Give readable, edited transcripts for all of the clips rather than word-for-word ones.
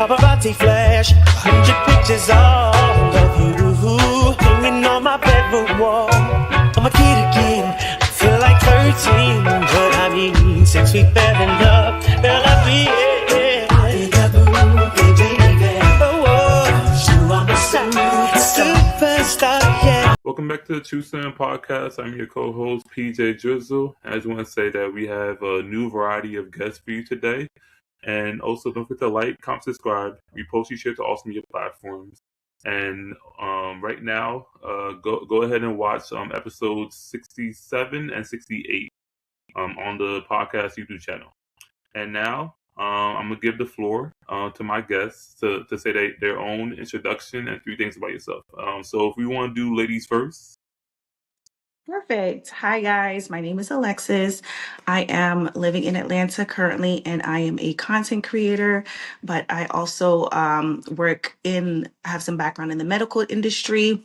paparazzi flash, 100 pictures all of you hanging on my bedroom wall. I'm a kid again, I feel like 13, but I mean 6 feet better than love. Girl, I superstar, yeah. Welcome back to the TRUTHSERUM podcast. I'm your co-host PJDRIZZLE. I just want to say that we have a new variety of guests for you today. And also don't forget to like, comment, subscribe, repost, share to all media platforms. And right now, go ahead and watch episodes 67 and 68 on the podcast YouTube channel. And now I'm gonna give the floor to my guests to say their own introduction and 3 things about yourself. So if we want to do ladies first. Perfect. Hi, guys. My name is Alexis. I am living in Atlanta currently, and I am a content creator, but I also have some background in the medical industry,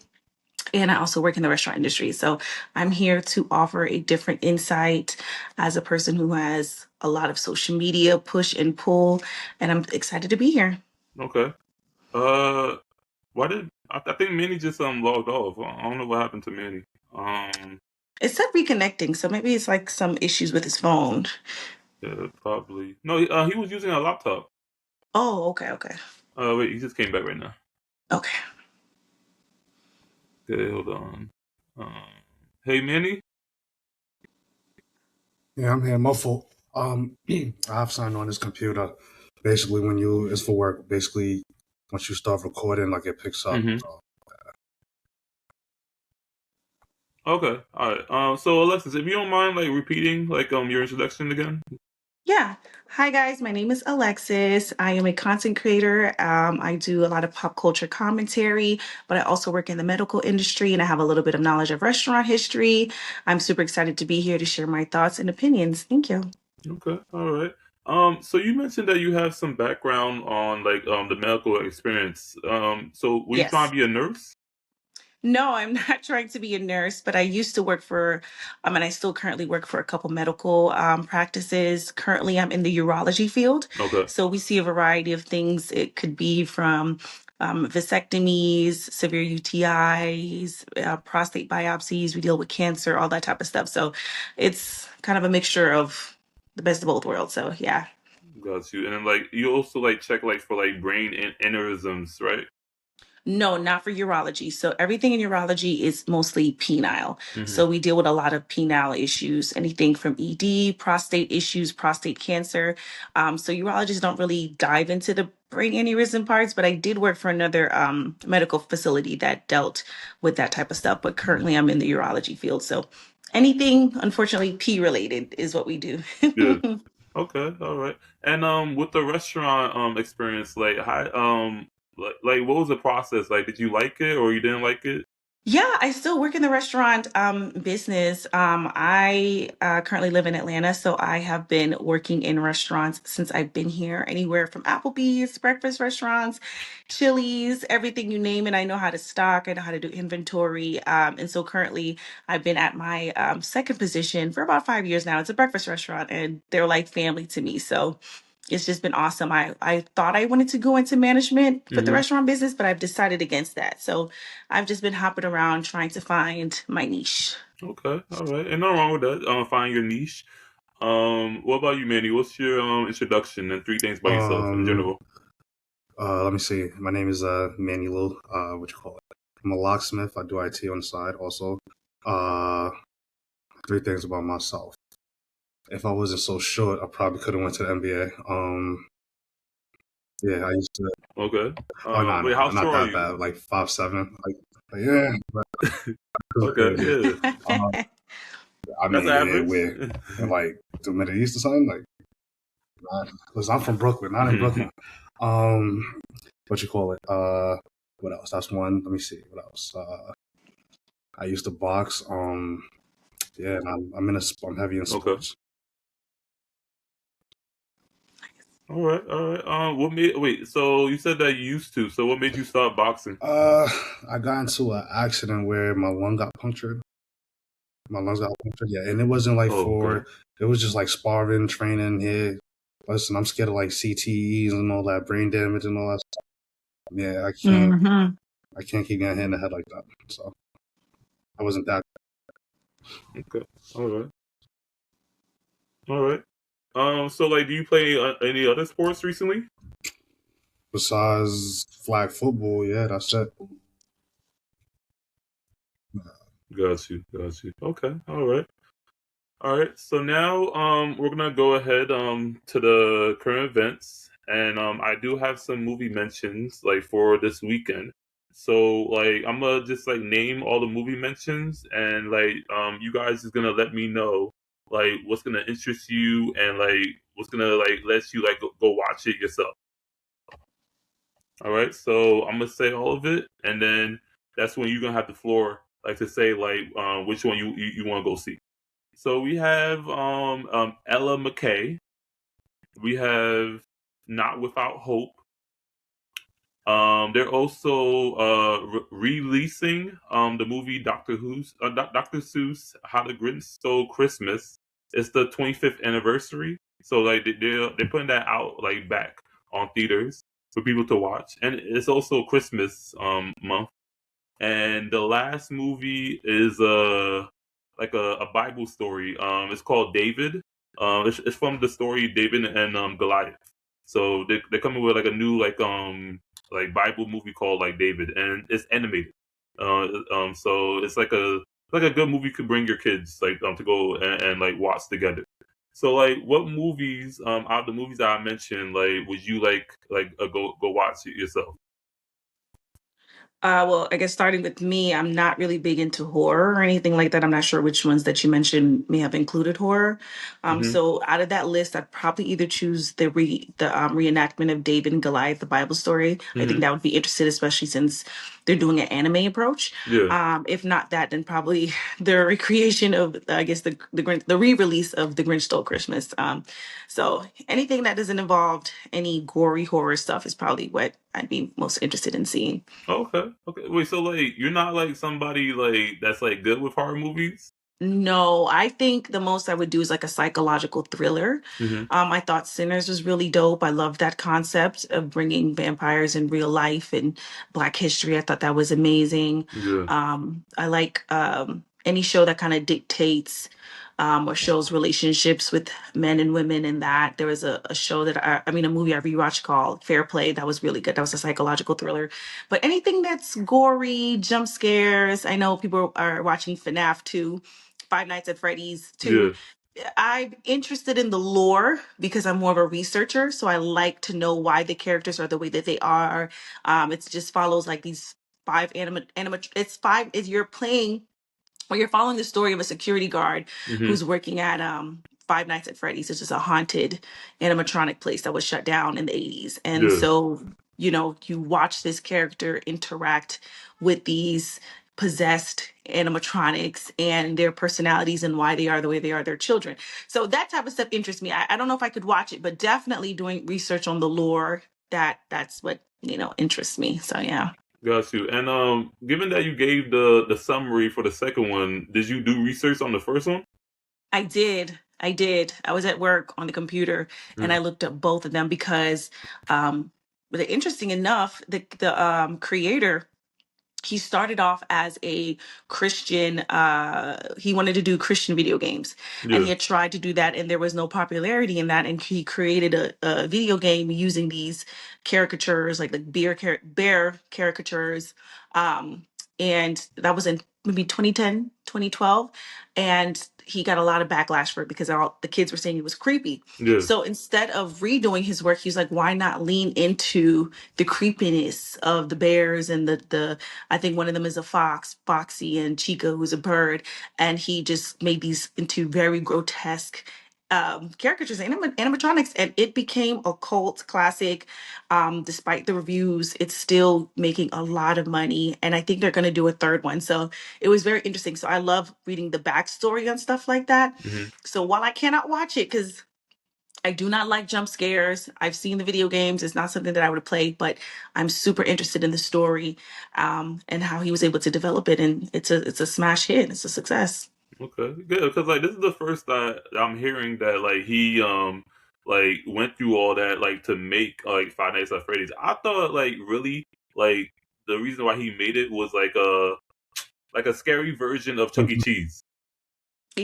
and I also work in the restaurant industry. So I'm here to offer a different insight as a person who has a lot of social media push and pull, and I'm excited to be here. Okay. Why did I think Manny just logged off? I don't know what happened to Manny. It said reconnecting, so maybe it's like some issues with his phone. Yeah, probably. No, he was using a laptop. Oh, okay. Wait, he just came back right now. Okay. Okay, hold on. Hey, Manny. Yeah, I'm here. My fault. I have something on this computer. Basically, it's for work. Basically, once you start recording, like it picks up. Mhm. So, Okay, all right. So Alexis, if you don't mind, like repeating your introduction again. Yeah. Hi, guys. My name is Alexis. I am a content creator. I do a lot of pop culture commentary, but I also work in the medical industry and I have a little bit of knowledge of restaurant history. I'm super excited to be here to share my thoughts and opinions. Thank you. Okay, all right. So you mentioned that you have some background on the medical experience. So were you trying Yes. to be a nurse? No, I'm not trying to be a nurse, but I used to work for, and I still currently work for a couple medical practices. Currently, I'm in the urology field. Okay. So we see a variety of things. It could be from vasectomies, severe UTIs, prostate biopsies. We deal with cancer, all that type of stuff. So it's kind of a mixture of the best of both worlds. So yeah. Got you. And then you also check for brain aneurysms, right? No, not for urology. So everything in urology is mostly penile. Mhm. So we deal with a lot of penile issues, anything from ED, prostate issues, prostate cancer. So urologists don't really dive into the brain aneurysm parts, but I did work for another medical facility that dealt with that type of stuff. But currently I'm in the urology field. So anything, unfortunately, P related is what we do. Yeah. Okay, all right. And with the restaurant experience, what was the process? Did you like it or you didn't like it? Yeah, I still work in the restaurant business. I currently live in Atlanta, so I have been working in restaurants since I've been here, anywhere from Applebee's, breakfast restaurants, Chili's, everything you name it. I know how to stock, I know how to do inventory. And so currently I've been at my second position for about 5 years now. It's a breakfast restaurant, and they're like family to me. So it's just been awesome. I thought I wanted to go into management for the Mhm. restaurant business, but I've decided against that. So I've just been hopping around trying to find my niche. Okay, all right. And nothing wrong with that. Find your niche. What about you, Manny? What's your introduction and 3 things about yourself in general? let me see. My name is Manny. I'm a locksmith. I do IT on the side also. 3 things about myself. If I wasn't so short, I probably could have went to the NBA. Yeah, I used to. Okay. No, Wait, how not short are that you? bad. Like 5'7". Yeah. But Okay, yeah. I That's mean, yeah, average. we're in the Middle East or something. Because I'm from Brooklyn, not in Brooklyn. What you call it? What else? That's one. Let me see. What else? I used to box. Yeah, and I'm heavy in sports. All right. Wait, so you said that you used to. So what made you start boxing? I got into an accident where my lung got punctured. My lungs got punctured. Yeah, and it wasn't it was just sparring, training here. Listen, I'm scared of like CTEs and all that brain damage and all that stuff. Yeah, Hmm. I can't keep getting hit in the head like that. So I wasn't that. Okay. All right. All right. So like, do you play any other sports recently? Besides flag football, yeah, that's it. Got you. Got you. Okay. All right. All right. So now, we're gonna go ahead to the current events, and I do have some movie mentions like for this weekend. So like, I'm gonna just like name all the movie mentions, and like, you guys is gonna let me know like what's gonna interest you, and like what's gonna like let you like go watch it yourself. All right. So I'm gonna say all of it, and then that's when you're gonna have the floor like to say like which one you want to go see. So we have Ella McKay. We have Not Without Hope. They're also releasing the movie Doctor Seuss How the Grinch Stole Christmas. It's the 25th anniversary, so like they're putting that out like back on theaters for people to watch, and it's also Christmas month. And the last movie is like a Bible story. It's called David. It's from the story David and Goliath. So they're coming with like a new like Bible movie called like David, and it's animated. So it's like a good movie you could bring your kids like to go and like watch together. So like, what movies out of the movies that I mentioned like would you like go watch it yourself? Well, I guess starting with me, I'm not really big into horror or anything like that. I'm not sure which ones that you mentioned may have included horror. Hmm. So out of that list, I'd probably either choose the reenactment of David and Goliath, the Bible story. I think Hmm. that would be interested, especially since they're doing an anime approach. Yeah. If not that, then probably the recreation of, I guess, the re-release of The Grinch Stole Christmas. So anything that doesn't involve any gory horror stuff is probably what I'd be most interested in seeing. Okay. Okay. Wait. So like, you're not like somebody like that's like good with horror movies. No, I think the most I would do is like a psychological thriller. Hmm. I thought Sinners was really dope. I love that concept of bringing vampires in real life and Black history. I thought that was amazing. Yeah. I like any show that kind of dictates or shows relationships with men and women. In that, there was a show that I mean, a movie I rewatched called Fair Play. That was really good. That was a psychological thriller. But anything that's gory, jump scares. I know people are watching FNAF too. Five Nights at Freddy's too. Yeah. I'm interested in the lore because I'm more of a researcher, so I like to know why the characters are the way that they are. It just follows like these five It's five. Is you're playing or you're following the story of a security guard Hmm. who's working at Five Nights at Freddy's. It's just a haunted animatronic place that was shut down in the 80s. And Yeah. so, you watch this character interact with these possessed animatronics and their personalities and why they are the way they are, their children. So that type of stuff interests me. I don't know if I could watch it, but definitely doing research on the lore, that's what, interests me. So yeah. Got you. And given that you gave the summary for the second one, did you do research on the first one? I did. I did. I was at work on the computer and I Mm. looked up both of them because, but interesting enough, the creator, he started off as a Christian. He wanted to do Christian video games, and Yeah. he had tried to do that, and there was no popularity in that. And he created a video game using these caricatures, like the bear caricatures, um, and that was in maybe 2010, 2012, and he got a lot of backlash for it because all the kids were saying it was creepy. Yeah. So instead of redoing his work, he's like, why not lean into the creepiness of the bears and the I think one of them is a fox, Foxy, and Chica, who's a bird. And he just made these into very grotesque caricatures, animatronics, and it became a cult classic. Despite the reviews, it's still making a lot of money, and I think they're going to do a third one. So it was very interesting. So I love reading the backstory on stuff like that. Hmm. So while I cannot watch it because I do not like jump scares. I've seen the video games. It's not something that I would have played, but I'm super interested in the story and how he was able to develop it. And it's a smash hit. It's a success. Okay. Good. Because like, this is the first that I'm hearing that like he like went through all that like to make like Five Nights at Freddy's. I thought like really like the reason why he made it was like a scary version of Chuck E. Cheese.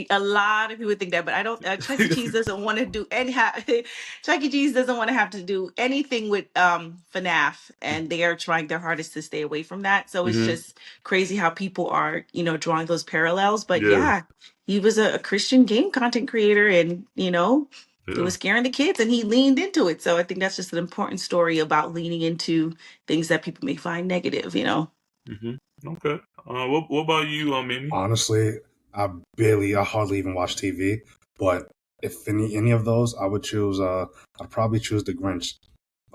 A lot of people think that, but I don't. Chuck E. Cheese doesn't want to do any. Chuck E. Cheese doesn't want to have to do anything with FNAF, and they are trying their hardest to stay away from that. So it's Hmm. just crazy how people are, drawing those parallels. But Yeah, yeah, he was a Christian game content creator, and it yeah. was scaring the kids, and he leaned into it. So I think that's just an important story about leaning into things that people may find negative. Hmm. Okay. What about you, Manny? Honestly, I hardly even watch TV. But if any of those, I would choose. I'd probably choose The Grinch.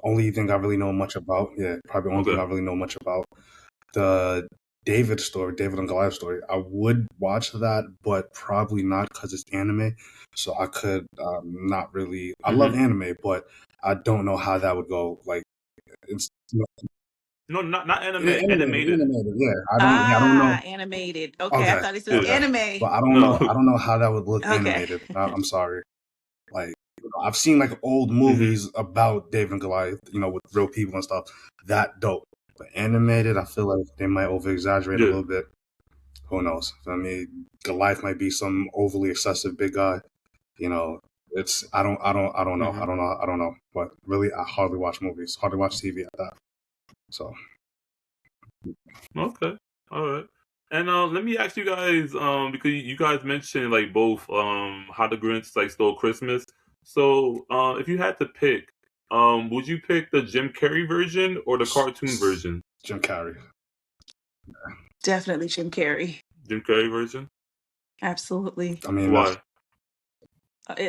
Only thing I really know much about. Yeah, probably the only thing Okay. I really know much about. The David and Goliath story. I would watch that, but probably not because it's anime. So I could not really. I love Hmm. anime, but I don't know how that would go. Like it's No, not animated. animated. Yeah, I don't know. Animated. Okay, I Okay, thought this was Yeah. okay, anime. but I don't know. I No. don't know how that would look Okay. animated. I'm sorry. Like I've seen like old Hmm. movies about David and Goliath, with real people and stuff. That dope. But animated, I feel like they might over exaggerate a Yeah. little bit. Who knows? I mean, Goliath might be some overly excessive big guy. It's I don't know. Hmm. I don't know. But really, I hardly watch movies. Hardly watch TV at that. So Okay. All right. And let me ask you guys, because you guys mentioned like both How the Grinch like Stole Christmas. So if you had to pick, would you pick the Jim Carrey version or the cartoon version? Jim Carrey. Definitely Jim Carrey. Jim Carrey version? Absolutely. I mean, that's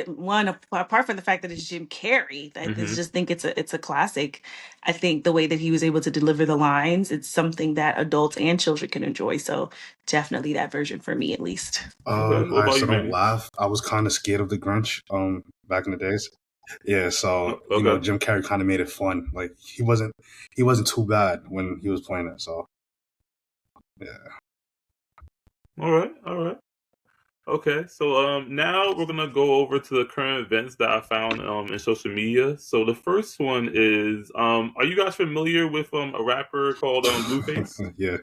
Why? Apart from the fact that it's Jim Carrey, I Hmm. just think it's a classic. I think the way that he was able to deliver the lines, it's something that adults and children can enjoy. So definitely that version for me, at least. Okay. What I about so you, don't Manny? laugh. I was kind of scared of the Grinch back in the days. Yeah, so Okay. Jim Carrey kind of made it fun. Like he wasn't too bad when he was playing it. So yeah. All right. All right. Okay, so now we're gonna go over to the current events that I found in social media. So the first one is are you guys familiar with a rapper called Blueface? Yeah.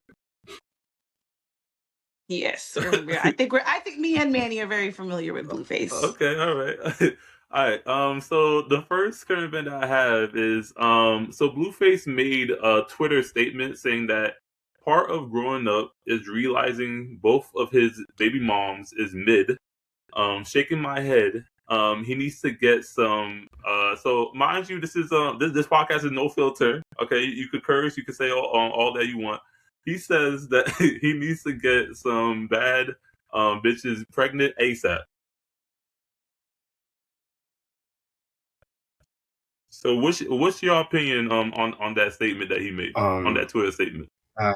Yes, I think me and Manny are very familiar with Blueface. Okay, all right. All right. So the first current event I have is so Blueface made a Twitter statement saying that part of growing up is realizing both of his baby moms is mid. Shaking my head. He needs to get some. So mind you, this is this podcast is no filter. Okay, you could curse, you could say all that you want. He says that he needs to get some bad bitches pregnant ASAP. So what's your opinion on that statement that he made on Um. that Twitter statement? Uh,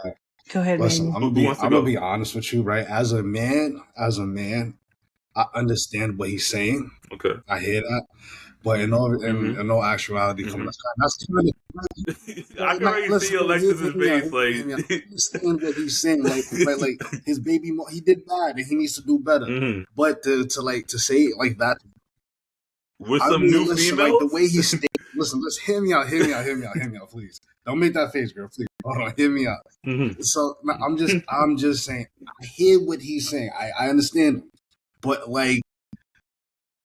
Go ahead, listen, Manny. Who wants to I'm gonna go? be honest with you, right? As a man, I understand what he's saying. Okay. I hear that, but Hmm. in all actuality, come on, Hmm. that's kind I can like, already see listen, hear Alexis's me out, face. hear me out. I understand what he's saying, like his baby, he did bad, and he needs to do better. Hmm. But to say it like that, With I some mean, new listen, like the females. way he stated, listen, hear me out, hear me out, please. Don't make that face, girl, please. Hold on, hear me out. Hmm. So no, I'm just saying, I hear what he's saying. I understand him, but like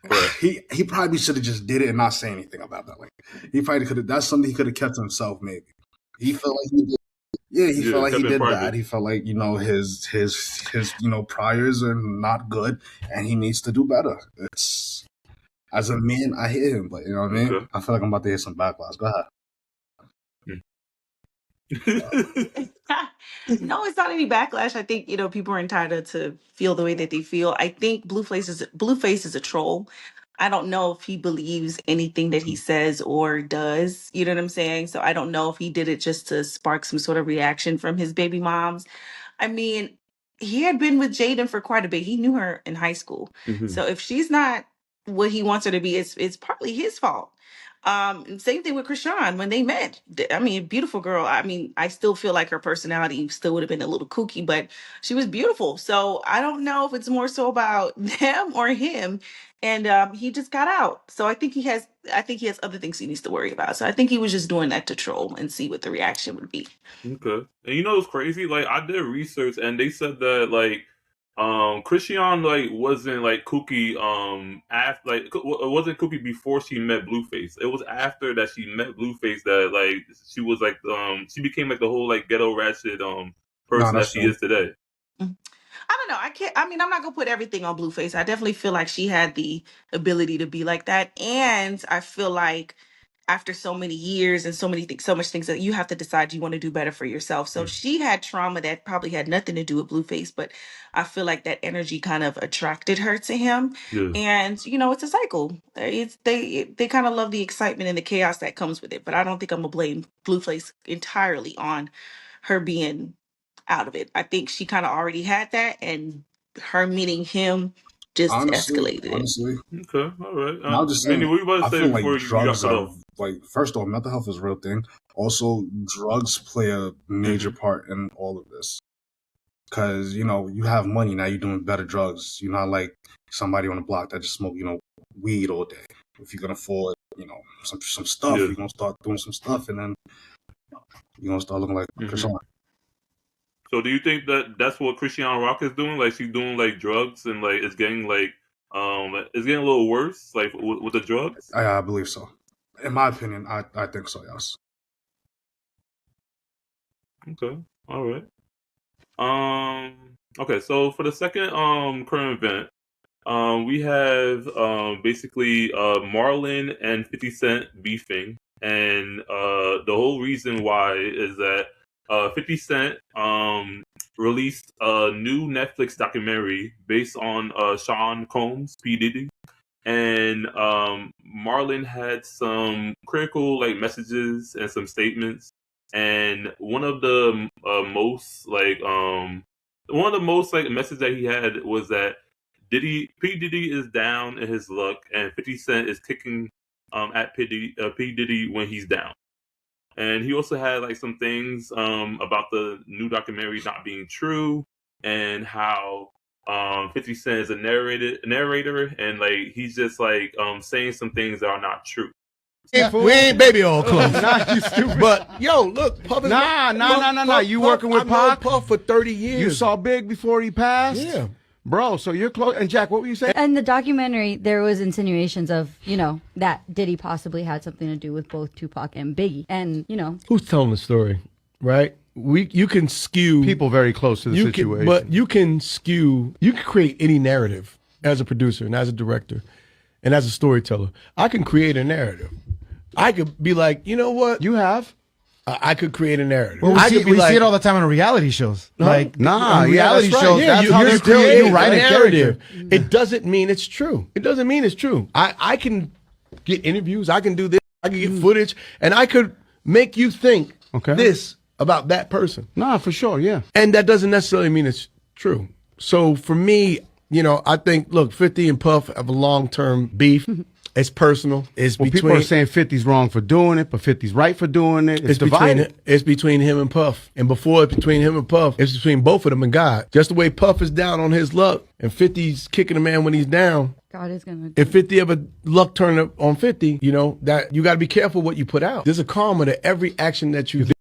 Right. he probably should have just did it and not say anything about that. Like he probably could have. That's something he could have kept to himself. Maybe he felt like he did. Yeah, he felt Yeah, like he kept it did private. bad. He felt like his priors are not good, and he needs to do better. It's as a man, I hear him, but you know what I mean. Okay. I feel like I'm about to hear some backlash. Go ahead. No, it's not any backlash. I think, people are entitled to feel the way that they feel. I think Blueface is a troll. I don't know if he believes anything that he says or does. You know what I'm saying? So I don't know if he did it just to spark some sort of reaction from his baby moms. I mean, he had been with Jaden for quite a bit. He knew her in high school. Hmm. So if she's not what he wants her to be, it's partly his fault. Same thing with Krishan when they met. I mean, beautiful girl. I mean, I still feel like her personality still would have been a little kooky, but she was beautiful. So I don't know if it's more so about them or him. And he just got out. So I think he has other things he needs to worry about. So I think he was just doing that to troll and see what the reaction would be. Okay. And you know what's crazy? Like I did research and they said that like Christian like wasn't like kooky after like it wasn't kooky before she met Blueface. It was after that she met Blueface that like she was like she became like the whole like ghetto ratchet No, person that that's she true. is today. I don't know. I can't. I mean, I'm not gonna put everything on Blueface. I definitely feel like she had the ability to be like that, and I feel like after so many years and so many things, so much things that you have to decide you want to do better for yourself. So she had trauma that probably had nothing to do with Blueface, but I feel like that energy kind of attracted her to him, Yeah. and it's a cycle. They kind of love the excitement and the chaos that comes with it, but I don't think I'm gonna blame Blueface entirely on her being out of it. I think she kind of already had that, and her meeting him just escalated it. Honestly, Okay. All right. and I'm just Manny, saying, what you about I to say feel like before you got drugs cut are off? like, first of all, mental health is a real thing. Also, drugs play a major part in all of this. Because, you have money, now you're doing better drugs. You're not like somebody on the block that just smoke, weed all day. If you can afford, some stuff, Yeah. you're going to start doing some stuff, and then you're going to start looking like Krishan. So do you think that that's what Christian Rock is doing? Like she's doing like drugs and like it's getting it's getting a little worse like with the drugs. I believe so. In my opinion, I think so, yes. Okay. All right. Okay. So for the second current event, we have basically Marlon and 50 Cent beefing, and the whole reason why is that 50 Cent released a new Netflix documentary based on Sean Combs, P Diddy, and Marlon had some critical like messages and some statements, and one of the most like message that he had was that P Diddy is down in his luck, and 50 Cent is kicking at P Diddy when he's down. And he also had like some things about the new documentary not being true, and how 50 Cent is a narrator, and like he's just like saying some things that are not true. We ain't baby all close. Nah, you stupid. But yo, look, Puff is Nah. You working with I've known Pac? Puff for 30 years. You saw Big before he passed? Yeah. Bro, so you're close. And Jack, what were you saying? In the documentary, there was insinuations of, that Diddy possibly had something to do with both Tupac and Biggie. And, Who's telling the story, right? You can skew People very close to the situation. but you can create any narrative as a producer and as a director and as a storyteller. I can create a narrative. I could be like, you know what? You have? I could create a narrative. Well, I could be we like, see it all the time in reality shows. Like, Nah, on yeah, reality that's right. shows, yeah, that's how you're they create. creating You write a narrative. character. It doesn't mean it's true. It doesn't mean it's true. I can get interviews. I can do this. I can get footage, and I could make you think this about that person. Nah, for sure, yeah. And that doesn't necessarily mean it's true. So for me, I think, look, 50 and Puff have a long-term beef. It's personal. It's Well, between. people are saying 50's wrong for doing it, but 50's right for doing it. It's divided. It's between him and Puff. And before it's between him and Puff, it's between both of them and God. Just the way Puff is down on his luck and 50's kicking a man when he's down. God is going to. If 50 ever luck turn up on 50, that you got to be careful what you put out. There's a karma to every action that you do.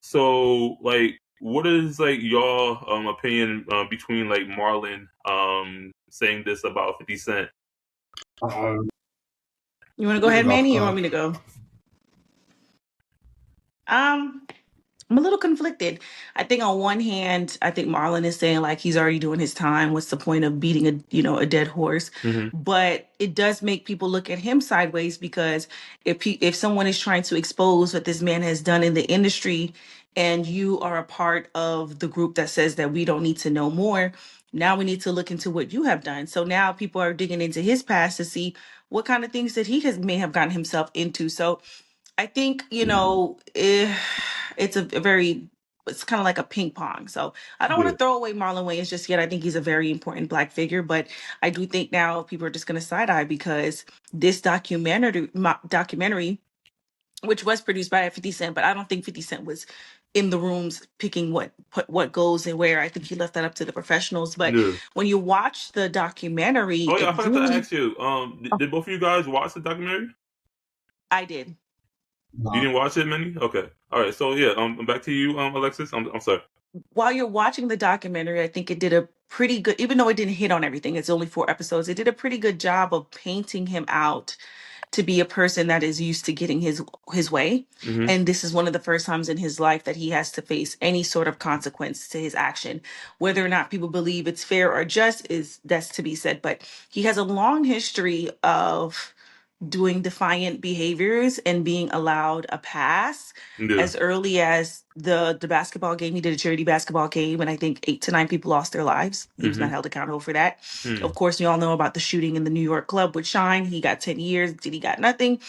So like, what is like your opinion between like Marlon saying this about 50 Cent? You want to go ahead, Manny, or you want me to go? I'm a little conflicted. I think on one hand, I think Marlon is saying like he's already doing his time. What's the point of beating a dead horse? But it does make people look at him sideways, because if someone is trying to expose what this man has done in the industry, and you are a part of the group that says that we don't need to know more, now we need to look into what you have done. So now people are digging into his past to see what kind of things that may have gotten himself into. So I think, it's a very it's kind of like a ping pong. So I don't want to throw away Marlon Wayans just yet. I think he's a very important Black figure, but I do think now people are just going to side eye because this documentary, which was produced by 50 Cent, but I don't think 50 Cent was in the rooms picking what goes and where. I think he left that up to the professionals. But Yeah. when you watch the documentary, Oh yeah, I it forgot to really, ask you. Did both of you guys watch the documentary? I did. You didn't watch it, Manny? Okay. All right. So yeah, back to you, Alexis. I'm sorry. While you're watching the documentary, I think it did a pretty good, even though it didn't hit on everything, it's only 4 episodes, it did a pretty good job of painting him out to be a person that is used to getting his way. Mm-hmm. And this is one of the first times in his life that he has to face any sort of consequence to his action. Whether or not people believe it's fair or just that's to be said. But he has a long history of doing defiant behaviors and being allowed a pass Yeah. as early as the basketball game. He did a charity basketball game, and I think 8 to 9 people lost their lives. He was not held accountable for that. Of course, you all know about the shooting in the New York club with Shine. He got 10 years. Did he got nothing?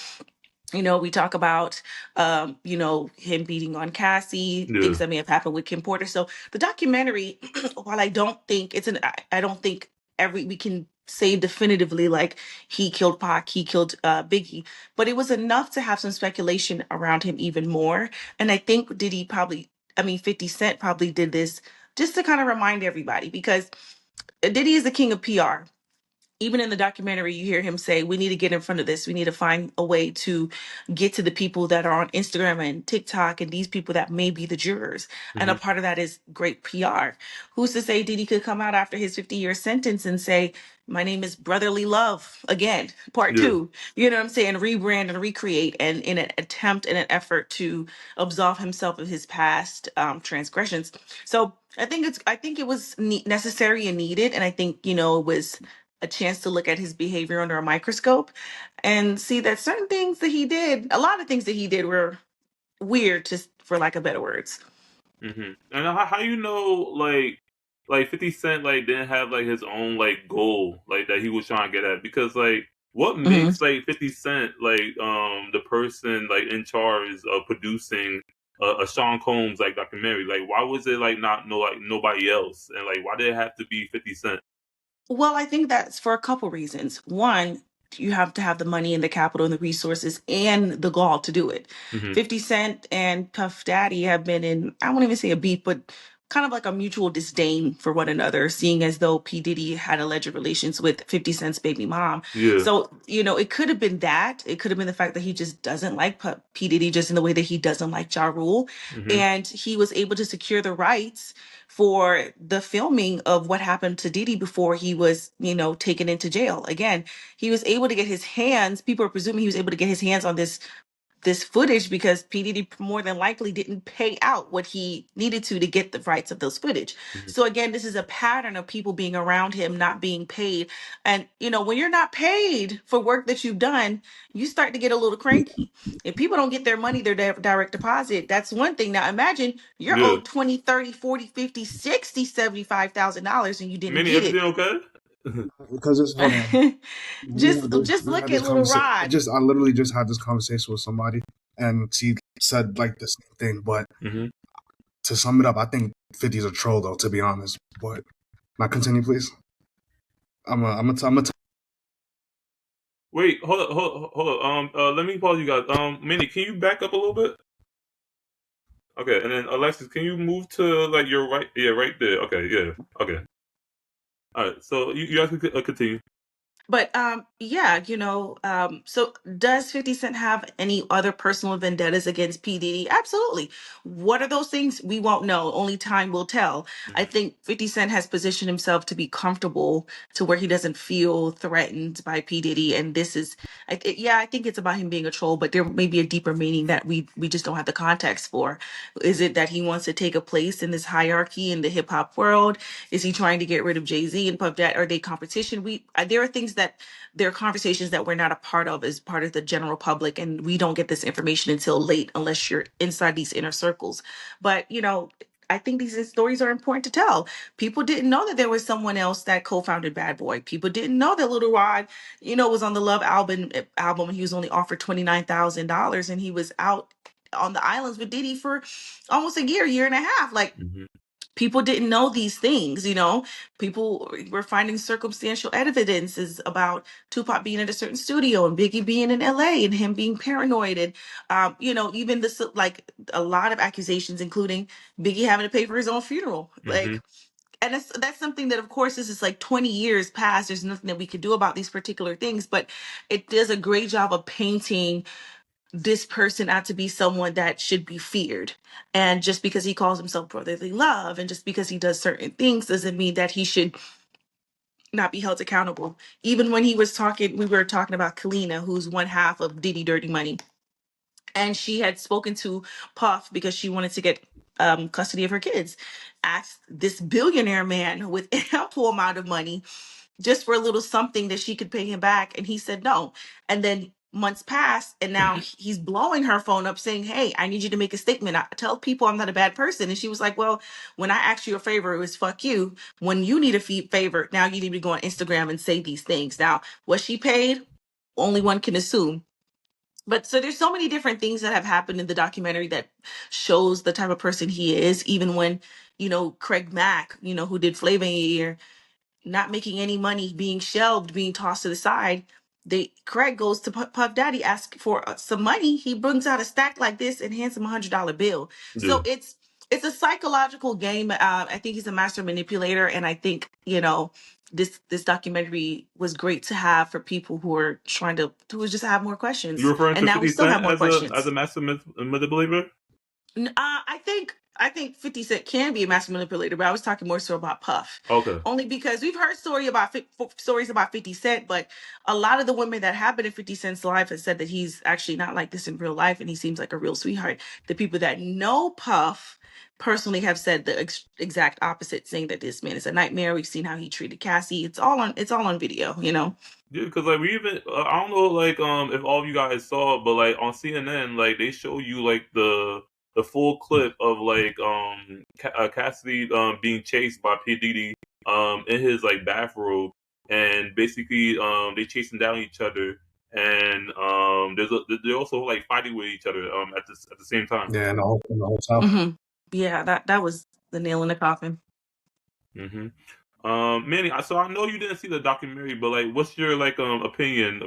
We talk about, him beating on Cassie, things that may have happened with Kim Porter. So the documentary, while I don't think I don't think we can say definitively like he killed Pac, he killed Biggie, but it was enough to have some speculation around him even more. And I think 50 Cent probably did this just to kind of remind everybody because Diddy is the king of PR. Even in the documentary, you hear him say, we need to get in front of this. We need to find a way to get to the people that are on Instagram and TikTok and these people that may be the jurors. And a part of that is great PR. Who's to say Diddy could come out after his 50-year sentence and say, my name is Brotherly Love again, part two. You know what I'm saying? Rebrand and recreate, and in an attempt and an effort to absolve himself of his past transgressions. So I think it was necessary and needed, and I think it was a chance to look at his behavior under a microscope and see that certain things that he did, a lot of things that he did were weird, just for lack of better words. Mm-hmm. And how like 50 Cent didn't have his own goal that he was trying to get at, because what makes 50 Cent the person in charge of producing a Sean Combs documentary? Why was it not nobody else, and why did it have to be 50 Cent? Well, I think that's for a couple reasons. One, you have to have the money and the capital and the resources and the gall to do it. Mm-hmm. 50 Cent and Puff Daddy have been in, I won't even say a beef, but kind of like a mutual disdain for one another, seeing as though P. Diddy had alleged relations with 50 Cent's baby mom. Yeah. So, it could have been that. It could have been the fact that he just doesn't like P. Diddy just in the way that he doesn't like Ja Rule. And he was able to secure the rights for the filming of what happened to Diddy before he was, taken into jail. Again, he was able to get his hands, people are presuming he was able to get his hands on this footage because P. Diddy more than likely didn't pay out what he needed to get the rights of those footage. So again, this is a pattern of people being around him, not being paid. And, when you're not paid for work that you've done, you start to get a little cranky. If people don't get their money, their direct deposit, that's one thing. Now imagine you're owed 20, 30, 40, 50, 60, $75,000 and you didn't Manny, get it. everything okay? Because it's funny. Just look at Little Rod. I literally just had this conversation with somebody, and she said the same thing. But to sum it up, I think 50's a troll, though. To be honest, but now continue, please. I'm a. Wait, hold up. Let me pause you guys. Manny, can you back up a little bit? Okay, and then Alexis, can you move to your right? Yeah, right there. Okay, yeah. Okay. All right. So you guys can continue. But so does 50 Cent have any other personal vendettas against P. Diddy? Absolutely. What are those things? We won't know. Only time will tell. I think 50 Cent has positioned himself to be comfortable to where he doesn't feel threatened by P. Diddy. And this is, I think it's about him being a troll, but there may be a deeper meaning that we just don't have the context for. Is it that he wants to take a place in this hierarchy in the hip hop world? Is he trying to get rid of Jay-Z and Puff Daddy? Are they competition? There are things there are conversations that we're not a part of as part of the general public, and we don't get this information until late unless you're inside these inner circles. But I think these stories are important to tell. People didn't know that there was someone else that co-founded Bad Boy. People didn't know that Little Rod, was on the Love album and he was only offered $29,000 and he was out on the islands with Diddy for almost a year and a half. Like, Mm-hmm. people didn't know these things, you know. People were finding circumstantial evidences about Tupac being in a certain studio and Biggie being in LA and him being paranoid. And, you know, even this, like, a lot of accusations, including Biggie having to pay for his own funeral. Mm-hmm. Like, and that's something that, of course, this is like 20 years past. There's nothing that we could do about these particular things, but it does a great job of painting this person out to be someone that should be feared. And just because he calls himself brotherly love and just because he does certain things doesn't mean that he should not be held accountable. Even when he was talking, we were talking about Kalina, who's one half of Diddy Dirty Money. And she had spoken to Puff because she wanted to get custody of her kids. Asked this billionaire man with ample amount of money just for a little something that she could pay him back, and he said no. And then months passed, and now he's blowing her phone up saying, hey, I need you to make a statement. I tell people I'm not a bad person. And she was like, well, when I asked you a favor, it was fuck you. When you need a favor, now you need to go on Instagram and say these things. Now, was she paid? Only one can assume. But so there's so many different things that have happened in the documentary that shows the type of person he is. Even when, you know, Craig Mack, you know, who did Flavor in Your Ear, not making any money, being shelved, being tossed to the side. Craig goes to Puff Daddy, asks for some money. He brings out a stack like this and hands him $100 bill. Yeah. So it's a psychological game. I think he's a master manipulator, and I think, you know, this documentary was great to have for people who just have more questions. You referring And to now we 50 still have Cent more as a questions. master manipulator? I think 50 Cent can be a master manipulator, but I was talking more so about Puff. Okay. Only because we've heard stories about 50 Cent, but a lot of the women that have been in 50 Cent's life have said that he's actually not like this in real life, and he seems like a real sweetheart. The people that know Puff personally have said the exact opposite, saying that this man is a nightmare. We've seen how he treated Cassie. It's all on video, you know. Yeah, because like we even I don't know like if all of you guys saw it, but like on CNN like they show you like the full clip of like Cassidy being chased by P Diddy in his like bathrobe, and basically they chasing down each other, and they're also like fighting with each other at the same time. Yeah, in the hotel. Mm-hmm. Yeah, that was the nail in the coffin. Mm-hmm. Manny, so I know you didn't see the documentary, but like, what's your like opinion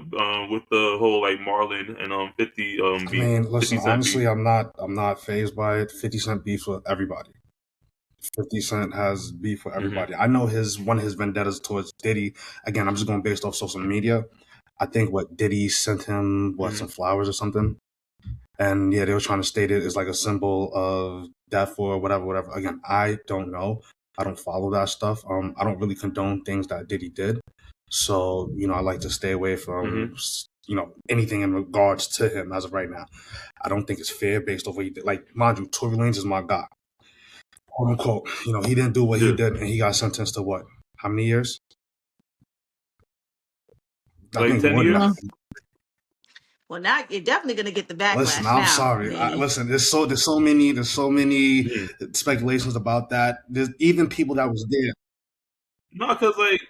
with the whole like Marlon and 50 I beef, mean, 50 listen, Cent honestly, beef? I'm not phased by it. 50 Cent beefs with everybody. 50 Cent has beef with everybody. I know one of his vendettas towards Diddy. Again, I'm just going based off social media. I think what Diddy sent him some flowers or something. And yeah, they were trying to state it as like a symbol of death or whatever. Again, I don't know. I don't follow that stuff. I don't really condone things that Diddy did. So, you know, I like to stay away from, you know, anything in regards to him as of right now. I don't think it's fair based off what he did. Like, mind you, Tory Lanez is my guy. Quote unquote. You know, he didn't do what he did, and he got sentenced to what? How many years? I Like think 10 more than years? that. Well, now you're definitely gonna get the backlash. Listen, I'm now, sorry. Manny. Listen, there's so many speculations about that. There's even people that was there. No, because like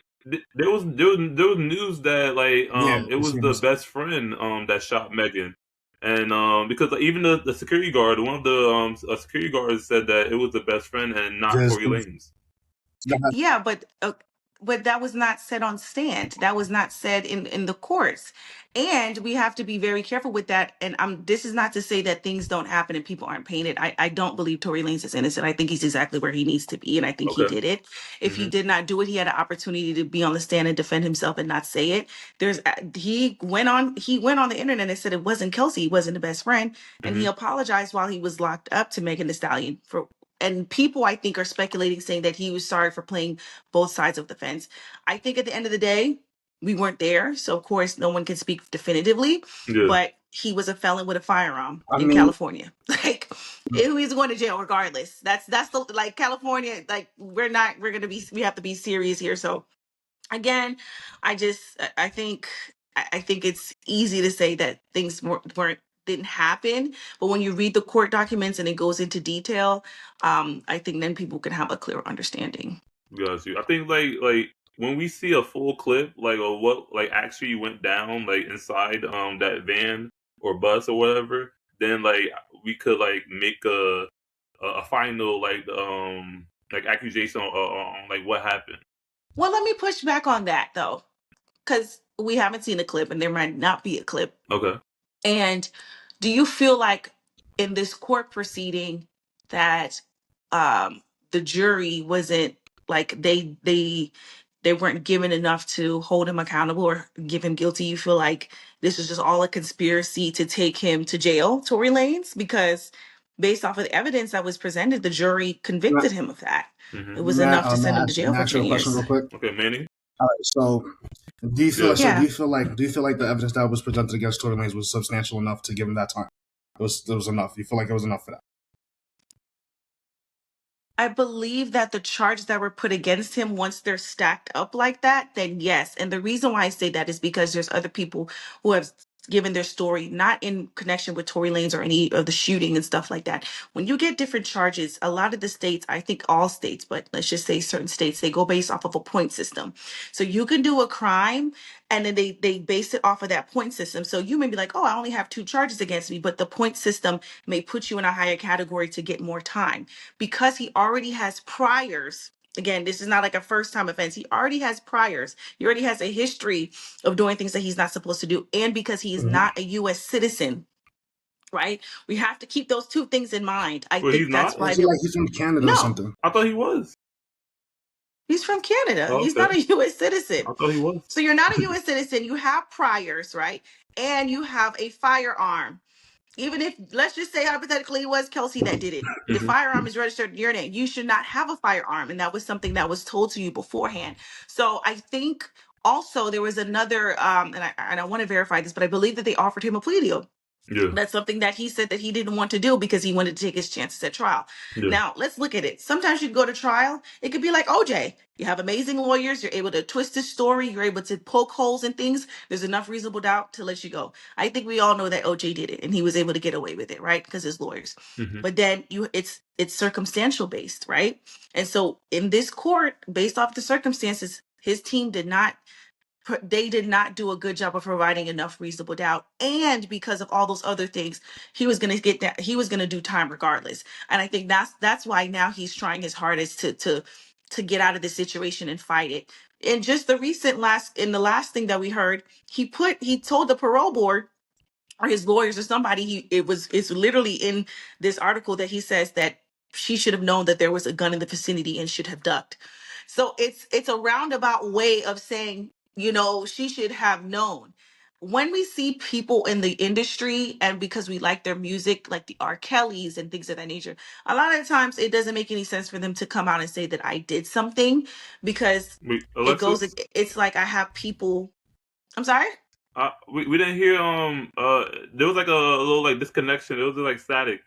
there was news that like it was the best friend that shot Megan, and because like, even the security guard, one of the security guards said that it was the best friend and not Tory Lanez. Yeah, but that was not said on stand. That was not said in the courts. And we have to be very careful with that. And this is not to say that things don't happen and people aren't painted. I don't believe Tory Lanez is innocent. I think he's exactly where he needs to be, and I think he did it. If he did not do it, he had an opportunity to be on the stand and defend himself and not say it. He went on the internet and said it wasn't Kelsey, he wasn't the best friend, and he apologized while he was locked up to Megan Thee Stallion for. And people, I think, are speculating, saying that he was sorry for playing both sides of the fence. I think at the end of the day, we weren't there, so of course no one can speak definitively. Yeah. But he was a felon with a firearm in California. Like, he was going to jail regardless. That's the like California. Like, we have to be serious here. So again, I think it's easy to say that things didn't happen, but when you read the court documents and it goes into detail, I think then people can have a clearer understanding. Got you. I think like when we see a full clip like of what like actually went down like inside that van or bus or whatever, then like we could like make a final like accusation on like what happened. Well, let me push back on that though, because we haven't seen a clip and there might not be a clip. Okay. And do you feel like in this court proceeding that the jury wasn't like they weren't given enough to hold him accountable or give him guilty? You feel like this was just all a conspiracy to take him to jail, Tory Lanez? Because based off of the evidence that was presented, the jury convicted him of that. It was enough to send him to jail for ask you 10 a question years. real quick? Okay, Manny. All right, so do you feel Yeah. do you feel like the evidence that was presented against Tory Lanez was substantial enough to give him that time? It was enough. You feel like it was enough for that? I believe that the charges that were put against him, once they're stacked up like that, then yes. And the reason why I say that is because there's other people who have given their story, not in connection with Tory Lanez or any of the shooting and stuff like that. When you get different charges, a lot of the states, I think all states, but let's just say certain states, they go based off of a point system. So you can do a crime and then they base it off of that point system. So you may be like, oh, I only have 2 charges against me, but the point system may put you in a higher category to get more time. Because he already has priors. Again, this is not like a first time offense. He already has priors. He already has a history of doing things that he's not supposed to do. And because he is not a US citizen, right? We have to keep those 2 things in mind. I Well, think he's that's not? why Is it like he's from Canada or no, something? I thought he was. he's from Canada. Oh, He's okay. not a US citizen. I thought he was. So you're not a US citizen. You have priors, right? And you have a firearm. Even if, let's just say hypothetically it was Kelsey that did it, the firearm is registered in your name. You should not have a firearm. And that was something that was told to you beforehand. So I think also there was another, and I want to verify this, but I believe that they offered him a plea deal. Yeah. That's something that he said that he didn't want to do because he wanted to take his chances at trial. Yeah. Now, let's look at it. Sometimes you go to trial, it could be like OJ. You have amazing lawyers, you're able to twist his story, you're able to poke holes in things. There's enough reasonable doubt to let you go. I think we all know that OJ did it and he was able to get away with it, right? Because his lawyers. But then it's circumstantial based, right? And so in this court, based off the circumstances, his team did not do a good job of providing enough reasonable doubt, and because of all those other things, he was going to get that, he was going to do time regardless. And I think that's why now he's trying his hardest to get out of this situation and fight it. And just the last thing that we heard, he told the parole board or his lawyers or somebody, it's literally in this article that he says that she should have known that there was a gun in the vicinity and should have ducked. So it's a roundabout way of saying, she should have known. When we see people in the industry and because we like their music, like the R. Kellys and things of that nature, a lot of times it doesn't make any sense for them to come out and say that I did something, because Wait, Alexis? it's like I have people. I'm sorry? We didn't hear there was like a little like disconnection. It was like static.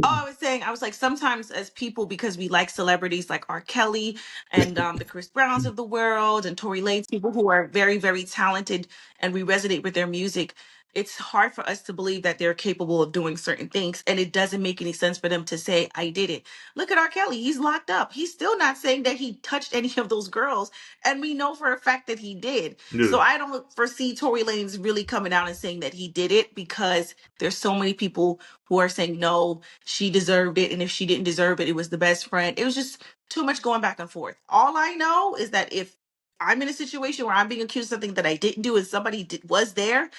Oh, I was like, sometimes as people, because we like celebrities like R. Kelly and the Chris Browns of the world and Tory Lanez, people who are very, very talented and we resonate with their music, it's hard for us to believe that they're capable of doing certain things. And it doesn't make any sense for them to say, I did it. Look at R. Kelly. He's locked up. He's still not saying that he touched any of those girls. And we know for a fact that he did. Yeah. So I don't foresee Tory Lanez really coming out and saying that he did it, because there's so many people who are saying, no, she deserved it. And if she didn't deserve it, it was the best friend. It was just too much going back and forth. All I know is that if I'm in a situation where I'm being accused of something that I didn't do and somebody was there,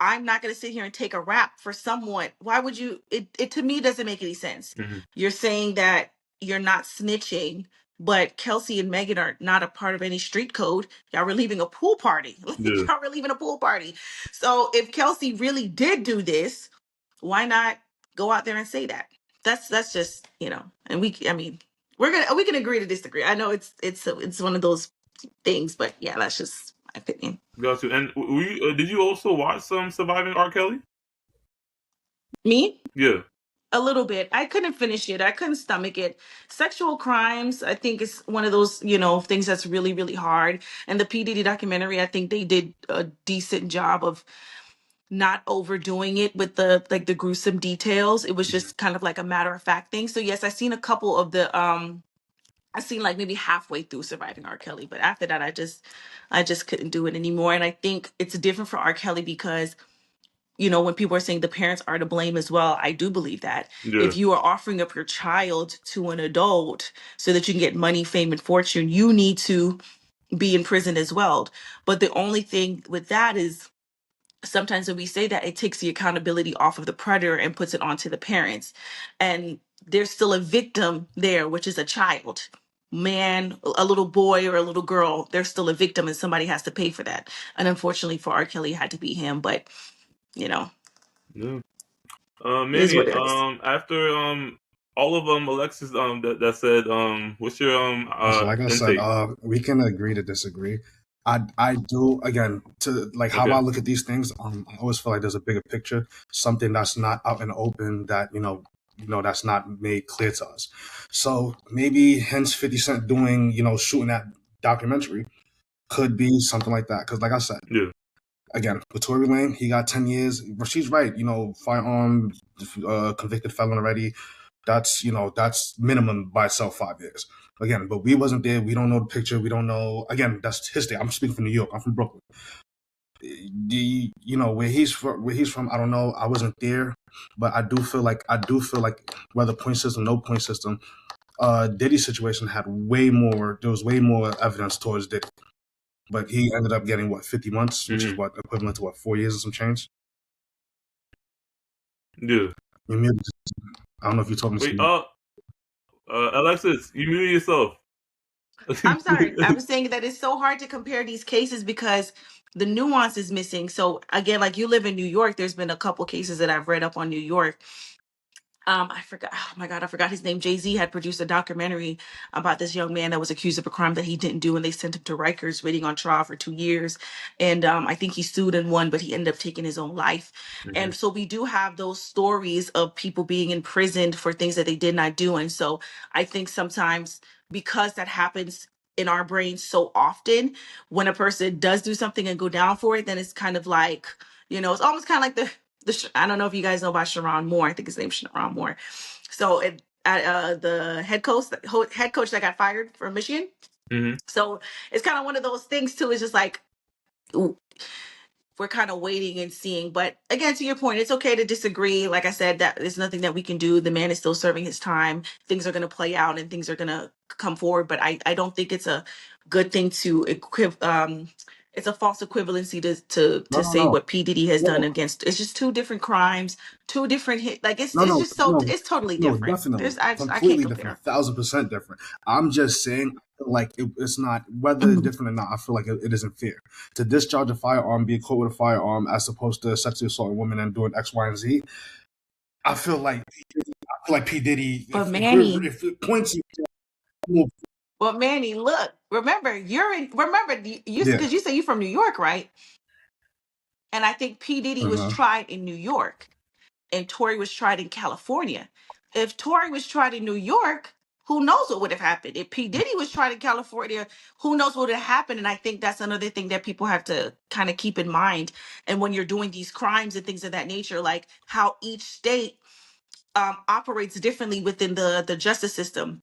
I'm not going to sit here and take a rap for someone. Why would you? It to me doesn't make any sense. You're saying that you're not snitching, but Kelsey and Megan are not a part of any street code. Y'all were leaving a pool party. Yeah. Y'all were leaving a pool party. So if Kelsey really did do this, why not go out there and say that? That's just, and we can agree to disagree. I know it's one of those things, but yeah, that's just my opinion. Got you. And did you also watch some Surviving R. Kelly? Me? Yeah. A little bit. I couldn't finish it. I couldn't stomach it. Sexual crimes, I think, is one of those, things that's really, really hard. And the PDD documentary, I think they did a decent job of not overdoing it with the gruesome details. It was just kind of like a matter of fact thing. So yes, I seen a couple of the I seen like maybe halfway through Surviving R. Kelly, but after that I just couldn't do it anymore. And I think it's different for R. Kelly because when people are saying the parents are to blame as well, I do believe that. Yeah. If you are offering up your child to an adult so that you can get money, fame, and fortune, you need to be in prison as well. But the only thing with that is sometimes when we say that, it takes the accountability off of the predator and puts it onto the parents. And there's still a victim there, which is a child. Man, a little boy or a little girl, they're still a victim and somebody has to pay for that. And unfortunately for R. Kelly, it had to be him. But, Yeah. it is Manny, what it is. after all of Alexis that said what's your So like I said, intake? we can agree to disagree. I do, again, to like how Okay. I look at these things. I always feel like there's a bigger picture, something that's not out in the open, that that's not made clear to us. So maybe hence 50 Cent doing, shooting that documentary could be something like that. Because like I said, Yeah. again, with Tory Lane, he got 10 years. But she's right, firearm, convicted felon already. That's minimum by itself 5 years. Again, but we wasn't there. We don't know the picture. We don't know. Again, that's his day. I'm speaking from New York. I'm from Brooklyn. Where he's from, I don't know. I wasn't there, but I do feel like whether point system, no point system, Diddy's situation had way more. There was way more evidence towards Diddy, but he ended up getting 50 months, which is what equivalent to 4 years and some change. Yeah. You muted. I don't know if you're talking to Wait, me. Alexis, you muted yourself. I'm sorry. I was saying that it's so hard to compare these cases because the nuance is missing. So again, like you live in New York, there's been a couple cases that I've read up on New York. I forgot. Oh my God, I forgot his name. Jay-Z had produced a documentary about this young man that was accused of a crime that he didn't do, and they sent him to Rikers, waiting on trial for 2 years. And I think he sued and won, but he ended up taking his own life. And so we do have those stories of people being imprisoned for things that they did not do. And so I think sometimes because that happens in our brains so often, when a person does do something and go down for it, then it's kind of like, it's almost kind of like I don't know if you guys know about Sharon Moore. I think his name's Sharon Moore. So the head coach that got fired from Michigan. So it's kind of one of those things too. It's just like we're kind of waiting and seeing. But again, to your point, it's okay to disagree. Like I said, that there's nothing that we can do. The man is still serving his time. Things are going to play out and things are going to come forward. But I don't think it's a good thing to it's a false equivalency to say No. what P Diddy has done No, against. It's just two different crimes, two different hit. Like no, it's no, just so no, it's totally no, different. definitely. I can't Completely different. compare. 1,000% different. I'm just saying, like, it's not, whether different or not, I feel like it isn't fair. To discharge a firearm, be caught with a firearm, as opposed to sexually assaulting women and doing X, Y, and Z. I feel like P. Diddy, But Manny, if it points you, well, Manny, look, remember you yeah. because you say you're from New York, right? And I think P. Diddy was Uh-huh. tried in New York and Tory was tried in California. If Tory was tried in New York, who knows what would have happened? If P. Diddy was tried in California, who knows what would have happened? And I think that's another thing that people have to kind of keep in mind. And when you're doing these crimes and things of that nature, like how each state operates differently within the justice system.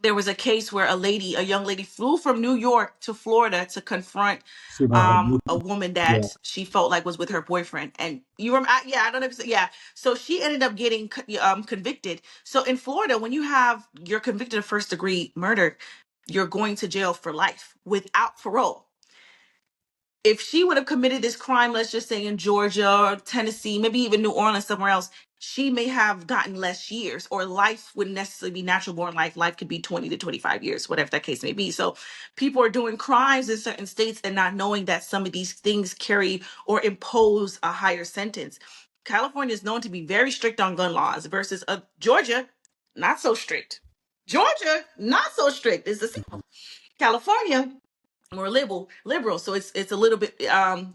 There was a case where a young lady flew from New York to Florida to confront a woman Yeah. that she felt like was with her boyfriend. And you remember, yeah, I don't know if yeah. So she ended up getting convicted. So in Florida, when you're convicted of first degree murder, you're going to jail for life without parole. If she would have committed this crime, let's just say in Georgia or Tennessee, maybe even New Orleans, somewhere else, she may have gotten less years, or life wouldn't necessarily be natural born life. Life could be 20 to 25 years, whatever that case may be. So people are doing crimes in certain states and not knowing that some of these things carry or impose a higher sentence. California is known to be very strict on gun laws versus Georgia, not so strict. Georgia, not so strict. It's the same. California, more liberal, so it's a little bit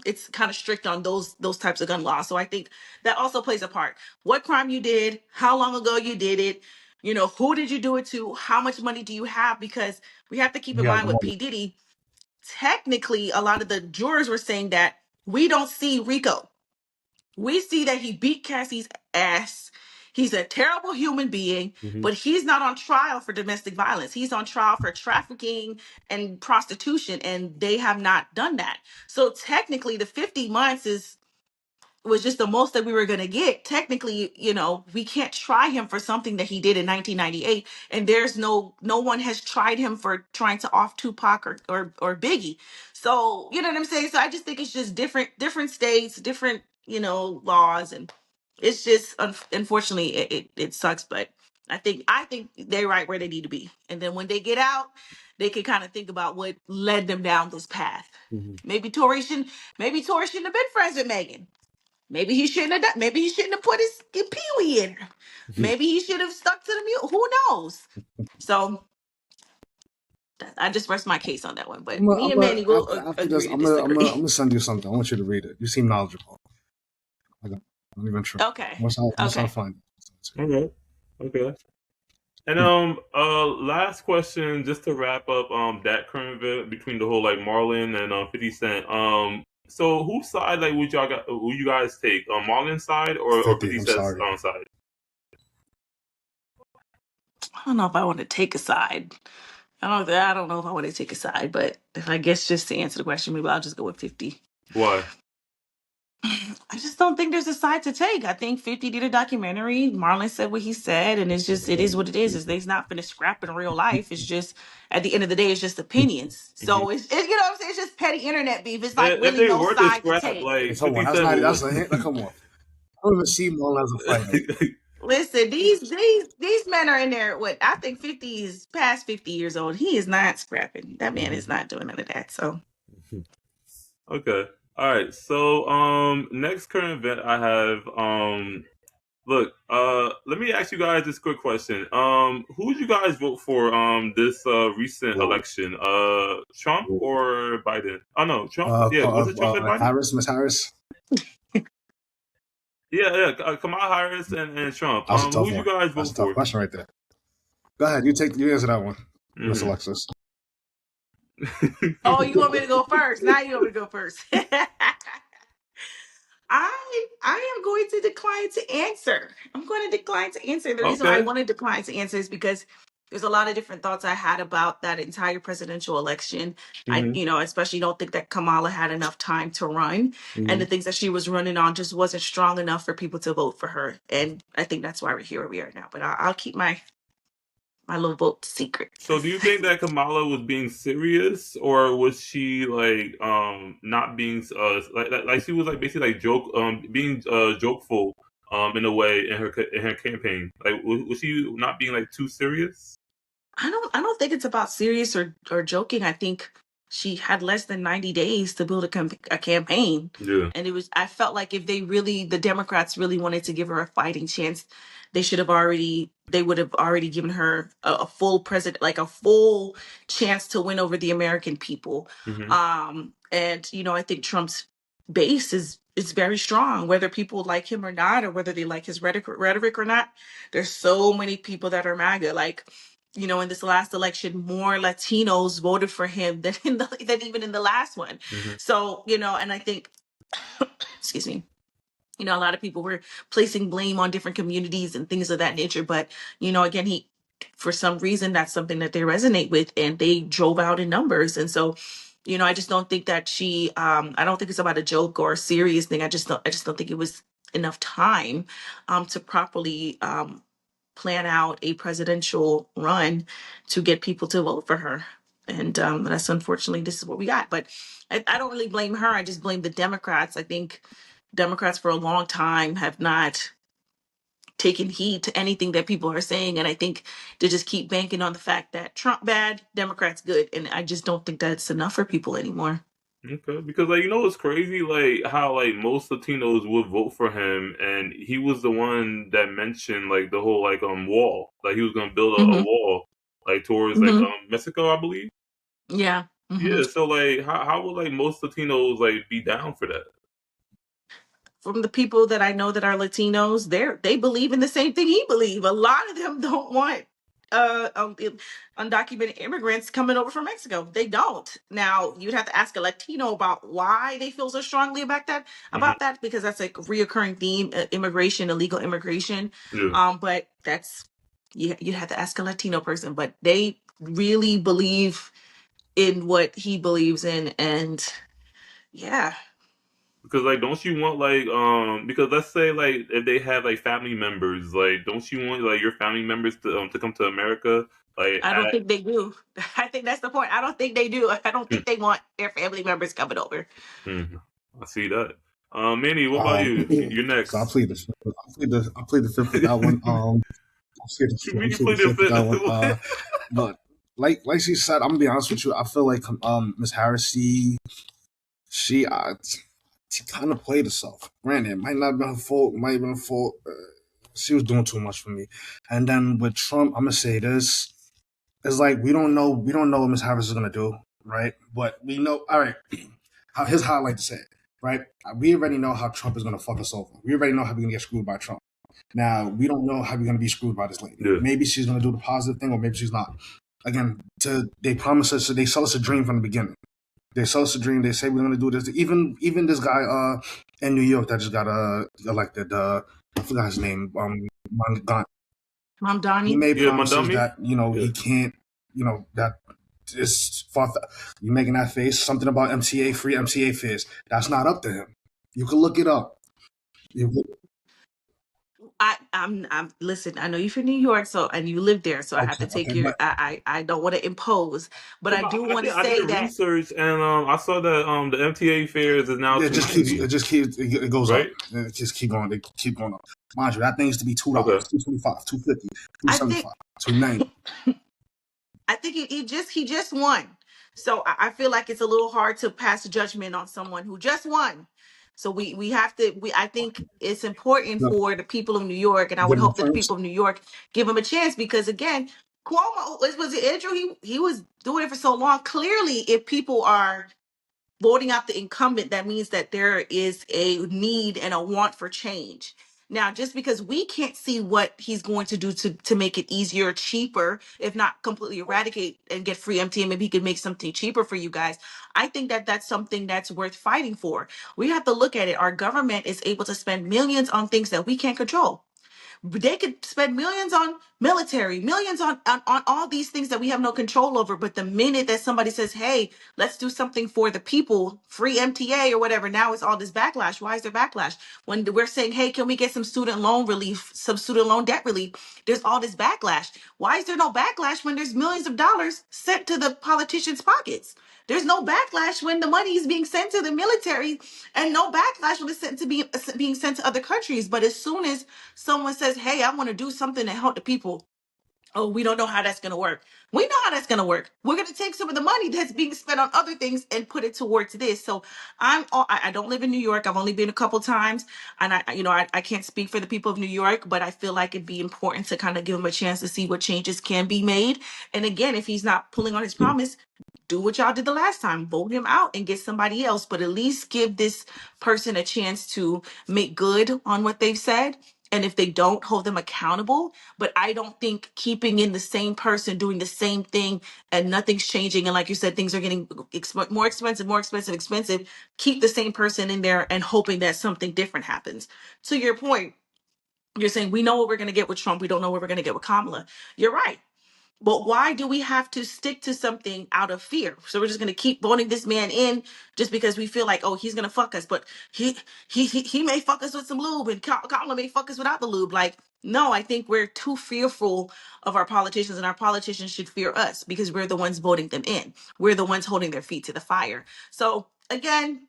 it's kind of strict on those types of gun laws. So I think that also plays a part. What crime you did, how long ago you did it, who did you do it to, how much money do you have? Because we have to keep in Yeah. mind with P Diddy, technically a lot of the jurors were saying that we don't see Rico. We see that he beat Cassie's ass. He's a terrible human being, but he's not on trial for domestic violence. He's on trial for trafficking and prostitution, and they have not done that. So technically, the 50 months is was just the most that we were going to get. Technically, we can't try him for something that he did in 1998, and there's no one has tried him for trying to off Tupac or Biggie. So, you know what I'm saying? So I just think it's just different states, different, laws, and it's just unfortunately it sucks, but I think they're right where they need to be. And then when they get out, they can kind of think about what led them down this path. Maybe Tory shouldn't have been friends with Megan. Maybe he shouldn't have done. Maybe he shouldn't have put his Pee-wee in her. Maybe he should have stuck to the mule. Who knows? So I just rest my case on that one. But me and Manny will after this, agree to I'm disagree. gonna send you something. I want you to read it. You seem knowledgeable. I'm not even sure. Okay. Once I find it. Okay. And last question, just to wrap up that current event between the whole like Marlon and 50 Cent. So whose side like would you guys take? Marlon's side or 50 I'm Cent's sorry. side? I don't know if I want to take a side. I don't know if I want to take a side, but if I guess just to answer the question, maybe I'll just go with 50. Why? I just don't think there's a side to take. I think 50 did a documentary. Marlon said what he said, and it is what it is. He's not going to scrap in real life. It's just, at the end of the day, it's just opinions. So you know what I'm saying? It's just petty internet beef. It's like If really they no were to side to scrap, take. like Come 50 on, Cent that's a hint. Come on. I don't even see Marlon as a fighter. Listen, these men are in there. What I think 50 is past 50 years old. He is not scrapping. That man is not doing none of that. So Okay. All right. So next current event I have look, let me ask you guys this quick question. Who did you guys vote for this recent election? Trump or Biden? Oh no, Trump. Yeah, was it Trump and Biden? Miss Harris. Yeah. Kamala Harris and Trump. That was a tough Who did you one. guys That's vote a tough for? question right there. Go ahead, you answer that one, Miss Alexis. oh, you want me to go first? Now you want me to go first. I am going to decline to answer. I'm going to decline to answer. The reason why I Okay. want to decline to answer is because there's a lot of different thoughts I had about that entire presidential election. I, especially don't think that Kamala had enough time to run, and the things that she was running on just wasn't strong enough for people to vote for her. And I think that's why we're here where we are now. But I'll keep my little vote secret. So do you think that Kamala was being serious, or was she like not being like she was like basically like being jokeful in a way in her campaign? Like was she not being like too serious? I don't think it's about serious or joking. I think she had less than 90 days to build a campaign. Yeah. And I felt like if the Democrats really wanted to give her a fighting chance, they would have already given her a full president, like a full chance to win over the American people. And I think Trump's base is very strong, whether people like him or not, or whether they like his rhetoric or not. There's so many people that are MAGA, like, in this last election, more Latinos voted for him than than even in the last one. So, and I think, excuse me, a lot of people were placing blame on different communities and things of that nature. But, again, for some reason, that's something that they resonate with, and they drove out in numbers. And so, I just don't think that I don't think it's about a joke or a serious thing. I just don't think it was enough time to properly plan out a presidential run to get people to vote for her. And that's unfortunately, this is what we got. But I don't really blame her. I just blame the Democrats. I think Democrats for a long time have not taken heed to anything that people are saying. And I think they just keep banking on the fact that Trump bad, Democrats good. And I just don't think that's enough for people anymore. Okay, because like what's crazy, like how like most Latinos would vote for him, and he was the one that mentioned like the whole like wall, like he was gonna build a wall like towards like Mexico, I believe. Yeah. Yeah, so like how would like most Latinos like be down for that? From the people that I know that are Latinos, they believe in the same thing he believes. A lot of them don't want undocumented immigrants coming over from Mexico. They don't. Now you'd have to ask a Latino about why they feel so strongly about that, because that's a reoccurring theme: immigration, illegal immigration. Yeah. But that's you have to ask a Latino person. But they really believe in what he believes in, and yeah. Because like, don't you want like because let's say like if they have like family members, like don't you want like your family members to come to America? Like I don't at think they do. I think that's the point. I don't think they do. I don't think they want their family members coming over. hmm, I see that. Manny, what about Um, you? You're so I next. plead the fifth. I plead the fifth with that one. You I mean you plead the play the fifth with that one. fifth? But like she said, I'm gonna be honest with you. I feel like Miss Harris, she kind of played herself. Granted, it might not have been her fault. It might have been her fault. She was doing too much for me. And then with Trump, I'm gonna say this: it's like we don't know what Miss Harris is gonna do, right? But we know. All right, here's how I like to say it, right? We already know how Trump is gonna fuck us over. We already know how we're gonna get screwed by Trump. Now we don't know how we're gonna be screwed by this lady. Yeah. Maybe she's gonna do the positive thing, or maybe she's not. Again, they promise us, so they sell us a dream from the beginning. They sell us a dream. They say we're gonna do this. Even this guy in New York that just got elected. I forgot his name. Mom He Donnie. made Yeah, promises Mandami? that Yeah. he can't. That is far. You making that face something about MTA free MTA fares. That's not up to him. You can look it up. I'm listen, I know you're from New York, so and you live there, so I have to take Okay, your but I don't want to impose, but I do want to I did say that research and I saw that the MTA fares is now it just keeps 290, it goes up. right? It just keep going. They keep going up. Mind you, that thing used to be $2, Okay. $2.25, $2.50, I think $2.75, $2.90. I think he just won. So I feel like it's a little hard to pass judgment on someone who just won. So we have to I think it's important for the people of New York, and I would Give him hope a that the chance. people of New York give him a chance because again, Cuomo was it Andrew? He was doing it for so long. Clearly, if people are voting out the incumbent, that means that there is a need and a want for change. Now, just because we can't see what he's going to do to make it easier, cheaper, if not completely eradicate and get free MT, and maybe he could make something cheaper for you guys. I think that that's something that's worth fighting for. We have to look at it. Our government is able to spend millions on things that we can't control. They could spend millions on military, millions on all these things that we have no control over. But the minute that somebody says, hey, let's do something for the people, free MTA or whatever, now it's all this backlash. Why is there backlash? When we're saying, hey, can we get some student loan relief, some student loan debt relief? There's all this backlash. Why is there no backlash when there's millions of dollars sent to the politicians' pockets? There's no backlash when the money is being sent to the military, and no backlash when it's sent to being sent to other countries. But as soon as someone says, "Hey, I want to do something to help the people," oh, we don't know how that's going to work. We know how that's going to work. We're going to take some of the money that's being spent on other things and put it towards this. So I don't live in New York. I've only been a couple times, and I can't speak for the people of New York, but I feel like it'd be important to kind of give him a chance to see what changes can be made. And again, if he's not pulling on his promise, do what y'all did the last time, vote him out and get somebody else, but at least give this person a chance to make good on what they've said. And if they don't, hold them accountable. But I don't think keeping in the same person doing the same thing and nothing's changing, and like you said, things are getting more expensive, expensive, keep the same person in there and hoping that something different happens. To your point, you're saying we know what we're going to get with Trump, we don't know what we're going to get with Kamala. You're right. But why do we have to stick to something out of fear? So we're just going to keep voting this man in just because we feel like, oh, he's going to fuck us, but he may fuck us with some lube, and Kamala may fuck us without the lube. Like, no, I think we're too fearful of our politicians, and our politicians should fear us because we're the ones voting them in. We're the ones holding their feet to the fire. So again,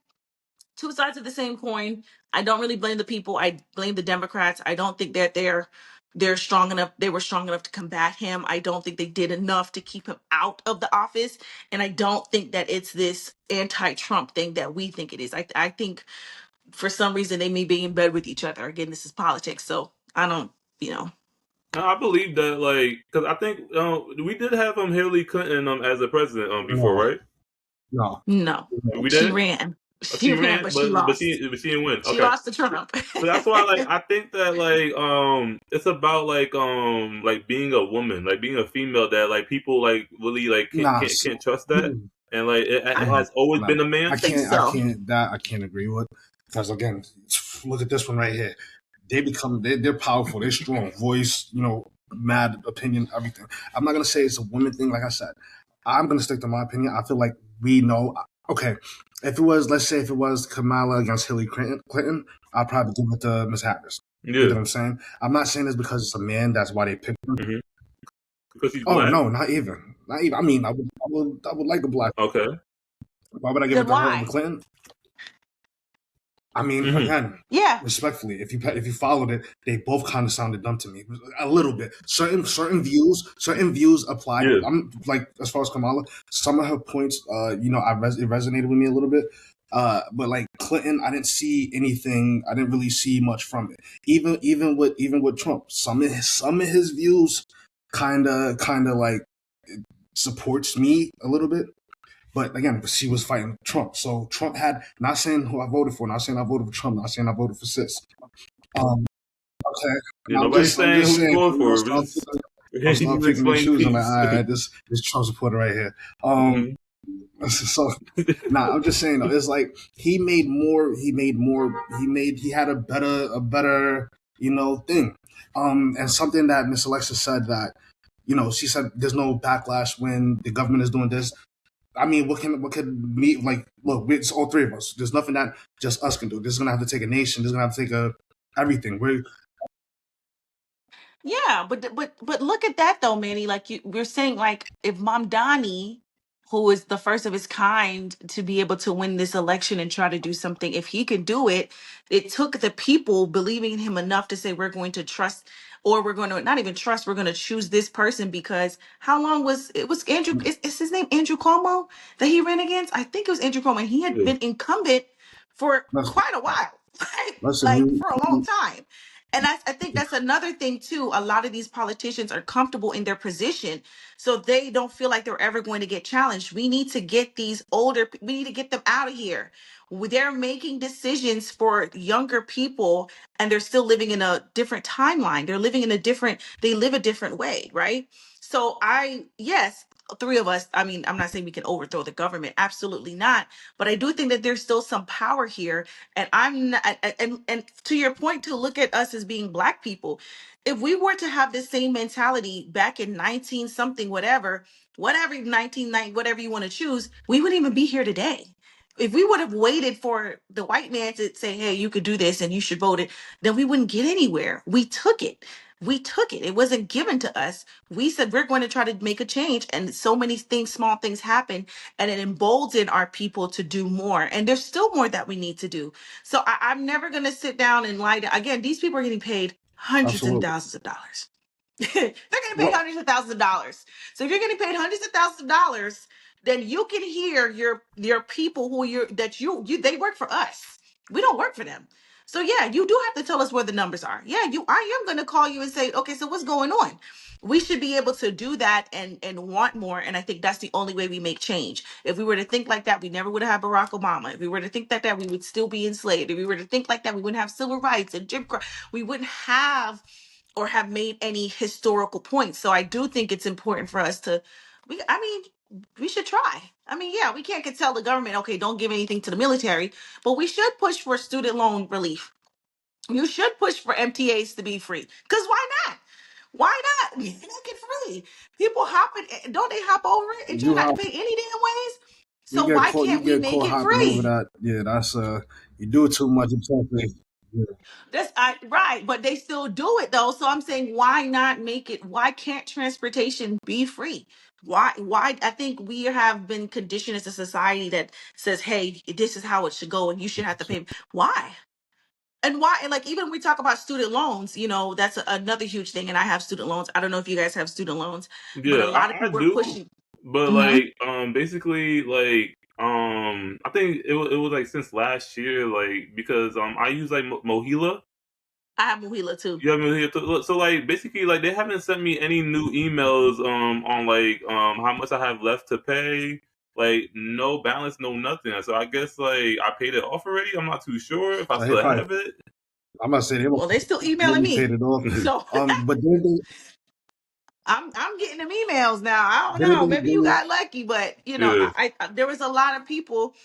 two sides of the same coin. I don't really blame the people. I blame the Democrats. I don't think that they're strong enough. They were strong enough to combat him. I don't think they did enough to keep him out of the office. And I don't think that it's this anti-Trump thing that we think it is. I think for some reason they may be in bed with each other. Again, this is politics. So I don't, you know. I believe that, like, because I think we did have Hillary Clinton as a president before, No, right? no, No. We She did. ran. She She ran, ran, but she lost. but she didn't win. She Okay, lost to Trump. so that's why, like, I think that, like, it's about like being a woman, like being a female, that like people like really like nah. can't trust that, and like it I has always No, been a man. think so. I can't agree with, because again, look at this one right here. They're powerful, they're strong, voice, mad opinion, everything. I'm not gonna say it's a women thing, like I said. I'm gonna stick to my opinion. I feel like we know Okay, if it was, let's say, if it was Kamala against Hillary Clinton, I'd probably give it to Miss Harris. You know Yeah. what I'm saying? I'm not saying this because it's a man. That's why they picked her. hmm Because he's Oh black. no, not even, not even. I mean, I would like a black. Okay. Why would I give it Then to her over why? Clinton? I mean, hmm again, Yeah. respectfully, if you followed it, they both kind of sounded dumb to me a little bit. Certain views applied. Yeah. I'm like, as far as Kamala, some of her points, it resonated with me a little bit. But like Clinton, I didn't see anything. I didn't really see much from it. Even with Trump, some of his views kind of like supports me a little bit. But again, she was fighting Trump. So Trump had, not saying who I voted for, not saying I voted for Trump, not saying I voted for Sis. Okay. Yeah. I'm Nobody's just saying who you saying, going for. start He start even picking and explain choosing. Like, peace. all right, this Trump supporter right here. hmm So I'm just saying though, it's like he had a better, thing. And something that Miss Alexis said that, she said there's no backlash when the government is doing this. I mean, what could me, like, look, it's all three of us. There's nothing that just us can do. This is gonna have to take a nation. This is gonna have to take everything. Yeah, but look at that though, Manny. Like we're saying, like if Mamdani, who is the first of his kind to be able to win this election and try to do something, if he could do it, it took the people believing in him enough to say we're going to trust, or we're going to not even trust, we're going to choose this person because how long was it was Andrew? Is his name Andrew Cuomo that he ran against? I think it was Andrew Cuomo, and he had Yeah. been incumbent for Listen, quite a while, right? listen, Like for a long time. And I think that's another thing too. A lot of these politicians are comfortable in their position, so they don't feel like they're ever going to get challenged. We need to get these we need to get them out of here. They're making decisions for younger people, and they're still living in a different timeline. They're living in they live a different way, right? So yes, three of us. I mean, I'm not saying we can overthrow the government, absolutely not. But I do think that there's still some power here, and I'm not, and to your point, to look at us as being black people, if we were to have the same mentality back in 19 something, whatever 1990, whatever you want to choose, we wouldn't even be here today. If we would have waited for the white man to say, hey, you could do this and you should vote it, then we wouldn't get anywhere. We took it. We took it. It wasn't given to us. We said we're going to try to make a change. And so many things, small things happen, and it emboldened our people to do more. And there's still more that we need to do. So I'm never going to sit down and lie down. Again, these people are getting paid hundreds and absolutely. thousands of dollars. They're getting paid Well, hundreds of thousands of dollars. So if you're getting paid hundreds of thousands of dollars, then you can hear your people who they work for us. We don't work for them. So yeah, you do have to tell us where the numbers are. Yeah, I am going to call you and say, okay, so what's going on? We should be able to do that and want more. And I think that's the only way we make change. If we were to think like that, we never would have had Barack Obama. If we were to think like that, we would still be enslaved. If we were to think like that, we wouldn't have civil rights and Jim Crow. We wouldn't have or have made any historical points. So I do think it's important for us to we should try. I mean, yeah, we can't tell the government, okay, don't give anything to the military, but we should push for student loan relief. You should push for MTAs to be free. Because why not? Why not? Make it free. People don't they hop over it and try you not to how pay any damn ways? So why you can't we get make caught it hopping over free? that. Yeah, that's you do it too much. Exactly. Yeah. Right, but they still do it though. So I'm saying, why not make it? Why can't transportation be free? Why? I think we have been conditioned as a society that says, "Hey, this is how it should go, and you should have to pay." Why? And why? And like even when we talk about student loans, that's another huge thing. And I have student loans. I don't know if you guys have student loans, but a Yeah, lot of I people are do. pushing. But Mhm. like, basically, like, I think it was like since last year, like because I use like Mohila. I have Mohila too. You have Mohila too. So like basically, like they haven't sent me any new emails on like how much I have left to pay. Like no balance, no nothing. So I guess like I paid it off already. I'm not too sure if I So he still probably. have it. I'm gonna say they Well, they still emailing maybe paid me, it off. so But I'm getting them emails now. I don't didn't know. they, Maybe you got lucky, but Yeah. there was a lot of people.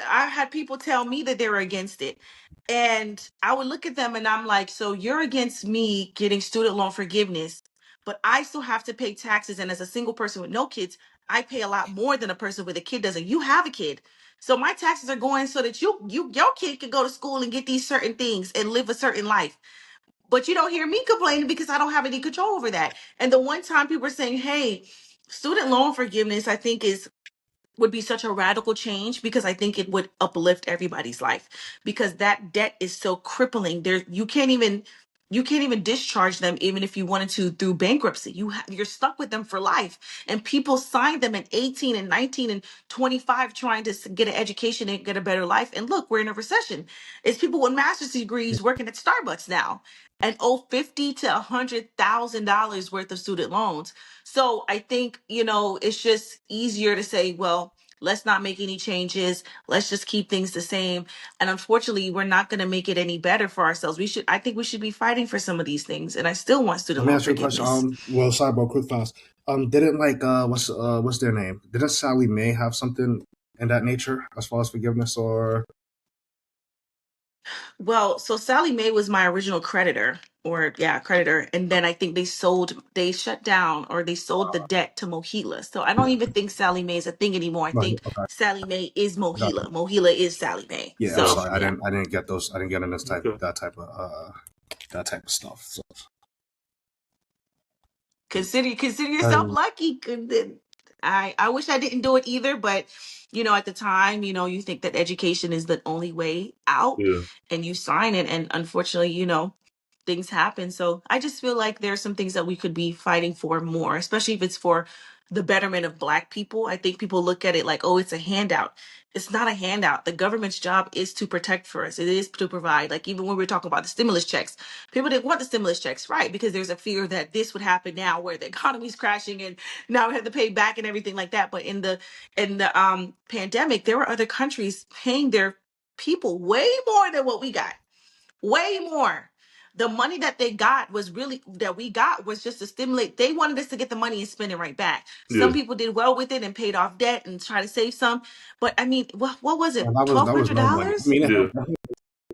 I had people tell me that they were against it. And I would look at them and I'm like, so you're against me getting student loan forgiveness, but I still have to pay taxes. And as a single person with no kids, I pay a lot more than a person with a kid does. And you have a kid. So my taxes are going so that your kid can go to school and get these certain things and live a certain life. But you don't hear me complaining because I don't have any control over that. And the one time people are saying, hey, student loan forgiveness, I think would be such a radical change, because I think it would uplift everybody's life, because that debt is so crippling. There, you can't even discharge them even if you wanted to through bankruptcy. You're stuck with them for life. And people signed them at 18 and 19 and 25 trying to get an education and get a better life. And look, we're in a recession. It's people with master's degrees working at Starbucks now and owe $50 to $100,000 worth of student loans. So I think, it's just easier to say, well, let's not make any changes. Let's just keep things the same. And unfortunately, we're not going to make it any better for ourselves. I think we should be fighting for some of these things. And I still want Let student me loan ask you a question. forgiveness. Well, sidebar, quick fast. Didn't what's their name? Didn't Sally Mae have something in that nature as far as forgiveness or? Well, so Sally Mae was my original creditor, or yeah, creditor. And then I think they shut down, or they sold the debt to Mohila. So I don't even think Sally Mae is a thing anymore. I Right. think Okay. Sally Mae is Got Mohila. it. Mohila is Sally Mae. Yeah, I'm So sorry. yeah. I didn't get those. I didn't get in this type Okay. that type of stuff. So Consider yourself lucky. I wish I didn't do it either, but at the time, you think that education is the only way out, Yeah. and you sign it, and unfortunately, things happen. So I just feel like there are some things that we could be fighting for more, especially if it's for the betterment of Black people. I think people look at it like, oh, it's a handout. It's not a handout. The government's job is to protect for us. It is to provide. Like, even when we were talking about the stimulus checks, people didn't want the stimulus checks, right? Because there's a fear that this would happen now, where the economy's crashing and now we have to pay back and everything like that. But in the pandemic, there were other countries paying their people way more than what we got. Way more. The money that we got was just to stimulate. They wanted us to get the money and spend it right back. Yeah. Some people did well with it and paid off debt and try to save some. But I mean, what was it? that was no money. I $1,200? mean, Yeah.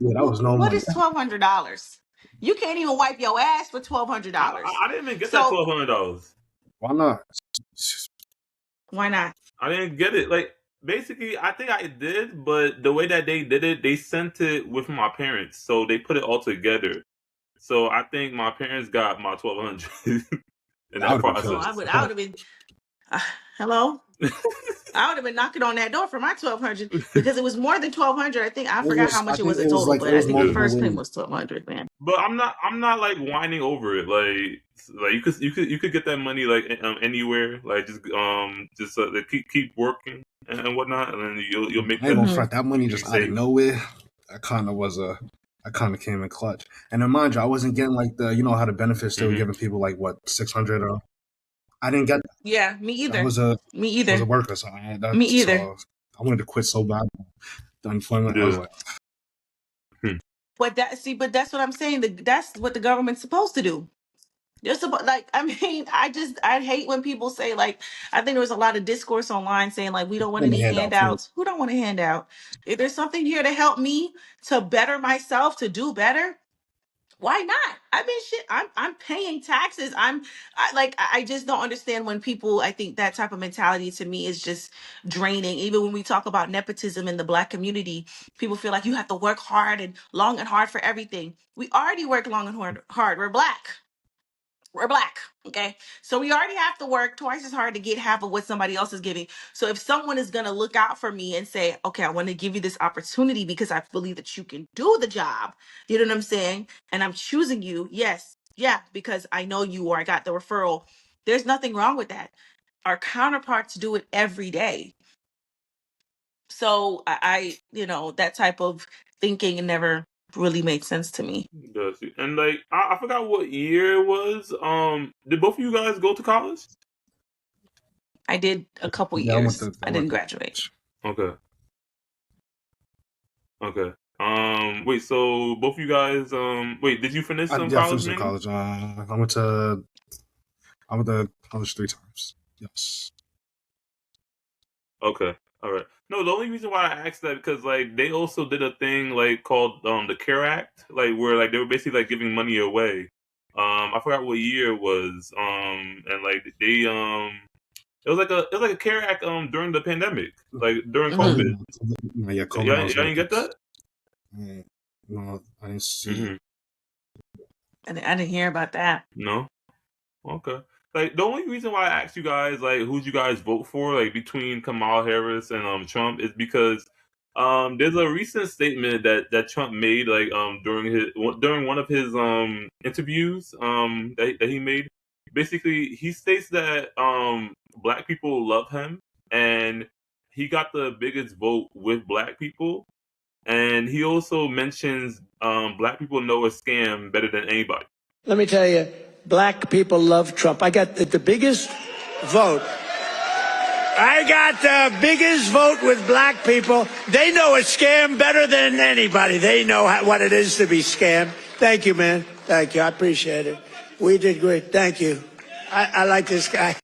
yeah, that was no What money. is $1,200? You can't even wipe your ass for $1,200. I didn't even get that So $1,200. Why not? why not? I didn't get it. Like, basically, I think I did, but the way that they did it, they sent it with my parents, so they put it all together. So I think my parents got my $1,200 in that That would've been So process. I would have been. Hello. I would have been knocking on that door for my $1,200, because it was more than $1,200. I think I forgot how I much it think was in it was total, like but it I was think the multiple first payment ways. was $1,200, man. But I'm not like whining over it. Like you could get that money like anywhere. Like just keep working and whatnot, and then you'll make I ain't gonna that. front. That money just out of Save. nowhere. That kind of came in clutch. And then mind you, I wasn't getting like how the benefits they were giving people like what 600 or I didn't get that. Yeah, me I either. was a Me I was either. a worker, so Me either. I wanted to quit so bad. The unemployment, I was Yeah. like, But that's what I'm saying. That's what the government's supposed to do. They're supposed, like, I mean, I hate when people say, like, I think there was a lot of discourse online saying, like, we don't want let me any hand out food. handouts. Who don't want a handout? If there's something here to help me to better myself, to do better, why not? I mean, shit, I'm paying taxes. I just don't understand when people, I think that type of mentality to me is just draining. Even when we talk about nepotism in the Black community, people feel like you have to work hard and long and hard for everything. We already work long and hard. We're Black. We're Black. Okay. So we already have to work twice as hard to get half of what somebody else is getting. So if someone is going to look out for me and say, okay, I want to give you this opportunity because I believe that you can do the job, you know what I'm saying? And I'm choosing you. Yes. Yeah. Because I know you, or I got the referral. There's nothing wrong with that. Our counterparts do it every day. So that type of thinking never really made sense to me. Does it? And like I forgot what year it was. Did both of you guys go to college? I did a couple Yeah, years. I didn't graduate. Okay. Okay. Wait. So both of you guys. Wait. Did you finish some Yeah, I college? finished in Manny? college. I went to college 3 times. Yes. Okay. All right. No, the only reason why I asked that because like they also did a thing like called the CARE Act, like where like they were basically like giving money away. I forgot what year it was. And like they it was like a care act during the pandemic, like during COVID. Yeah, COVID. Y'all didn't get that? No, I didn't see. Mm-hmm. I didn't hear about that. No. Okay. Like the only reason why I asked you guys like who'd you guys vote for like between Kamala Harris and Trump is because there's a recent statement that Trump made like during one of his interviews that he made. Basically, he states that black people love him and he got the biggest vote with black people. And he also mentions black people know a scam better than anybody. Let me tell you, black people love Trump. I got the biggest vote. I got the biggest vote with black people. They know a scam better than anybody. They know what it is to be scammed. Thank you, man. Thank you. I appreciate it. We did great. Thank you. I like this guy.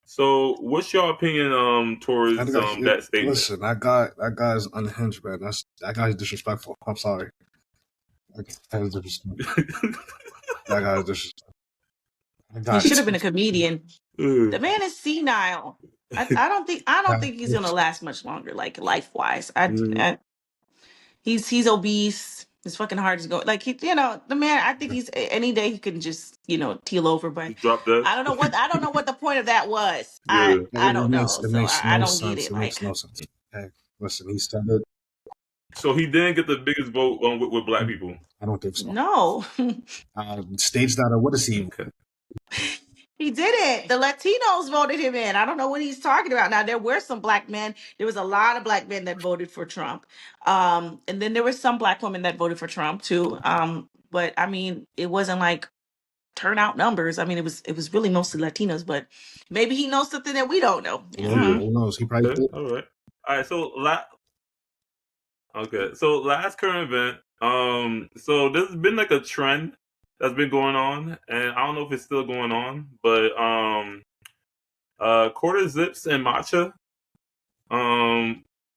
So, what's your opinion towards that statement? Listen, that guy is unhinged, man. That guy's disrespectful. I'm sorry. That is disrespectful. That guy is disrespectful. He should have been a comedian. The man is senile. I don't think he's gonna last much longer, like life wise. He's obese. His fucking heart is going like the man. I think he's any day he could just keel over. But drop dead. I don't know what the point of that was. Yeah. I don't know. It makes I no don't sense. get it. It makes no sense. Hey, listen, he said it. So he didn't get the biggest vote with black people. I don't think so. No. Stage that. What is he? Okay. He didn't. The Latinos voted him in. I don't know what he's talking about. Now, there were some black men. There was a lot of black men that voted for Trump. And then there were some black women that voted for Trump too. But I mean, it wasn't like turnout numbers. I mean, it was really mostly Latinos, but maybe he knows something that we don't know. Who knows? He probably did. All right. So last current event. So there's been like a trend that's been going on, and I don't know if it's still going on, but quarter zips and matcha. Do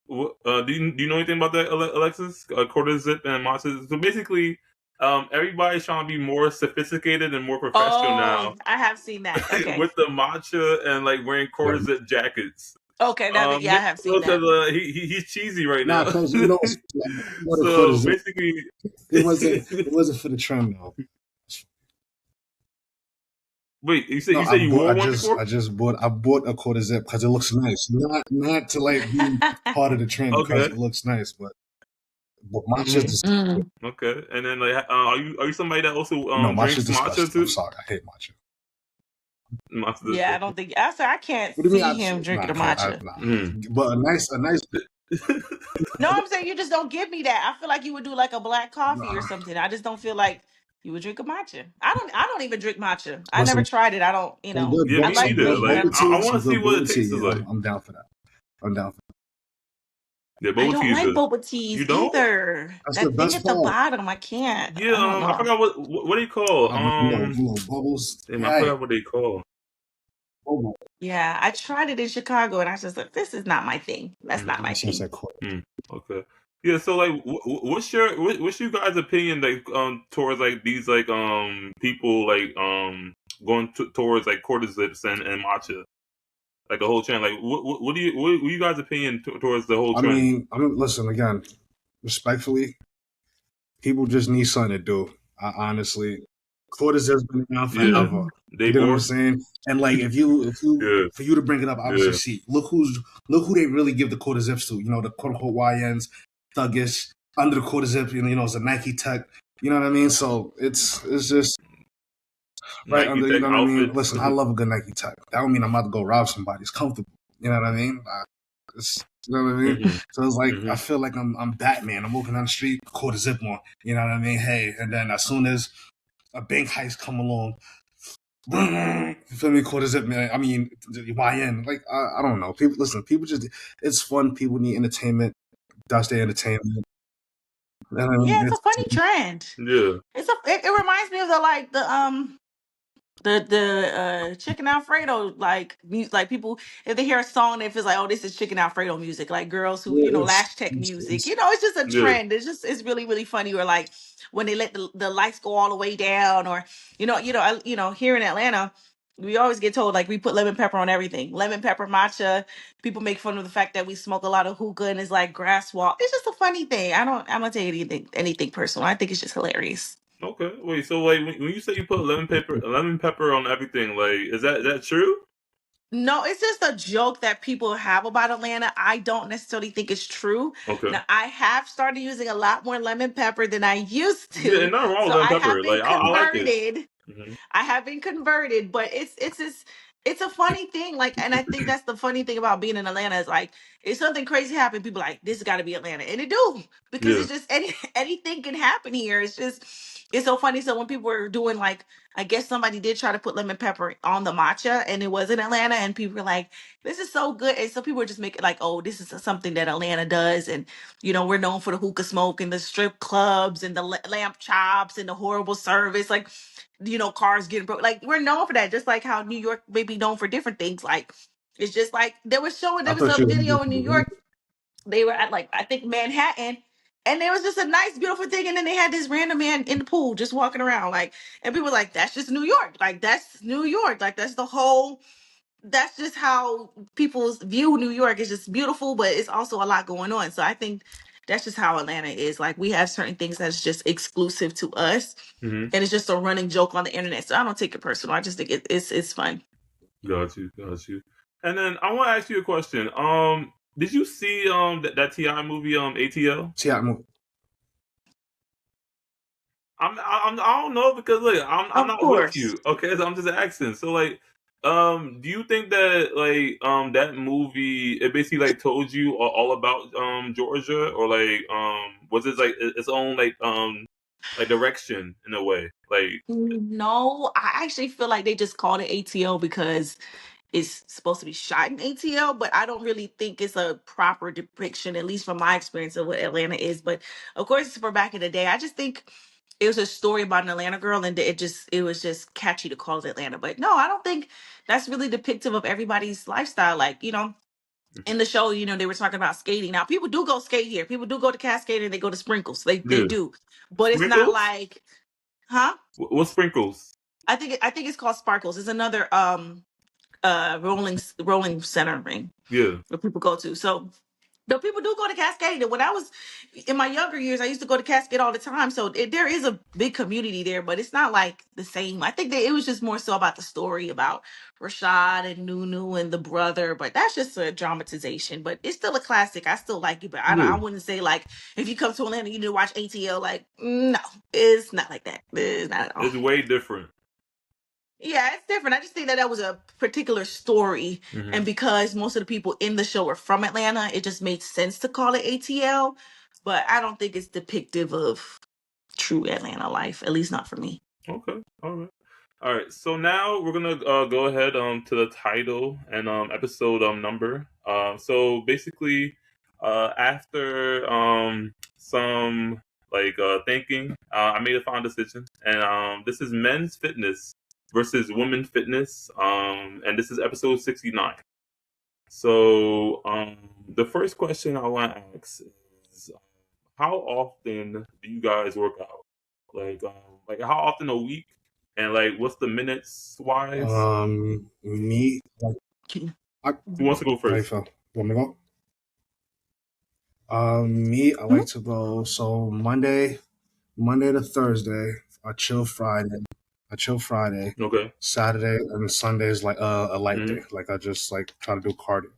you know anything about that, Alexis? Quarter zip and matcha. So basically, everybody's trying to be more sophisticated and more professional now. I have seen that. Okay. With the matcha and like wearing quarter zip jackets. Okay, I have seen that. He's cheesy right now. So basically, it wasn't for the trend though. Wait, you said you wore one before? I bought a quarter zip because it looks nice. Not to like be part of the trend because it looks nice, but matcha is okay. And then like, are you somebody that also drinks matcha too? I'm sorry, I hate matcha. Yeah, I don't think I can't see him drinking a matcha. But a nice. No, I'm saying you just don't give me that. I feel like you would do like a black coffee or something. I just don't feel like you would drink a matcha. I don't even drink matcha. I never tried it. I don't. Yeah, I like I want to see what it tastes like. I'm down for that. Yeah, I don't like boba teas either. That's that the thing best at the bottom, I can't. Yeah, I forgot what do you call? Bubbles. I forgot what they call. Yeah, I tried it in Chicago, and I was just like, this is not my thing. That's not my thing. Okay. Yeah, so like, what's you guys' opinion like towards like these like people like going towards like quarter zips and matcha, like the whole trend? Like, what you guys' opinion towards the whole trend? I mean, listen again, respectfully, people just need something to do. Honestly, quarter zips been around forever. You know what I'm saying? And like, if you for you to bring it up, obviously, see, look who they really give the quarter zips to. The quote unquote YNs. Thuggish under the quarter zip, it's a Nike Tech. You know what I mean? So it's just right under. You know what I mean? Listen, I love a good Nike Tech. That don't mean I'm about to go rob somebody. It's comfortable. You know what I mean? You know what I mean? So it's like I feel like I'm Batman. I'm walking down the street, quarter zip on. You know what I mean? Hey, and then as soon as a bank heist come along, you feel me? Quarter zip, man. I mean, YN. Like I don't know. People just. It's fun. People need entertainment. That's their entertainment. Yeah, it's a funny trend. Yeah, It reminds me of the The Chicken Alfredo, like music, like people, if they hear a song, they feel like, oh, this is Chicken Alfredo music. Like girls who, Yeah, lash tech music. It's just a Yeah. trend. It's really really funny. Or like when they let the lights go all the way down, or here in Atlanta. We always get told like we put lemon pepper on everything. Lemon pepper matcha. People make fun of the fact that we smoke a lot of hookah and it's like grass walk. It's just a funny thing. I'm not taking anything personal. I think it's just hilarious. Okay. Wait. So like when you say you put lemon pepper on everything, like is that true? No, it's just a joke that people have about Atlanta. I don't necessarily think it's true. Okay. Now, I have started using a lot more lemon pepper than I used Yeah, and to. nothing wrong So with lemon I have pepper. been Like I like it. converted. Hmm. I have been converted, but it's a funny thing. Like, and I think that's the funny thing about being in Atlanta is like if something crazy happens, people like this got to be Atlanta, and it do because Yeah. it's just anything can happen here. It's so funny. So when people were doing like, I guess somebody did try to put lemon pepper on the matcha, and it was in Atlanta, and people were like, "This is so good," and so people were just making like, "Oh, this is something that Atlanta does," and we're known for the hookah smoke and the strip clubs and the lamp chops and the horrible service. Like cars getting broke. Like we're known for that, just like how New York may be known for different things. Like it's just like there I was thought a you were video in New gonna York. They were at like I think Manhattan, and there was just a nice, beautiful thing, and then they had this random man in the pool just walking around, like, and people were like, "That's just New York. Like that's New York. Like that's the whole." That's just how people's view New York is just beautiful, but it's also a lot going on. So I think that's just how Atlanta is. Like we have certain things that's just exclusive to us, Hmm. and it's just a running joke on the internet. So I don't take it personal. I just think it's fun. Got you. Got you. And then I want to ask you a question. Did you see that Ti movie ATL? see, I'm I don't know because look, I'm Of not with course. you. Okay, so I'm just asking. So like, do you think that like that movie it basically like told you all about Georgia or like was it like its own like direction in a way like No, I actually feel like they just called it ATL because it's supposed to be shot in ATL, but I don't really think it's a proper depiction, at least from my experience of what Atlanta is. But of course, it's for back in the day. I just think it was a story about an Atlanta girl, and it was just catchy to call it Atlanta. But no, I don't think that's really depictive of everybody's lifestyle. Like in the show, they were talking about skating. Now, people do go skate here. People do go to Cascade and they go to Sprinkles. They yeah do, but it's not sprinkles? like, huh? What sprinkles? I think it's called Sparkles. It's another rolling center ring Yeah. where people go to. So the people do go to Cascade. And when I was in my younger years, I used to go to Cascade all the time. So there is a big community there, but it's not like the same. I think that it was just more so about the story about Rashad and Nunu and the brother. But that's just a dramatization. But it's still a classic. I still like it, but I Yeah. wouldn't say like if you come to Atlanta, you need to watch ATL. Like no, it's not like that. It's not at all. It's way different. Yeah, it's different. I just think that that was a particular story, Hmm. and because most of the people in the show are from Atlanta, it just made sense to call it ATL. But I don't think it's depictive of true Atlanta life, at least not for me. Okay. All right. All right. So now we're gonna go ahead to the title and episode number. So basically, after some thinking, I made a final decision, and this is men's fitness versus women's fitness. And this is episode 69. So the first question I want to ask is, how often do you guys work out? Like how often a week? And like, what's the minutes wise? me. Like, I, Who wants to go how you first? feel? Want me to go? Me, I like to go. So Monday to Thursday, I chill Friday. Okay. Saturday and Sunday is like a light Hmm. day. Like I just like try to do cardio.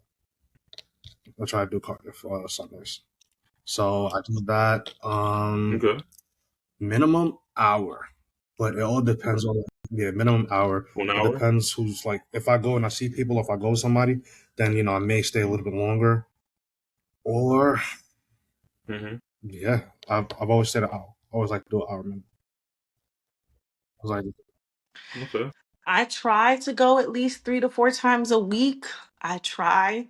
I try to do cardio for Sundays. So I do that. Okay. Minimum hour, but it all depends on minimum hour. 1 It hour. depends who's like. If I go and I see people, if I go with somebody, then I may stay a little bit longer. Or Hmm. yeah, I've always said an hour. I always like to do an hour minimum. I was like, Okay. I try to go at least 3 to 4 times a week. I try.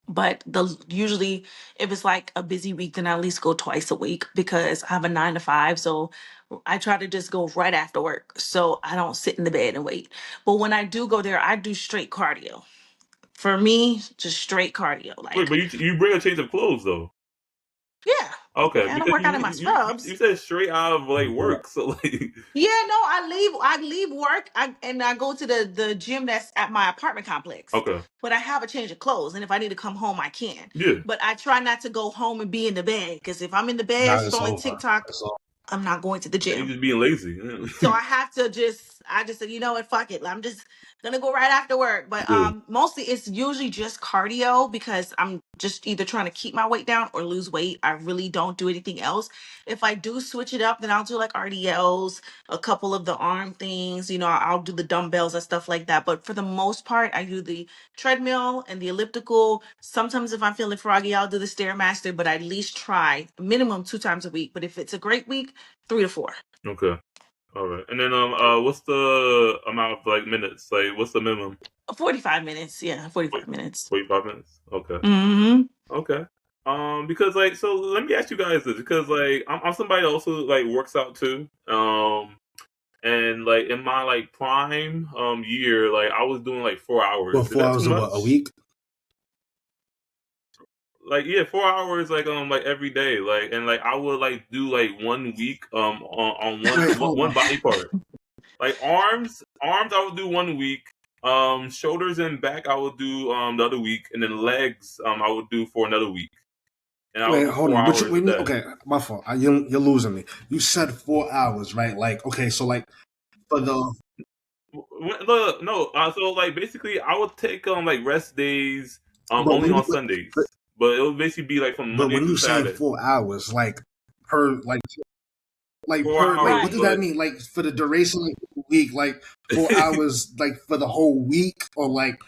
But usually if it's like a busy week, then I at least go twice a week because I have a 9 to 5. So I try to just go right after work. So I don't sit in the bed and wait. But when I do go there, I do straight cardio. For me, just straight cardio. Wait, Like, but you bring a change of clothes though. yeah. Okay, Yeah, I don't because work out in my you scrubs. said straight out of like work, so like Yeah, no, I leave work and I go to the gym that's at my apartment complex. okay, But I have a change of clothes, and if I need to come home, I can. yeah. But I try not to go home and be in the bed because if I'm in the bed Now it's scrolling over. TikTok, It's over. I'm not going to the Now you gym. just being lazy. So I just said, you know what, fuck it. I'm just gonna go right after work. But Yeah. mostly it's usually just cardio because I'm just either trying to keep my weight down or lose weight. I really don't do anything else. If I do switch it up, then I'll do like RDLs, a couple of the arm things, I'll do the dumbbells and stuff like that. But for the most part, I do the treadmill and the elliptical. Sometimes if I'm feeling froggy, I'll do the stairmaster, but I at least try minimum 2 times a week. But if it's a great week, 3 to 4. Okay. All right. And then what's the amount of like minutes? Like, what's the minimum? 45 minutes. Yeah, Wait, 45 minutes. 45 minutes. Okay. Hmm. Okay. Because like, so let me ask you guys this, because like I'm somebody that also like works out too. And like in my like prime year, like I was doing like 4 hours. What, Is 4 that hours too of much? a week? Like, yeah, 4 hours like every day. Like, and like I would like do like 1 week on Wait, hold one on. body part. Like arms I would do 1 week. Shoulders and back I would do the other week, and then legs I would do for another week, and I would Wait, do hold four on. hours a day. Okay, my fault. You're losing me. You said 4 hours, right? Like, okay, so like for the Look, no, so like basically I would take like rest days but only when you on Sundays, but it would basically be like from but Monday when through you saying Saturday, 4 hours, like per four per like hours. what Right. does that But mean? Like for the duration of the week, like 4 hours, like for the whole week, or like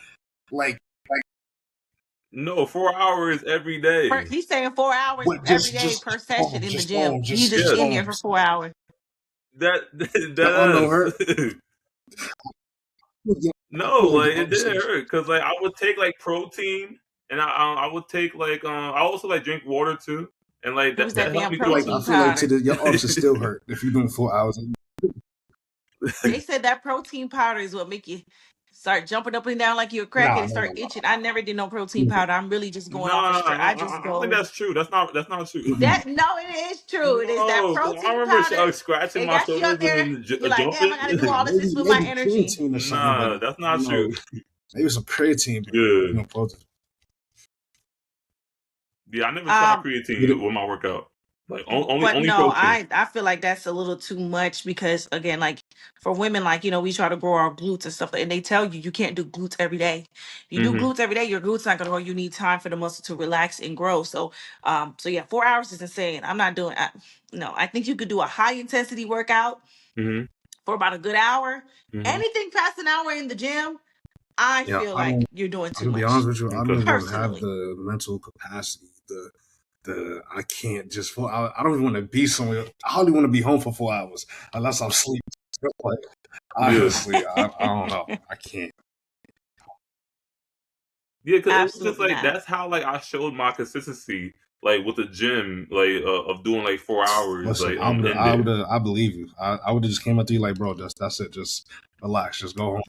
no, 4 hours every day. He's saying 4 hours what? every day Just per session in the just gym. He's just Yes, in there for arms. 4 hours. that Your arm don't that hurt. is. I No, feel like like your it arm didn't still. hurt because like I would take like protein, and I would take like I also like drink water too, and like It was that that helped damn me throughout I protein feel like powder. your arms should still hurt if you're doing 4 hours. They said that protein powder is what make you start jumping up and down like you're a crackhead Nah, and no, start no, itching. I never did no protein no. powder. I'm really just No, going off a straight. I just I don't think go. that's true. That's not true. Mm-mm. That no, it is true. It is that No, 'cause I protein remember powder. scratching It my got you up shoulders and there. then You're like, damn, I jumping. got to do all this. This with my Maybe energy. creatine or something, but Nah, that's not true. no, maybe some creatine, but Yeah, no protein. yeah. I never tried Um, creatine with my workout. Like but only no, protein. I feel like that's a little too much because again, like for women, like we try to grow our glutes and stuff, and they tell you can't do glutes every day. If you do Hmm. glutes every day, your glutes not gonna grow. You need time for the muscle to relax and grow. So yeah, 4 hours is insane. I'm not doing. No, I think you could do a high intensity workout Hmm. for about a good hour. Hmm. Anything past an hour in the gym, I Yeah, feel like you're doing I'm too gonna be much honest with you. I Okay. don't even have personally. the mental capacity. I can't just. I don't even want to be somewhere. I hardly want to be home for 4 hours unless I'm sleeping. Like, Yeah. honestly, I don't know. I can't. Yeah, because it was just Absolutely like not. that's how like I showed my consistency, like with the gym, like of doing like 4 hours, Listen, like in there. I believe you. I would have just came up to you like, bro, that's it. Just relax. Just go home.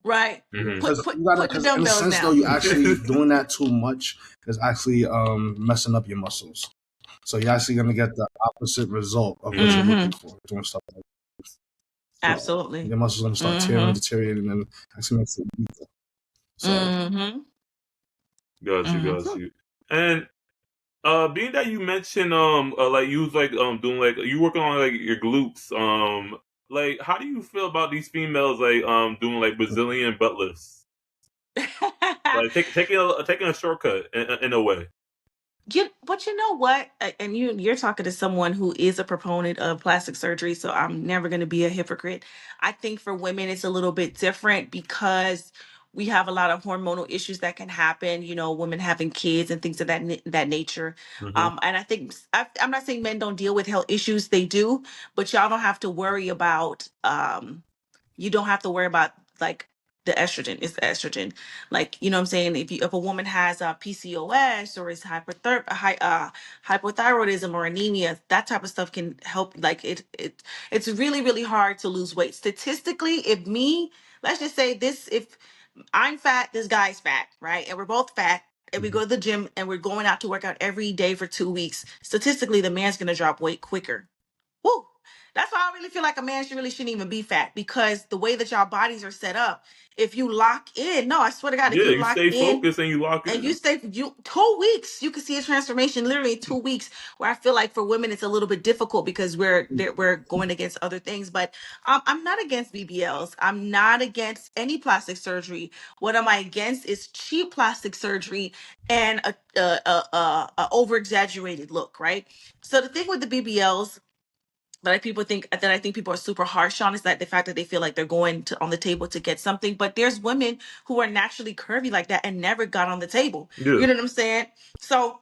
Right. Hmm. Put Because put you gotta, put the because in a dumbbells sense though, down. you actually doing that too much is actually messing up your muscles. So you're actually gonna get the opposite result of what you're Hmm. Mm-hmm. looking for doing stuff like that. So Absolutely. your muscles gonna start tearing, Mm-hmm. deteriorating, and actually makes it weaker. So Mm-hmm. Got Mm-hmm. you. And being that you mentioned like you was like doing like you working on like your glutes, like how do you feel about these females like doing like Brazilian butt lifts? Like taking a shortcut in a way. But you know what? And you're talking to someone who is a proponent of plastic surgery, so I'm never going to be a hypocrite. I think for women it's a little bit different because we have a lot of hormonal issues that can happen. Women having kids and things of that nature. Hmm. And I think I'm not saying men don't deal with health issues; they do, but y'all don't have to worry about. You don't have to worry about like the estrogen. It's the estrogen. Like, you know what I'm saying? If a woman has PCOS or is hypothyroidism or anemia, that type of stuff can help. Like it's really, really hard to lose weight. Statistically, let's just say this, if I'm fat, this guy's fat, right? And we're both fat. And we go to the gym and we're going out to work out every day for 2 weeks. Statistically, the man's gonna drop weight quicker. Woo! That's why I really feel like a man shouldn't even be fat, because the way that y'all bodies are set up, if you lock in, no, I swear to God, if Yeah, you you lock stay in focused and you lock and in. you stay 2 weeks, you can see a transformation literally in 2 weeks. Where I feel like for women it's a little bit difficult because we're going against other things. But I'm not against BBLs. I'm not against any plastic surgery. What am I against is cheap plastic surgery and a over exaggerated look, right? So the thing with the BBLs that I think people are super harsh on is that the fact that they feel like they're going to on the table to get something. But there's women who are naturally curvy like that and never got on the table. Yeah. You know what I'm saying? So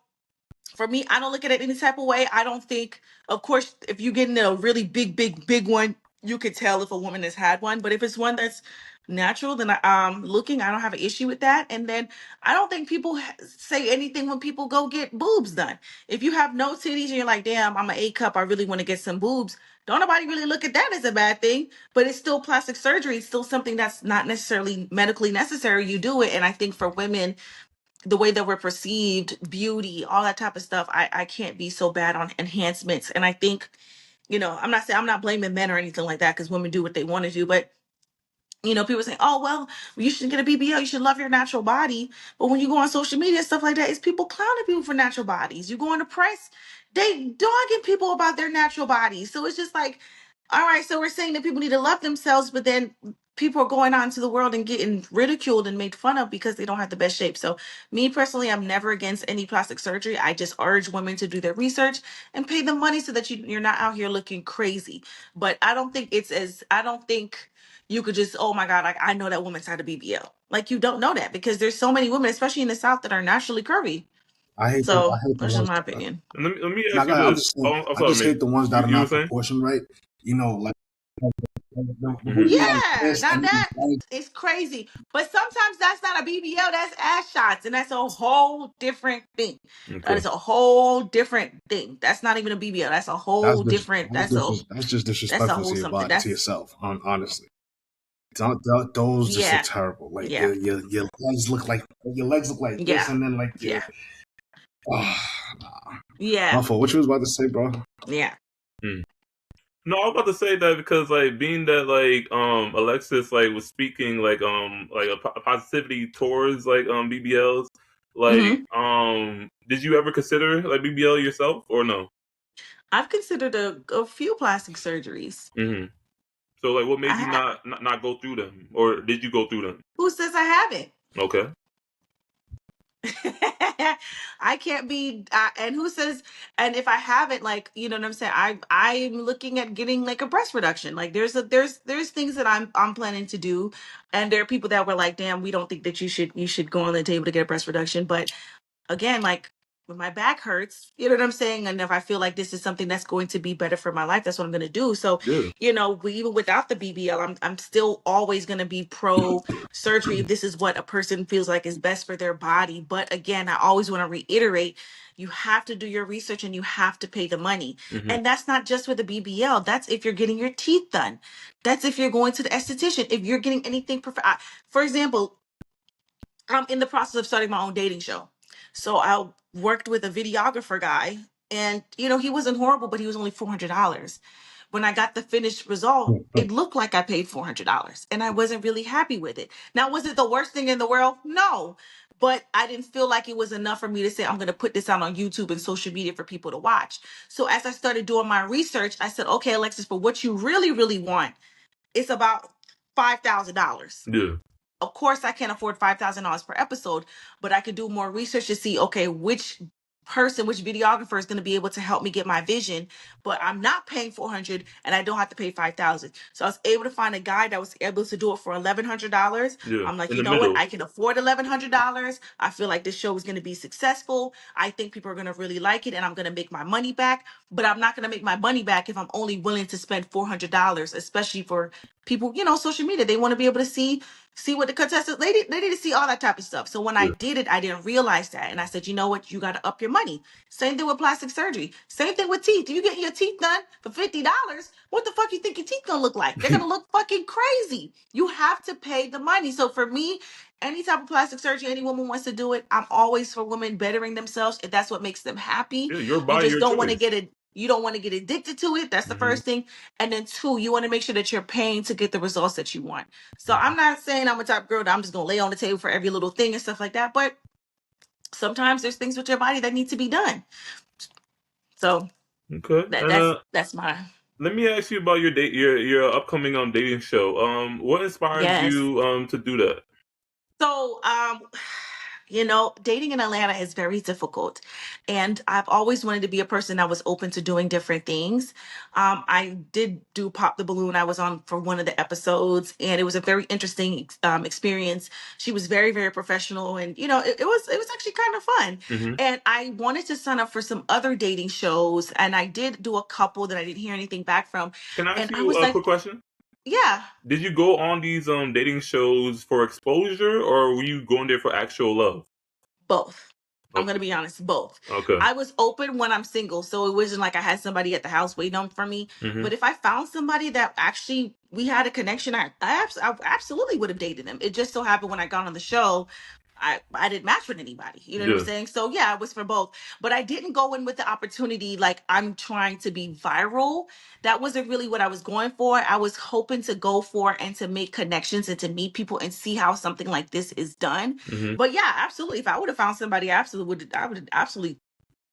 for me, I don't look at it any type of way. I don't think, of course, if you get in a really big one, you could tell if a woman has had one. But if it's one that's natural, then I don't have an issue with that. And then I don't think people say anything when people go get boobs done. If you have no titties and you're like, damn, I'm an A cup, I really want to get some boobs. Don't nobody really look at that as a bad thing, but it's still plastic surgery. It's still something that's not necessarily medically necessary. You do it. And I think for women, the way that we're perceived, beauty, all that type of stuff, I can't be so bad on enhancements. And I think, I'm not blaming men or anything like that, because women do what they want to do. But people say, oh, well, you shouldn't get a BBL. You should love your natural body. But when you go on social media, stuff like that, it's people clowning people for natural bodies. You go on the press, they dogging people about their natural bodies. So it's just like, all right, so we're saying that people need to love themselves, but then people are going out into the world and getting ridiculed and made fun of because they don't have the best shape. So me personally, I'm never against any plastic surgery. I just urge women to do their research and pay the money so that you're not out here looking crazy. But I don't think you could just, oh my God, like I know that woman's had a BBL. Like you don't know that, because there's so many women, especially in the South, that are naturally curvy. I hate So the that's just ones. my opinion. Let me Nah, ask you I'm this. just saying, I'm I sorry, just man. hate the ones that are You were not saying? proportioned right. Like the Mhm. booty like Yeah, this, now and that is crazy. But sometimes that's not a BBL, that's ass shots, and that's a whole different thing. That Okay. is a whole different thing. That's not even a BBL. That's a whole different. that's just That's a disrespectful to whole your something. body, to That's yourself. Honestly, those just look yeah, terrible. Like yeah, your legs look like this, yeah, and then like yeah, oh, yeah, my fault. What you was about to say, bro? yeah. Hmm. No, I was about to say that because like being that like Alexis like was speaking like a positivity towards like BBLs, like hmm did you ever consider like BBL yourself or no? I've considered a few plastic surgeries. Hmm. So like what I made you have. not go through them, or did you go through them? Who says I haven't? Okay. I can't be, and who says, and if I haven't, like, you know what I'm saying? I'm looking at getting like a breast reduction. Like there's things that I'm planning to do. And there are people that were like, damn, we don't think that you should go on the table to get a breast reduction. But again, like when my back hurts, you know what I'm saying? And if I feel like this is something that's going to be better for my life, that's what I'm going to do. So, Yeah. even without the BBL, I'm still always going to be pro surgery if this is what a person feels like is best for their body. But again, I always want to reiterate, you have to do your research and you have to pay the money. Hmm. And that's not just with the BBL. That's if you're getting your teeth done. That's if you're going to the esthetician. If you're getting anything, for example, I'm in the process of starting my own dating show. So I worked with a videographer guy, and he wasn't horrible, but he was only $400. When I got the finished result, it looked like I paid $400, and I wasn't really happy with it. Now, was it the worst thing in the world? No. But I didn't feel like it was enough for me to say, I'm going to put this out on YouTube and social media for people to watch. So as I started doing my research, I said, okay, Alexis, for what you really, really want, it's about $5,000. Yeah. Of course, I can't afford $5,000 per episode, but I could do more research to see, okay, which videographer is going to be able to help me get my vision, but I'm not paying 400 and I don't have to pay 5,000. So I was able to find a guy that was able to do it for $1,100. Yeah. I'm like, In you the know what? middle. I can afford $1,100. I feel like this show is going to be successful. I think people are going to really like it and I'm going to make my money back, but I'm not going to make my money back if I'm only willing to spend $400, especially for people, social media. They want to be able to see see what the contestants they need to see all that type of stuff. So when I did it, I didn't realize that, and I said, you know what, you got to up your money. Same thing with plastic surgery. Same thing with teeth. If you get your teeth done for $50, what the fuck you think your teeth gonna look like? They're gonna look fucking crazy. You have to pay the money. So for me, any type of plastic surgery, any woman wants to do it. I'm always for women bettering themselves if that's what makes them happy. Yeah, your You body, just your don't want to choice. get it. You don't want to get addicted to it. That's the first thing. And then two, you want to make sure that you're paying to get the results that you want. So I'm not saying I'm a type of girl that I'm just gonna lay on the table for every little thing and stuff like that. But sometimes there's things with your body that need to be done. So Okay. And that's my let me ask you about your date, your upcoming dating show. What inspired yes. you to do that? So, dating in Atlanta is very difficult. And I've always wanted to be a person that was open to doing different things. I did do Pop the Balloon. I was on for one of the episodes, and it was a very interesting experience. She was very, very professional, and it was actually kind of fun. Mm-hmm. And I wanted to sign up for some other dating shows, and I did do a couple that I didn't hear anything back from. Can I ask And I you was a like, quick question? yeah. Did you go on these dating shows for exposure, or were you going there for actual love? Both. I'm Okay. gonna be honest, both. Okay. I was open when I'm single, so it wasn't like I had somebody at the house waiting on for me. Mm-hmm. But if I found somebody that actually we had a connection, I absolutely would have dated them. It just so happened when I got on the show, I didn't match with anybody. You know what I'm Yeah. saying? So yeah, it was for both. But I didn't go in with the opportunity like I'm trying to be viral. That wasn't really what I was going for. I was hoping to go for and to make connections and to meet people and see how something like this is done. Mm-hmm. But yeah, absolutely. If I would have found somebody, I would have absolutely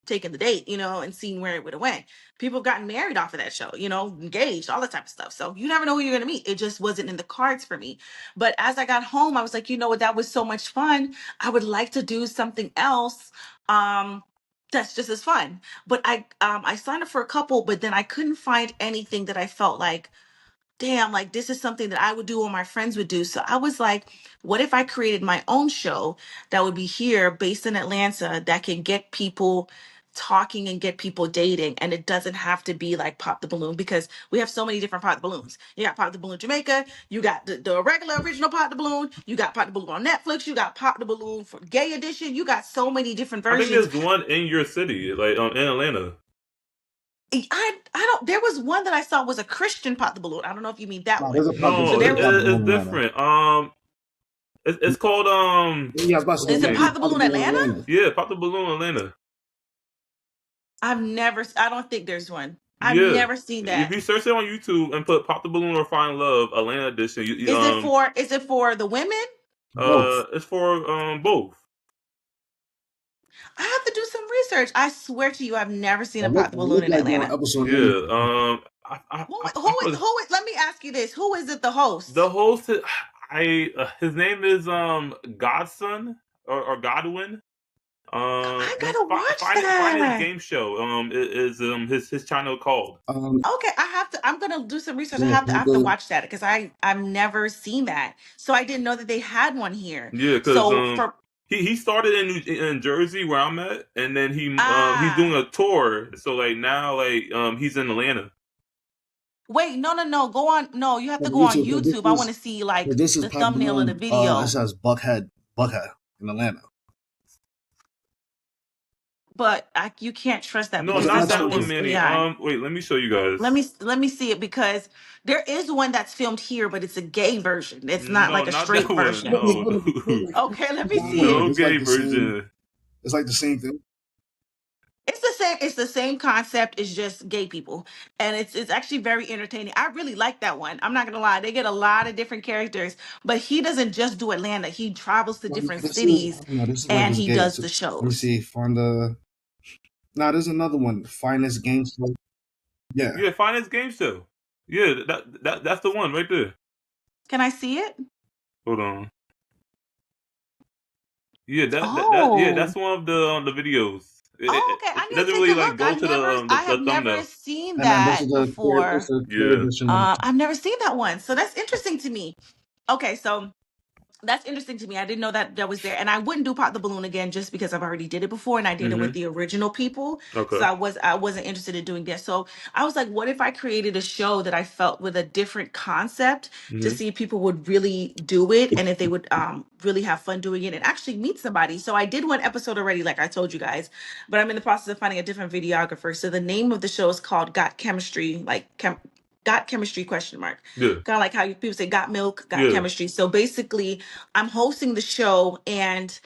taken the date, and seen where it would have went. People have gotten married off of that show, engaged, all that type of stuff. So you never know who you're gonna meet. It just wasn't in the cards for me. But as I got home, I was like, you know what, that was so much fun. I would like to do something else. That's just as fun. But I signed up for a couple, but then I couldn't find anything that I felt like, damn, like this is something that I would do or my friends would do. So I was like, what if I created my own show that would be here based in Atlanta that can get people talking and get people dating, and it doesn't have to be like Pop the Balloon, because we have so many different Pop the Balloons. You got Pop the Balloon Jamaica, you got the regular original Pop the Balloon, you got Pop the Balloon on Netflix, you got Pop the Balloon for gay edition, you got so many different I think versions. there's one in your city, like in Atlanta. I don't. There was one that I saw was a Christian Pop the Balloon. I don't know if you mean that No, one. there's a No, So there was. it's different. It's called Yeah, I was about to say, Is it okay. Pop the Balloon Atlanta? Yeah, Pop the Balloon Atlanta. I don't think there's one. I've Yeah. never seen If that. you search it on YouTube and put "Pop the Balloon" or "Find Love" Atlanta edition, Is it for the women? Both. it's for both. I have to do some research. I swear to you, I've never seen a It Pop the Balloon in like one Atlanta. episode. Yeah. Who is? Let me ask you this: who is it? The host? The host? His name is Godson or Godwin. I gotta watch find that. his game show. Is his channel called? Okay, I have to. I'm gonna do some research. Yeah, I have to watch that because I've never seen that. So I didn't know that they had one here. Yeah, because So for he started in Jersey where I'm at, and then he's doing a tour. So like now he's in Atlanta. wait, no, go on. No, you have to go on YouTube. I want to see like this is the Pop thumbnail of the Balloon, video. it says Buckhead in Atlanta. But you can't trust that. No, because not it's that on- one, it's Manny. AI. Wait, let me show you guys. Let me see it, because there is one that's filmed here, but it's a gay version. It's not like a not straight that one. version. No. Okay, let me see No it. It's gay like the same- version. It's like the same thing. It's the same. It's the same concept. It's just gay people, and it's actually very entertaining. I really like that one. I'm not gonna lie. They get a lot of different characters, but he doesn't just do Atlanta. He travels to different cities, This is and this he gay. does the Let me shows. see. There's another one. Finest Game Show. Yeah. Yeah, Finest Game Show. Yeah, that's the one right there. Can I see it? Hold on. Yeah, Oh. that's one of the videos. Oh, okay. I It need to doesn't take really a like look. go to I have the thumbnail. never seen And then this that is the before. third Yeah. edition. I've never seen that one, so that's interesting to me. Okay, so that's interesting to me. I didn't know that was there, and I wouldn't do pop the balloon again just because I've already did it before, and I did it with the original people. Okay. So I wasn't interested in doing that. So I was like, what if I created a show that I felt with a different concept to see if people would really do it and if they would really have fun doing it and actually meet somebody. So I did one episode already, like I told you guys, but I'm in the process of finding a different videographer. So the name of the show is called Got Chemistry, got chemistry question mark. Yeah. Kind of like how people say got milk, got Yeah. chemistry. So basically I'm hosting the show, and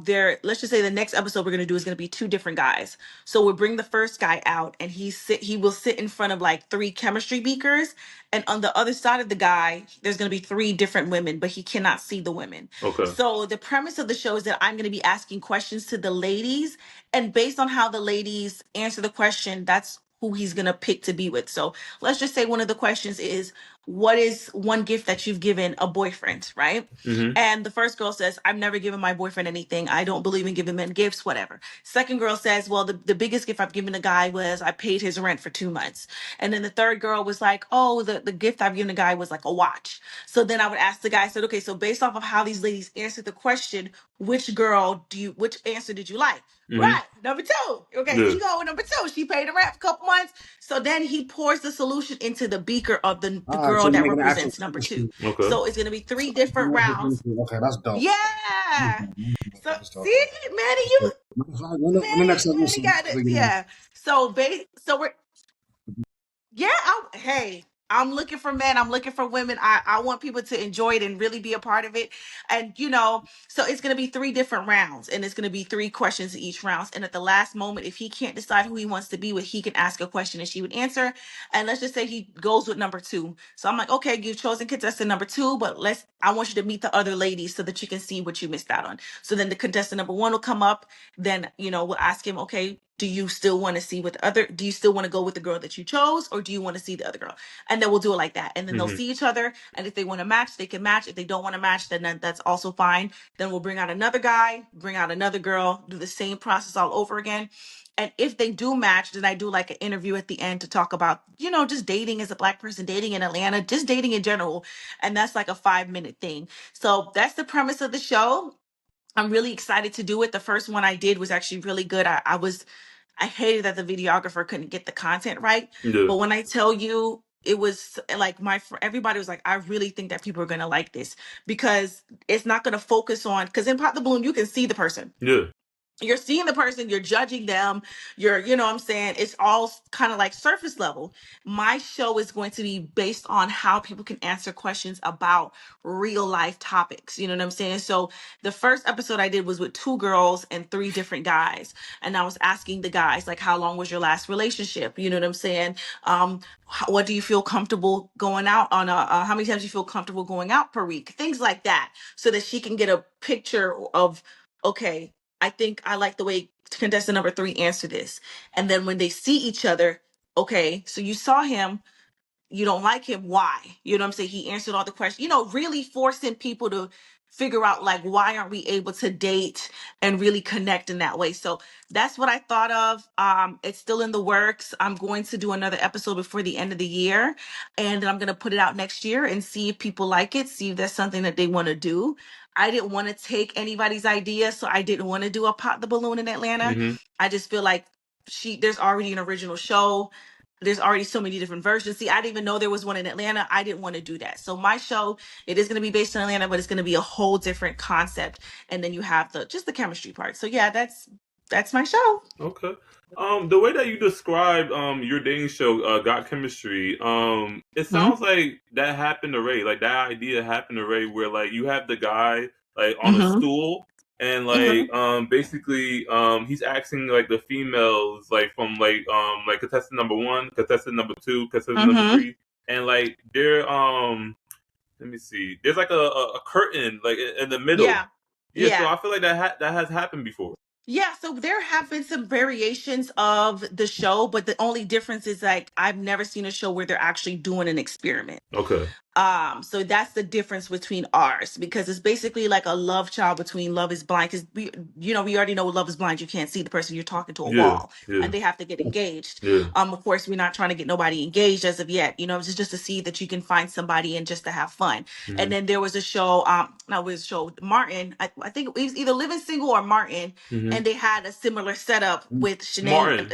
there, let's just say the next episode we're going to do is going to be two different guys. So we'll bring the first guy out, and he will sit in front of like three chemistry beakers, and on the other side of the guy there's going to be three different women, but he cannot see the women. Okay. So the premise of the show is that I'm going to be asking questions to the ladies, and based on how the ladies answer the question, that's who he's going to pick to be with. So let's just say one of the questions is, what is one gift that you've given a boyfriend, right? And the first girl says, I've never given my boyfriend anything. I don't believe in giving men gifts, whatever. Second girl says, well, the biggest gift I've given a guy was I paid his rent for 2 months. And then the third girl was like, oh, the gift I've given a guy was like a watch. So then I would ask the guy, I said, okay, so based off of how these ladies answered the question, which answer did you like? Right, number two. Okay, Yeah. he go with number two. She paid the rent for a couple months. So then he pours the solution into the beaker of the girl so you're that making an actual represents number two. question. Okay. So it's gonna be three different rounds. Okay, that's dope. Yeah. So That's dope. see, Manny, you When the next Manny episode, got it. Yeah. So we're yeah, hey, I'm looking for men. I'm looking for women. I want people to enjoy it and really be a part of it. And, so it's going to be three different rounds, and it's going to be three questions in each round. And at the last moment, if he can't decide who he wants to be with, he can ask a question and she would answer. And let's just say he goes with number two. So I'm like, okay, you've chosen contestant number two, but I want you to meet the other ladies so that you can see what you missed out on. So then the contestant number one will come up. Then, we'll ask him, okay, do you still want to go with the girl that you chose, or do you want to see the other girl? And then we'll do it like that. And then they'll see each other. And if they want to match, they can match. If they don't want to match, then that's also fine. Then we'll bring out another guy, bring out another girl, do the same process all over again. And if they do match, then I do like an interview at the end to talk about, just dating as a Black person, dating in Atlanta, just dating in general. And that's like a 5-minute thing. So that's the premise of the show. I'm really excited to do it. The first one I did was actually really good. I hated that the videographer couldn't get the content right. Yeah. But when I tell you, it was like everybody was like, I really think that people are going to like this, because it's not going to focus on, because in Pop the Balloon, you can see the person. Yeah. You're seeing the person, you're judging them, what I'm saying? It's all kind of like surface level. My show is going to be based on how people can answer questions about real life topics. You know what I'm saying? So the first episode I did was with 2 girls and 3 different guys. And I was asking the guys, like, how long was your last relationship? You know what I'm saying? What do you feel comfortable going out on? How many times do you feel comfortable going out per week? Things like that, so that she can get a picture of, okay, I think I like the way contestant number 3 answered this. And then when they see each other, okay, so you saw him, you don't like him, why? You know what I'm saying? He answered all the questions, really forcing people to figure out, like, why aren't we able to date and really connect in that way? So that's what I thought of. It's still in the works. I'm going to do another episode before the end of the year, and then I'm going to put it out next year and see if people like it, see if that's something that they want to do. I didn't want to take anybody's idea, so I didn't want to do a Pop the Balloon in Atlanta. I just feel like there's already an original show. There's already so many different versions. See, I didn't even know there was one in Atlanta. I didn't want to do that. So my show, it is going to be based in Atlanta, but it's going to be a whole different concept. And then you have the chemistry part. So yeah, that's my show. Okay. The way that you described your dating show, Got Chemistry, it sounds like that happened already. Like that idea happened already, where like you have the guy like on a stool, and like basically he's asking like the females like from like contestant number 1, contestant number 2, contestant number 3, and like they're let me see, there's like a curtain like in the middle. Yeah. So I feel like that has happened before. Yeah, so there have been some variations of the show, but the only difference is, like, I've never seen a show where they're actually doing an experiment. Okay. So that's the difference between ours, because it's basically like a love child between Love is Blind. Because we already know Love is Blind. You can't see the person, you're talking to a Yeah, wall, yeah, and they have to get engaged. yeah. Of course, we're not trying to get nobody engaged as of yet. It's just to see that you can find somebody and just to have fun. And then there was a show, no, it was a show Martin. I think it was either Living Single or Martin, and they had a similar setup with Shanae. Martin.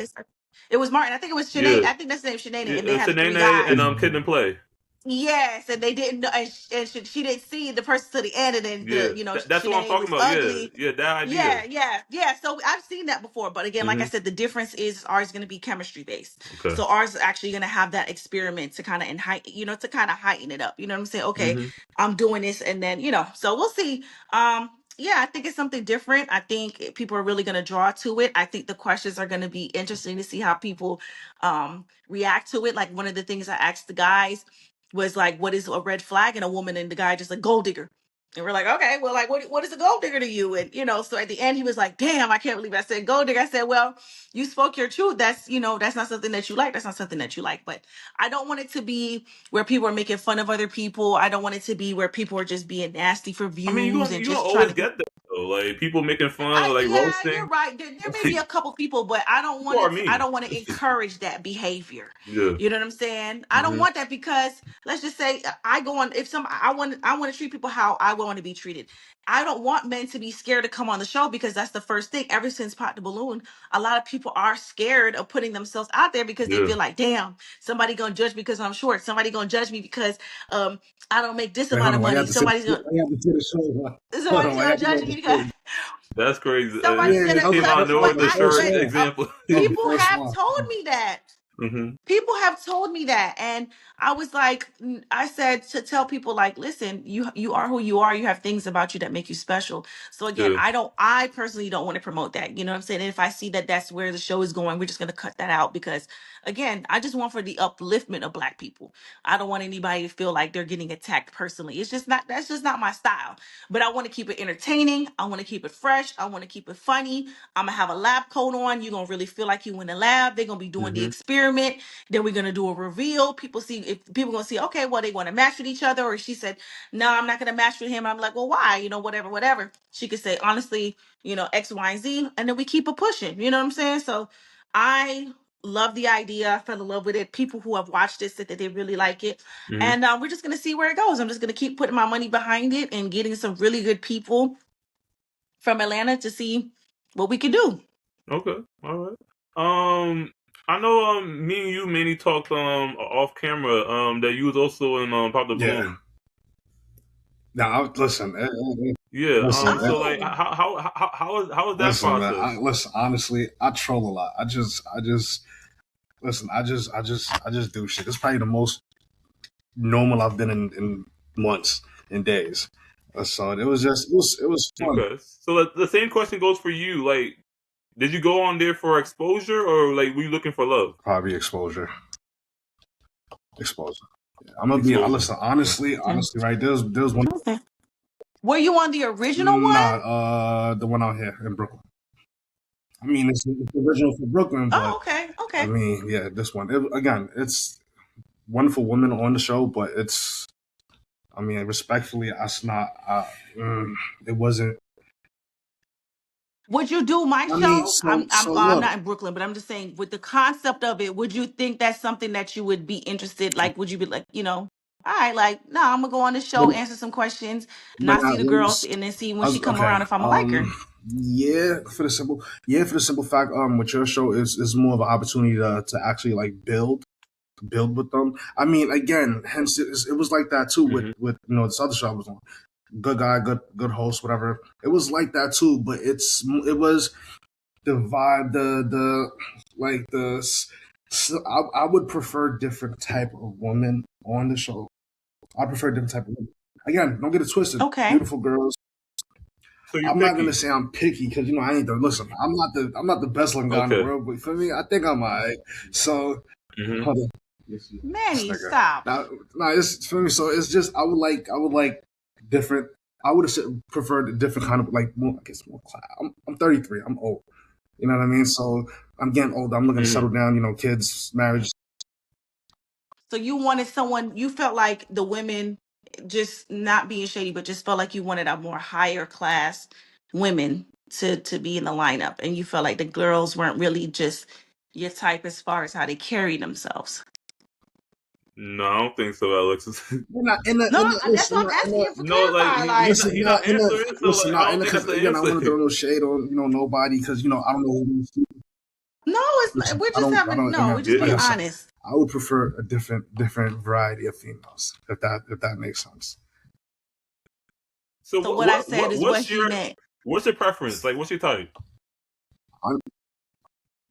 It was Martin. I think it was Shanae. Yeah. I think that's the name, Shanae. And they had the three Shanae and guys. Kid and Play. Yes, and they didn't know, and she didn't see the person to the end, and then Yeah. That's what I'm Shanae talking was about. Yeah. ugly. Yeah, that idea. Yeah. So I've seen that before, but again, like I said, the difference is ours is going to be chemistry based. Okay. So ours is actually going to have that experiment to kind of to kind of heighten it up. You know what I'm saying? Okay, I'm doing this, and then so we'll see. Yeah, I think it's something different. I think people are really going to draw to it. I think the questions are going to be interesting to see how people react to it. Like one of the things I asked the guys was like, what is a red flag in a woman? And the guy just like, gold digger. And we're like, okay, well, like, what is a gold digger to you? And, so at the end, he was like, damn, I can't believe I said gold digger. I said, well, you spoke your truth. That's, that's not something that you like. That's not something that you like. But I don't want it to be where people are making fun of other people. I don't want it to be where people are just being nasty for I mean, views and you don't just trying always to be. get that though. Like people making fun, like Yeah, you're roasting. right. There may be a couple people, but I don't People want are it. I mean. don't want to encourage that behavior. Yeah. You know what I'm saying? I don't want that, because let's just say I go on. If some, I want to treat people how I want to be treated. I don't want men to be scared to come on the show, because that's the first thing. Ever since Pop the Balloon, a lot of people are scared of putting themselves out there because they Yeah. feel like, damn, somebody gonna judge me because I'm short. Somebody gonna judge me because I don't make this Wait, hold amount on. of Why you money. have to say Somebody's gonna the show? Hold on. somebody's Why you gonna have to go judge to me the because show? That's crazy. somebody's Yeah, gonna. that was Came out of nowhere But with the I shirt but example. people first have one. told me that. hmm People have told me that, and I was like, I said to tell people like, listen, you are who you are. You have things about you that make you special. So again, Yeah. I personally don't want to promote that. You know what I'm saying? And if I see that that's where the show is going, we're just gonna cut that out, because again, I just want for the upliftment of Black people. I don't want anybody to feel like they're getting attacked personally. It's just not, that's just not my style. But I want to keep it entertaining. I want to keep it fresh. I want to keep it funny. I'm gonna have a lab coat on. You're gonna really feel like you in the lab. They're gonna be doing the experiment. Then we're gonna do a reveal. People see, if people gonna see, okay, well, they want to match with each other, or she said, no, I'm not gonna match with him. I'm like, well, why? Whatever. She could say, honestly, X, Y, and Z, and then we keep it pushing. You know what I'm saying? So I love the idea. I fell in love with it. People who have watched it said that they really like it, and we're just gonna see where it goes. I'm just gonna keep putting my money behind it and getting some really good people from Atlanta to see what we can do. Okay. All right. I know me and you Manny talked off camera that you was also in Pop the Yeah. Balloon. Now, listen. Yeah. Listen, So like how is that listen, process? man. Listen, honestly, I troll a lot. I just listen. I just do shit. It's probably the most normal I've been in months and days. So it was fun. Okay. So like, the same question goes for you. Like, did you go on there for exposure, or like were you looking for love? Probably exposure. Exposure. Yeah, I'm gonna be. Listen, honestly, right. There's one. Okay. Were you on the original one? Nah, the one out here in Brooklyn. I mean, it's the original for Brooklyn, but Oh, okay. I mean, yeah, this one. Again, it's wonderful women on the show, but it's. I mean, respectfully, it's not. It wasn't. Would you do my show? mean, I'm look. not in Brooklyn, but I'm just saying, with the concept of it, would you think that's something that you would be interested? Like, would you be like, all right, like, no, I'm gonna go on the show, answer some questions, not see the girls, and then see when she come around if I'm like her. Yeah, for the simple fact, with your show is more of an opportunity to actually like build with them. I mean, again, hence it was like that too with this other show I was on. Good guy, good host, whatever. It was like that too, but it was the vibe, the like the. So I would prefer different type of woman on the show. I prefer different type of women. Again, don't get it twisted. Okay. Beautiful girls. So I'm not gonna say I'm picky because I ain't the listen. I'm not the best looking guy in the world, but for me, I think I'm alright. So hold on. Manny, stop. Nah, it's for me. So it's just I would like different. I would have preferred a different kind of like more. I guess more class. I'm 33. I'm old. You know what I mean? So I'm getting old. I'm looking to settle down. Kids, marriage. So you wanted someone, you felt like the women, just not being shady, but just felt like you wanted a more higher class women to be in the lineup, and you felt like the girls weren't really just your type as far as how they carry themselves. No, I don't think so, Alexis. You're not in the, No, in the that's listen, what I'm not in asking you the, for No, like clarify. Like, listen, he not not in the, answering. So listen, like, I not in don't the, think that's because the again, I want to throw answer. no shade on nobody, because I don't know who. no, it's Listen, we're just I having don't no, we're again, just like being I said, honest. I would prefer a different variety of females, if that makes sense. So So what I said is what what's he meant. your preference? Like, what's your type? Hon-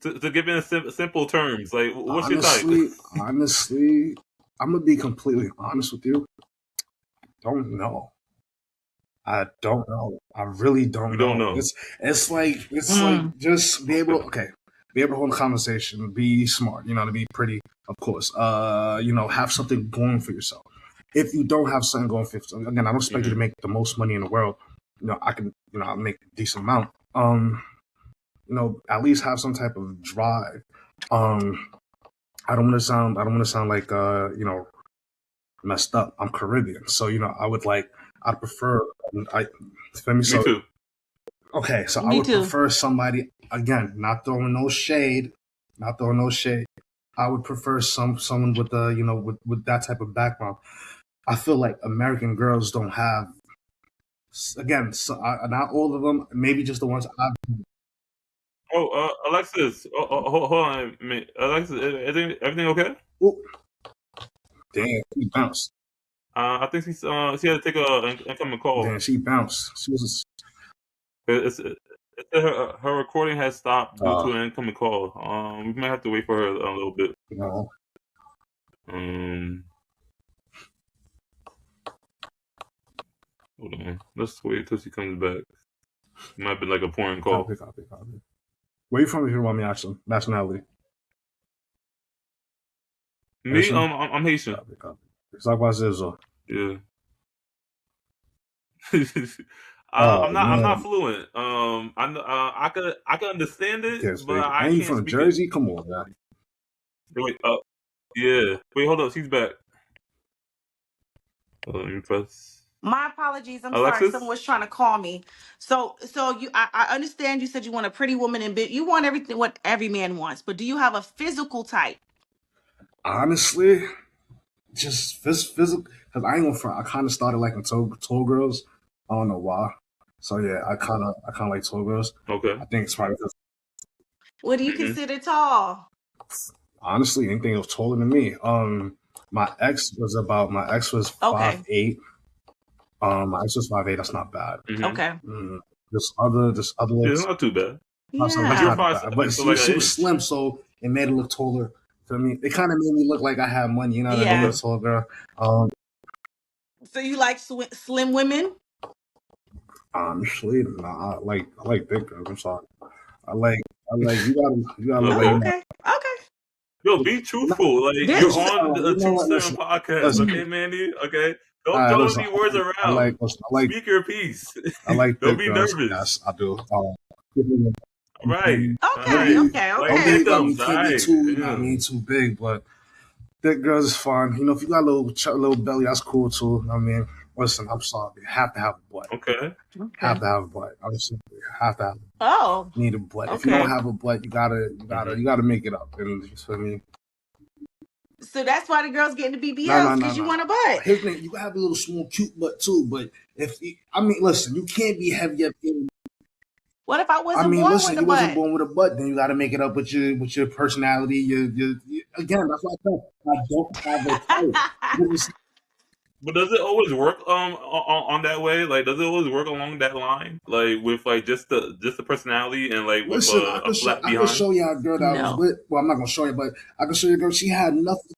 To give it in simple terms, like, what's your type? honestly, I'm gonna be completely honest with you. Don't know. I don't know. I really don't You know. don't know. It's like Mm. just be able to be able to hold a conversation, be smart, to be pretty, of course. Have something going for yourself. If you don't have something going for yourself, again, I don't expect you to make the most money in the world. I can, I'll make a decent amount. At least have some type of drive. I don't want to sound like messed up. I'm Caribbean, so I prefer. I feel me. Me So too. okay, so I Me would too. prefer somebody, again, not throwing no shade, not throwing no shade. I would prefer someone with with that type of background. I feel like American girls don't have, again, not all of them, maybe just the ones I've. Oh, Alexis, hold on a minute. Alexis, everything okay? Oh, damn, she bounced. I think she had to take an incoming call. Damn, she bounced. She was. Her recording has stopped due Uh, to an incoming call. We might have to wait for her a little bit. no. Hold on. Let's wait till she comes back. It might be like a pouring call. Copy. Where you from, if you want me asking? Nationality. Me, Haitian? I'm Haitian. Copy. Talk about Zizzle. Yeah. Oh, I'm not fluent. I could understand it, Yes, but baby. I Ain't you can't from speak Jersey? Come on, man. it. Wait, yeah. Wait, hold up. She's back. Let me press. My apologies. I'm sorry. Alexis? Someone was trying to call me. So I understand you said you want a pretty woman and you want everything what every man wants, but do you have a physical type? Honestly, just physical. Because I ain't gonna front. I kind of started liking tall girls. I don't know why. So yeah, I kind of like tall girls. Okay. I think it's probably because, What do you consider tall? honestly, anything that was taller than me. My ex was 5'8". My ex was 5'8". That's not bad. Okay. This other Yeah, it's ex, not too bad. that's Yeah. not bad. But So like she an was inch. slim, so it made her look taller. For me, it kind of made me look like I had money. You know what I Yeah. mean? A tall girl. So you like slim women? Honestly, nah, I like big girls. I'm sorry. I like you gotta look Okay. like Okay. Yo, be truthful. Like, This- you're on you the know what? TRUTHSERUM podcast, Listen. okay, Manny? Okay? Don't throw Listen, any words around. Speak your piece. I like Don't big be girls. nervous. Yes, I do. All right. All Okay. right. Okay. Like Okay. victims. All Can't be right. too, Yeah. too big, but big girls is fine. If you got a little belly, that's cool too. Listen, I'm sorry, you have to have a butt. Okay. Have to have a butt. I'm sorry, have to have. Oh. Need a butt. If you don't Okay. have a butt, you gotta make it up. And you feel me? So that's why the girls get into No, BBLs because you want a butt. Here's the thing: you can have a little small, cute butt too. But listen, you can't be heavy up. What if I wasn't born with a you wasn't butt? born with a butt. Then you got to make it up with your personality. Again, that's why I don't have a type. But does it always work on that way? Like, does it always work along that line? Like, with like just the personality and like with Listen, a flat I behind? can show you a girl that I was No. with. Well, I'm not gonna show you, but I can show you a girl. She had nothing.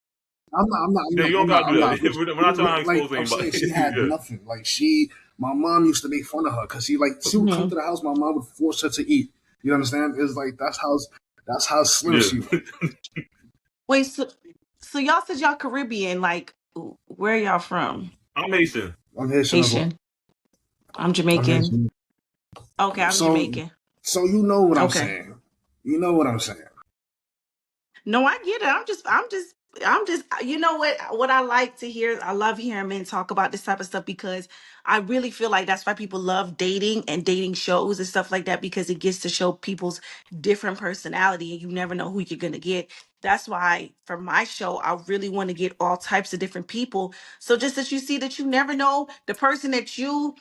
Yeah, you don't gotta do that. Listen, We're not trying to like, expose I'm saying, anybody. she had Yeah. nothing. Like my mom used to make fun of her because she would come to the house. My mom would force her to eat. You understand? It's like that's how slim she was. Wait, so y'all said y'all Caribbean. Like, where y'all from? I'm Haitian. I'm Haitian as well. Haitian. I'm Jamaican. Okay, I'm Jamaican. So you know what I'm Okay. saying. You know what I'm saying. No, I get it. I'm just I'm just, you know what I like to hear. I love hearing men talk about this type of stuff because I really feel like that's why people love dating and dating shows and stuff like that, because it gets to show people's different personality and you never know who you're gonna get. That's why for my show, I really want to get all types of different people. So just that you see that you never know the person that you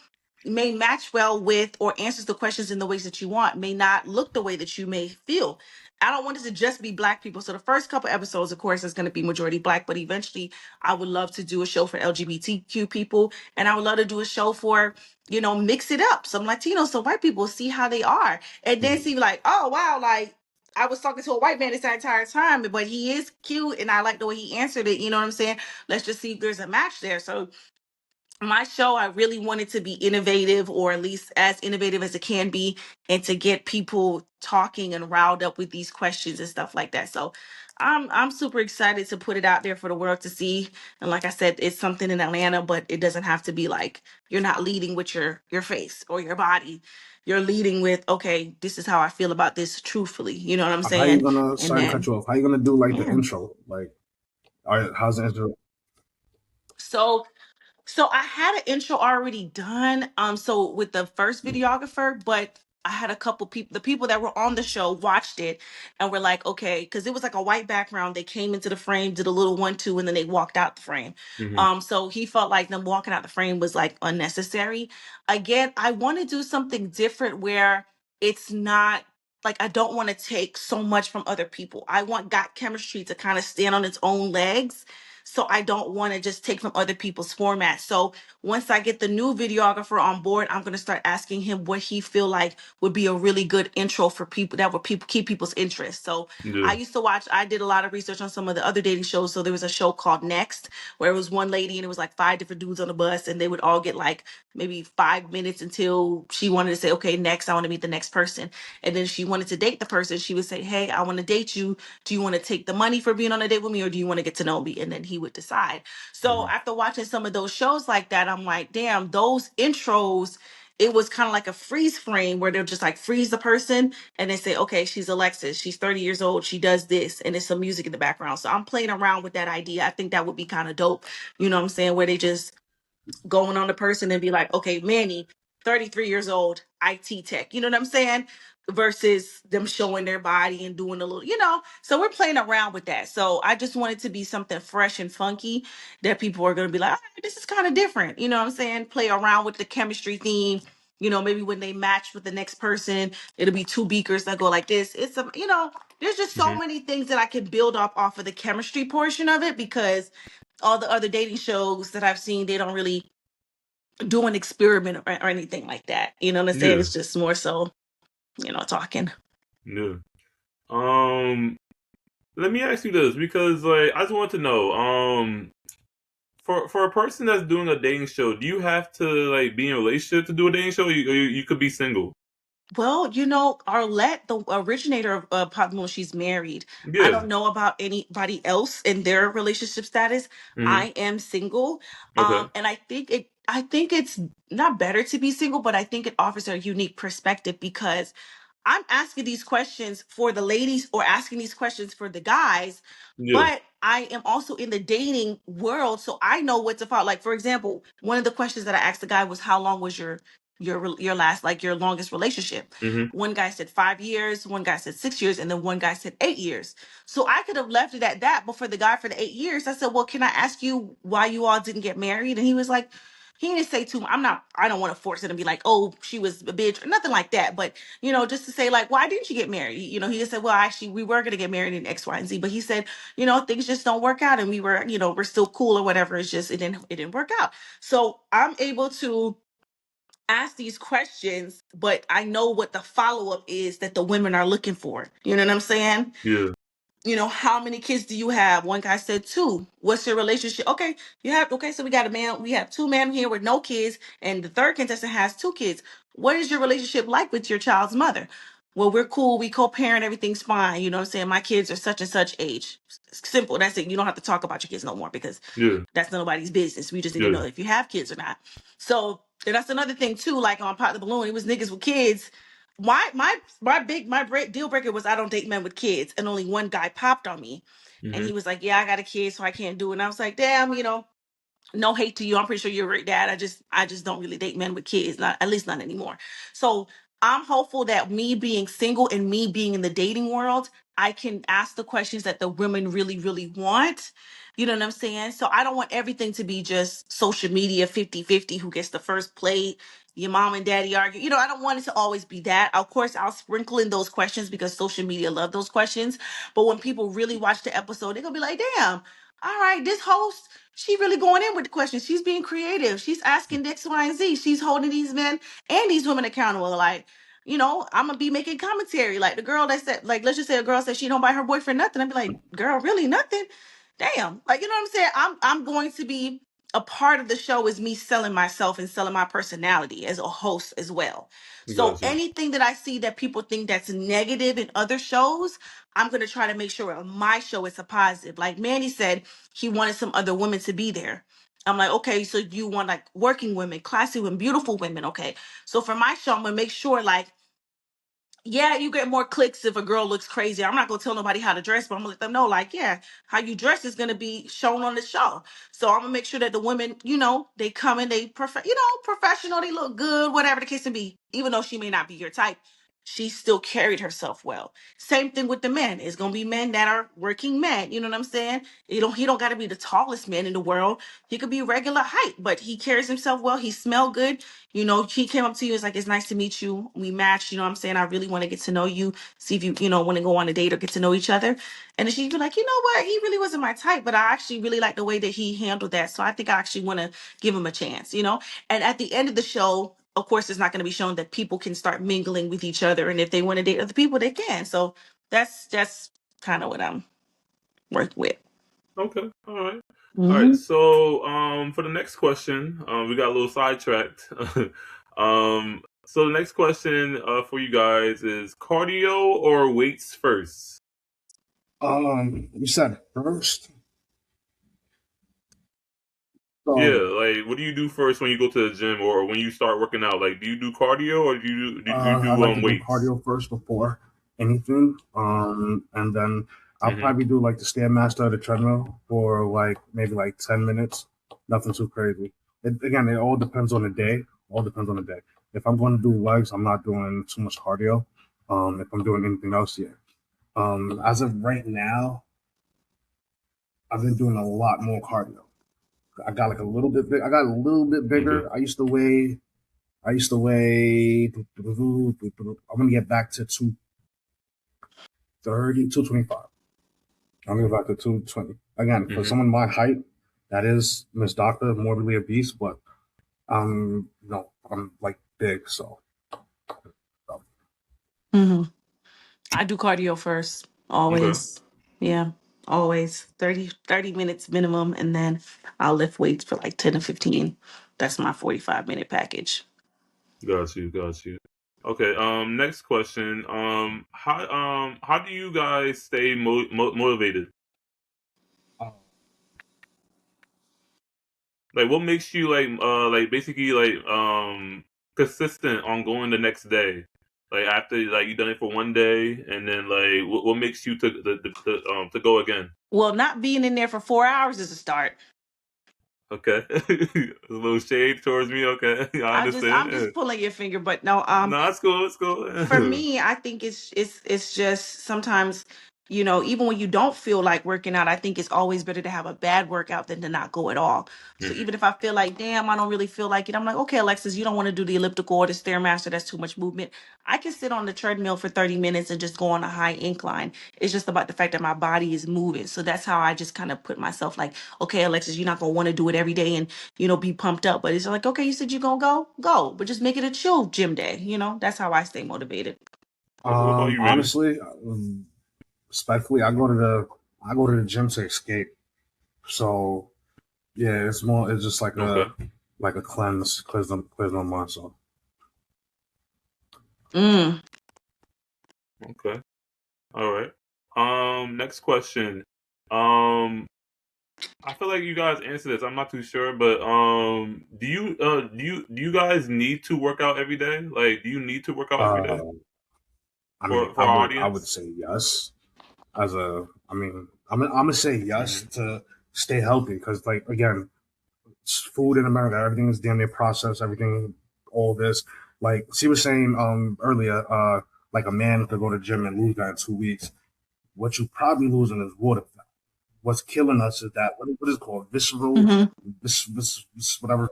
may match well with or answers the questions in the ways that you want may not look the way that you may feel. I don't want it to just be black people. So the first couple episodes, of course, is going to be majority black, but eventually I would love to do a show for LGBTQ people. And I would love to do a show for, mix it up. Some Latinos, so white people see how they are. And then see like, oh, wow, like I was talking to a white man this entire time, but he is cute and I like the way he answered it. You know what I'm saying? Let's just see if there's a match there. So my show, I really wanted to be innovative, or at least as innovative as it can be, and to get people talking and riled up with these questions and stuff like that. So I'm super excited to put it out there for the world to see. And like I said, it's something in Atlanta, but it doesn't have to be like you're not leading with your face or your body. You're leading with, okay, this is how I feel about this truthfully. You know what I'm How you saying? gonna And sorry to cut then you off? How you gonna do like the yeah. intro? Like, all right, how's the intro? So I had an intro already done. So with the first videographer, but I had a couple people, the people that were on the show watched it and were like, okay, because it was like a white background. They came into the frame, did a little 1-2, and then they walked out the frame. So he felt like them walking out the frame was like unnecessary. Again, I want to do something different where it's not like I don't want to take so much from other people. I want Got Chemistry to kind of stand on its own legs, so I don't want to just take from other people's formats. So once I get the new videographer on board, I'm going to start asking him what he feel like would be a really good intro for people that would keep people's interest. So Yeah. I did a lot of research on some of the other dating shows. So there was a show called Next, where it was one lady and it was like 5 different dudes on the bus, and they would all get like maybe 5 minutes until she wanted to say, okay, next, I want to meet the next person. And then she wanted to date the person. She would say, hey, I want to date you. Do you want to take the money for being on a date with me, or do you want to get to know me? And then he would decide. So after watching some of those shows like that, I'm like, damn, those intros, it was kind of like a freeze frame where they'll just like freeze the person and they say, okay, she's Alexis, she's 30 years old, she does this, and there's some music in the background. So I'm playing around with that idea. I think that would be kind of dope. You know what I'm saying? Where they just going on the person and be like, okay, Manny, 33 years old, IT tech. You know what I'm saying? Versus them showing their body and doing a little, So we're playing around with that. So I just want it to be something fresh and funky that people are going to be like, this is kind of different. You know what I'm saying? Play around with the chemistry theme. Maybe when they match with the next person, it'll be two beakers that go like this. There's just so many things that I can build off of the chemistry portion of it, because all the other dating shows that I've seen, they don't really do an experiment or anything like that. You know what I'm saying? Yeah. It's just more so, talking. Yeah. Let me ask you this, because like I just want to know, for a person that's doing a dating show, do you have to like be in a relationship to do a dating show? You could be single. Well, Arlette, the originator of Pop Moon, she's married. I Yeah. don't know about anybody else in their relationship status. hmm I am single. Okay. And I think it's not better to be single, but I think it offers a unique perspective, because I'm asking these questions for the ladies or asking these questions for the guys, Yeah. but I am also in the dating world, so I know what's about. Like, for example, one of the questions that I asked the guy was, how long was your last, like, your longest relationship? hmm One guy said 5 years, one guy said 6 years, and then one guy said 8 years. So I could have left it at that, but for the guy for the 8 years, I said, well, can I ask you why you all didn't get married? And he was like, he didn't say too much. I don't want to force it and be like, oh, she was a bitch or nothing like that. But, just to say like, why didn't you get married? He just said, well, actually, we were going to get married in X, Y, and Z. But he said, things just don't work out. And we're still cool or whatever. It's just, it didn't work out. So I'm able to ask these questions, but I know what the follow-up is that the women are looking for. You know what I'm saying? Yeah. How many kids do you have? One guy said 2. What's your relationship? Okay, so we got a man, we have 2 men here with no kids, and the third contestant has 2 kids. What is your relationship like with your child's mother? Well, we're cool, we co-parent, everything's fine. You know what I'm saying? My kids are such and such age. Simple, that's it. You don't have to talk about your kids no more, because Yeah. that's nobody's business. We just need to Yeah. know if you have kids or not. So, and that's another thing too, like on Pop the Balloon, it was niggas with kids. My deal breaker was I don't date men with kids, and only one guy popped on me, and he was like, "Yeah, I got a kid, so I can't do it." And I was like, "Damn, no hate to you. I'm pretty sure you're a great dad. I just don't really date men with kids, not at least not anymore." So I'm hopeful that me being single and me being in the dating world, I can ask the questions that the women really, really want. You know what I'm saying? So I don't want everything to be just social media 50-50, who gets the first plate, your mom and daddy argue. I don't want it to always be that. Of course, I'll sprinkle in those questions because social media love those questions. But when people really watch the episode, they're gonna be like, damn, all right, this host, she really going in with the questions. She's being creative. She's asking X, Y, and Z. She's holding these men and these women accountable. Like, I'm gonna be making commentary. Like the girl that said, like, let's just say a girl said she don't buy her boyfriend nothing. I'd be like, girl, really nothing? Damn. Like, you know what I'm saying? I'm going to be a part of the show is me selling myself and selling my personality as a host as well. So Gotcha. anything that I see that people think that's negative in other shows, I'm gonna try to make sure on my show it's a positive. Like Manny said, he wanted some other women to be there. I'm like, okay, so you want like working women, classy women, beautiful women, okay. So for my show, I'm gonna make sure like, yeah, you get more clicks if a girl looks crazy. I'm not gonna tell nobody how to dress, but I'm gonna let them know, like, yeah, how you dress is gonna be shown on the show. So I'm gonna make sure that the women, they come in, they professional, they look good, whatever the case may be. Even though she may not be your type, she still carried herself well. Same thing with the men. It's gonna be men that are working men. You know what I'm saying? He don't gotta be the tallest man in the world. He could be regular height, but he carries himself well. He smell good. He came up to you, it's like, it's nice to meet you. We matched, you know what I'm saying? I really want to get to know you, see if you want to go on a date or get to know each other. And then she'd be like, you know what? He really wasn't my type, but I actually really like the way that he handled that. So I think I actually want to give him a chance. And at the end of the show, of course, it's not going to be shown that people can start mingling with each other. And if they want to date other people, they can. So that's kind of what I'm working with. Okay. All right. All right. Hmm. So, for the next question, we got a little sidetracked. So the next question, for you guys is cardio or weights first? You said first. Yeah. So, Like, what do you do first when you go to the gym or when you start working out? Like, do you do cardio or do you I do like to do weights? cardio first before anything. And then I'll Mm-hmm. probably do like the stairmaster or the treadmill for like maybe like 10 minutes. Nothing too crazy. It all depends on the day. All depends on the day. If I'm going to do legs, I'm not doing too much cardio. If I'm doing anything else, yeah. As of right now, I've been doing a lot more cardio. I got like a little bit big. I got a little bit Okay. bigger. I used to weigh. I'm gonna get back to 230, 225. I'm gonna get back to 220. Again, for Mm-hmm. someone my height, that is Miss Doctor, morbidly obese, but no, I'm like big, so. Hmm. I do cardio first, Okay. always. Yeah, always. 30 minutes minimum, and then I'll lift weights for like 10 to 15. That's my 45-minute package. Got you. Got you. Okay. Next question. How do you guys stay motivated? Like, what makes you like basically consistent on going the next day? Like after like you done it for one day, and then like what makes you to go again? Well, not being in there for 4 hours is a start. Okay, a little shade towards me. Okay, I I'm understand. Yeah. just pulling your finger, but no, No, it's cool. It's for cool. me, I think it's just sometimes, even when you don't feel like working out, I think it's always better to have a bad workout than to not go at all. So Mhm. even if I feel like, damn, I don't really feel like it, I'm like, okay, Alexis, you don't want to do the elliptical or the stairmaster, that's too much movement. I can sit on the treadmill for 30 minutes and just go on a high incline. It's just about the fact that my body is moving. So that's how I just kind of put myself like, okay, Alexis, you're not gonna want to do it every day and be pumped up. But it's like, okay, you said you're gonna go, but just make it a chill gym day. That's how I stay motivated. What about you, Manny? Honestly, respectfully, I go to the gym to escape. So yeah, it's just like Okay. a cleanse my mind. So Mm. Okay. All right. Next question. Um, I feel like you guys answer this. I'm not too sure, but do you guys need to work out every day? Like, do you need to work out every day Uh, I mean, for I our would audience? say yes. I'm gonna say yes Hmm. to stay healthy because, like, again, food in America, everything is damn near processed. Everything, all this, like she was saying earlier, like a man could go to the gym and lose that in 2 weeks. What you probably losing is water. What's killing us is that what is it called visceral, Hmm. whatever.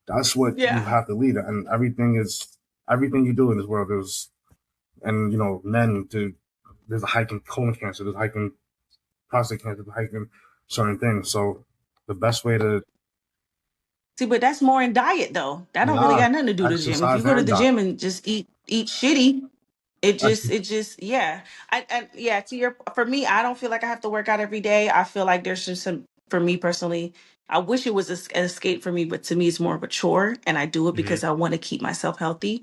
That's what you Yeah. have to lead, and everything you do in this world is, and men do. There's a hike in colon cancer. There's a hike in prostate cancer. There's a hike in certain things. So the best way to See, but that's more in diet though. That don't really nah got nothing to do with the gym. If you exercise go to and the diet. gym and just eat shitty, it just yeah. Yeah, to your for me, I don't feel like I have to work out every day. I feel like there's just some for me personally. I wish it was an escape for me, but to me it's more of a chore and I do it Hmm. because I want to keep myself healthy.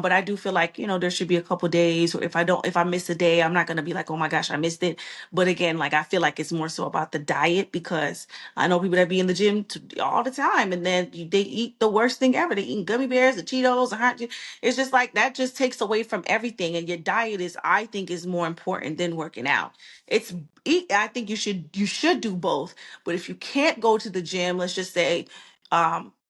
But I do feel like, there should be a couple days or if I miss a day, I'm not gonna be like, oh my gosh, I missed it. But again, like I feel like it's more so about the diet because I know people that be in the gym all the time and then they eat the worst thing ever. They eat gummy bears, the Cheetos, the hot. It's just like that just takes away from everything. And your diet is, I think, is more important than working out. It's I think you should do both. But if you can't go to the gym, let's just say,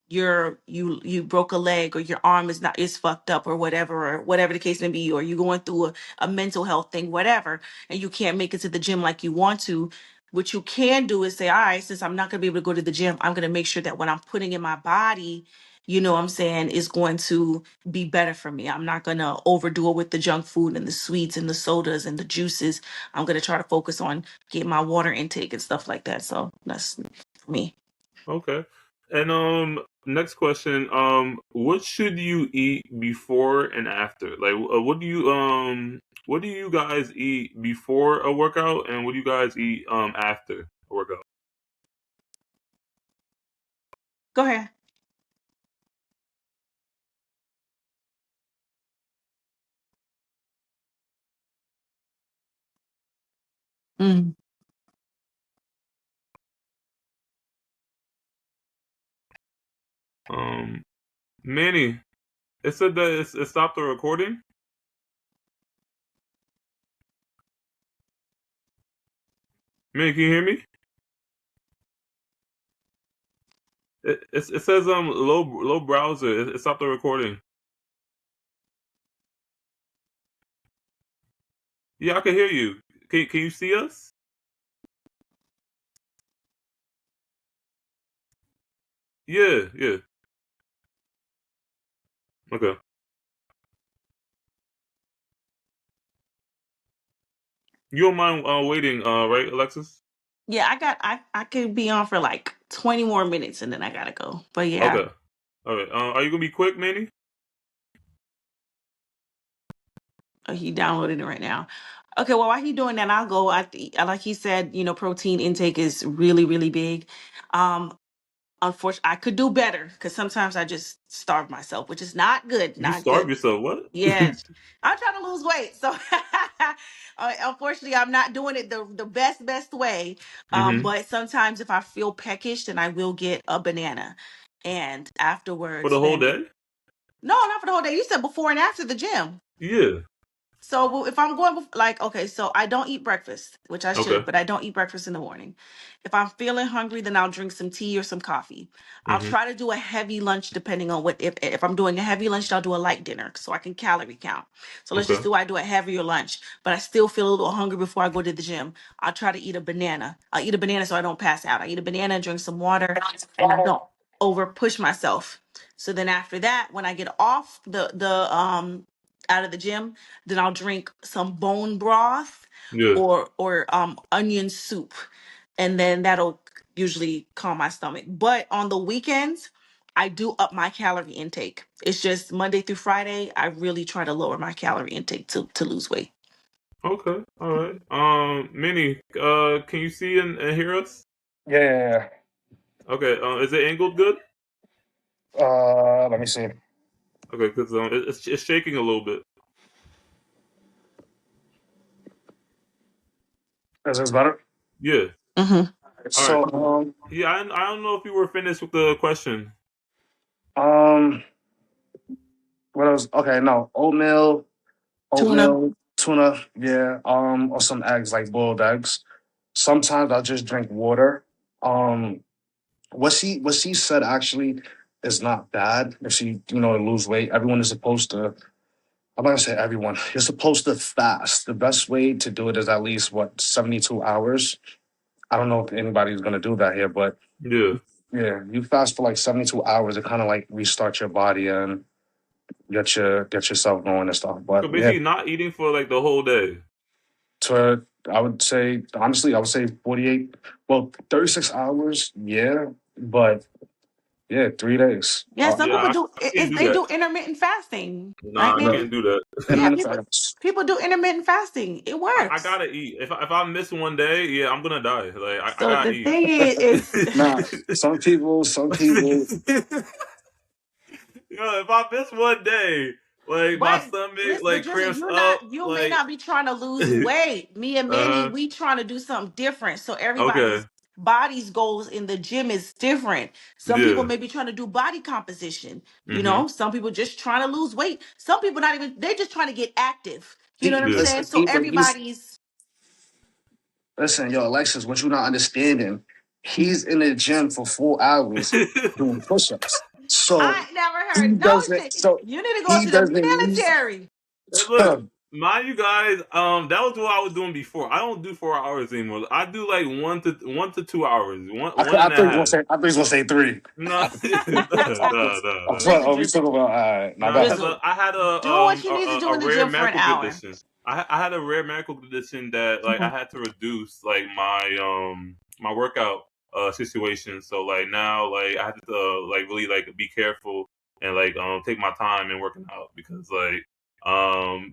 you broke a leg or your arm is fucked up or whatever the case may be, or you're going through a mental health thing, whatever, and you can't make it to the gym like you want to. What you can do is say, all right, since I'm not going to be able to go to the gym, I'm going to make sure that what I'm putting in my body, what I'm saying, is going to be better for me. I'm not going to overdo it with the junk food and the sweets and the sodas and the juices. I'm going to try to focus on getting my water intake and stuff like that. So that's me. Okay. And next question. What should you eat before and after? Like, what do you guys eat before a workout, and what do you guys eat after a workout? Go ahead. Mm. Um, Manny, it said that it stopped the recording. Manny, can you hear me? It says low browser. It stopped the recording. Yeah, I can hear you. Can you see us? Yeah, yeah. Okay. You don't mind waiting, right, Alexis? Yeah, I could be on for like 20 more minutes and then I gotta go. But yeah, Okay. All right. Are you gonna be quick, Manny? he downloading it right now. Okay, well while he doing that, I'll go. Like he said, protein intake is really, really big. Um, Unfortunately, I could do better because sometimes I just starve myself, which is not good. You Not starve good. yourself. What? Yeah, I'm trying to lose weight, so unfortunately, I'm not doing it the best way. Hmm. But sometimes if I feel peckish, then I will get a banana, and For afterwards, the whole then day? no, not for the whole day. You said before and after the gym. Yeah. So if I'm going like okay, so I don't eat breakfast, which I should, Okay. but I don't eat breakfast in the morning. If I'm feeling hungry, then I'll drink some tea or some coffee. I'll Hmm. try to do a heavy lunch depending on what if I'm doing a heavy lunch, I'll do a light dinner so I can calorie count. So let's just Okay. do I do a heavier lunch, but I still feel a little hungry before I go to the gym. I'll try to eat a banana. I'll eat a banana so I don't pass out. I eat a banana, drink some water, and I don't over push myself. So then after that, when I get off the out of the gym, then I'll drink some bone broth Yeah. or onion soup, and then that'll usually calm my stomach. But on the weekends, I do up my calorie intake. It's just Monday through Friday, I really try to lower my calorie intake to lose weight. Okay. All right. Minnie, can you see and hear us? Yeah. Okay. Is it angled good? Let me see. Okay, because it's shaking a little bit. Is this better? Yeah. Mm-hmm. All right. So Yeah, I don't know if you were finished with the question. um, what else? Okay, no, Tuna. oatmeal, tuna, yeah, or some eggs, like boiled eggs. Sometimes I'll just drink water. Um, what she said actually is not bad. If she, to lose weight, everyone is supposed to. I'm not gonna say everyone. You're supposed to fast. The best way to do it is at least 72 hours. I don't know if anybody's gonna do that here, but Yeah. yeah, you fast for like 72 hours. It kind of like restart your body and get yourself going and stuff. So But yeah, basically, not eating for like the whole day. to I would say honestly, I would say 48. Well, 36 hours. Yeah, but yeah, 3 days. Yeah, some Yeah, people I do. can't do They that. do intermittent fasting, right, Nah, I Manny? can't do that. Yeah, Intermittent people fast. people do intermittent fasting. It I works. gotta eat. If I miss one day, yeah, I'm gonna die. Like I So gotta the eat. thing is Nah, some people. Yo, if I miss one day, like my But stomach listen, but like Drizzy, cramps up. you may Like, not be trying to lose weight. Me and Manny, uh, we trying to do something different. So okay, everybody's body's goals in the gym is different. Some people yeah, may be trying to do body composition. mm-hmm, Some people just trying to lose weight. Some people not even they just trying to get active. You know what I'm yeah, saying? Listen, So everybody's listen, yo, Alexis, what you not understanding? He's in the gym for 4 hours doing push-ups. I So ain't never he heard no doesn't. shit. So You need to go he to the doesn't use. military. Hey, look, mind you guys, that was what I was doing before. I don't do 4 hours anymore. I do like 1 to 2 hours, one I and a thought he was gonna half. say. I thought he was gonna say three. No, no, no, no. Listen, We talking Drizzle. about. Now go Nah, ahead. because Drizzle. I had Do what you need to do a in the rare gym for an medical hour. condition. I had a rare medical condition that like I had to reduce like my workout situation. So like now like I have to like really like be careful and like take my time in working out because like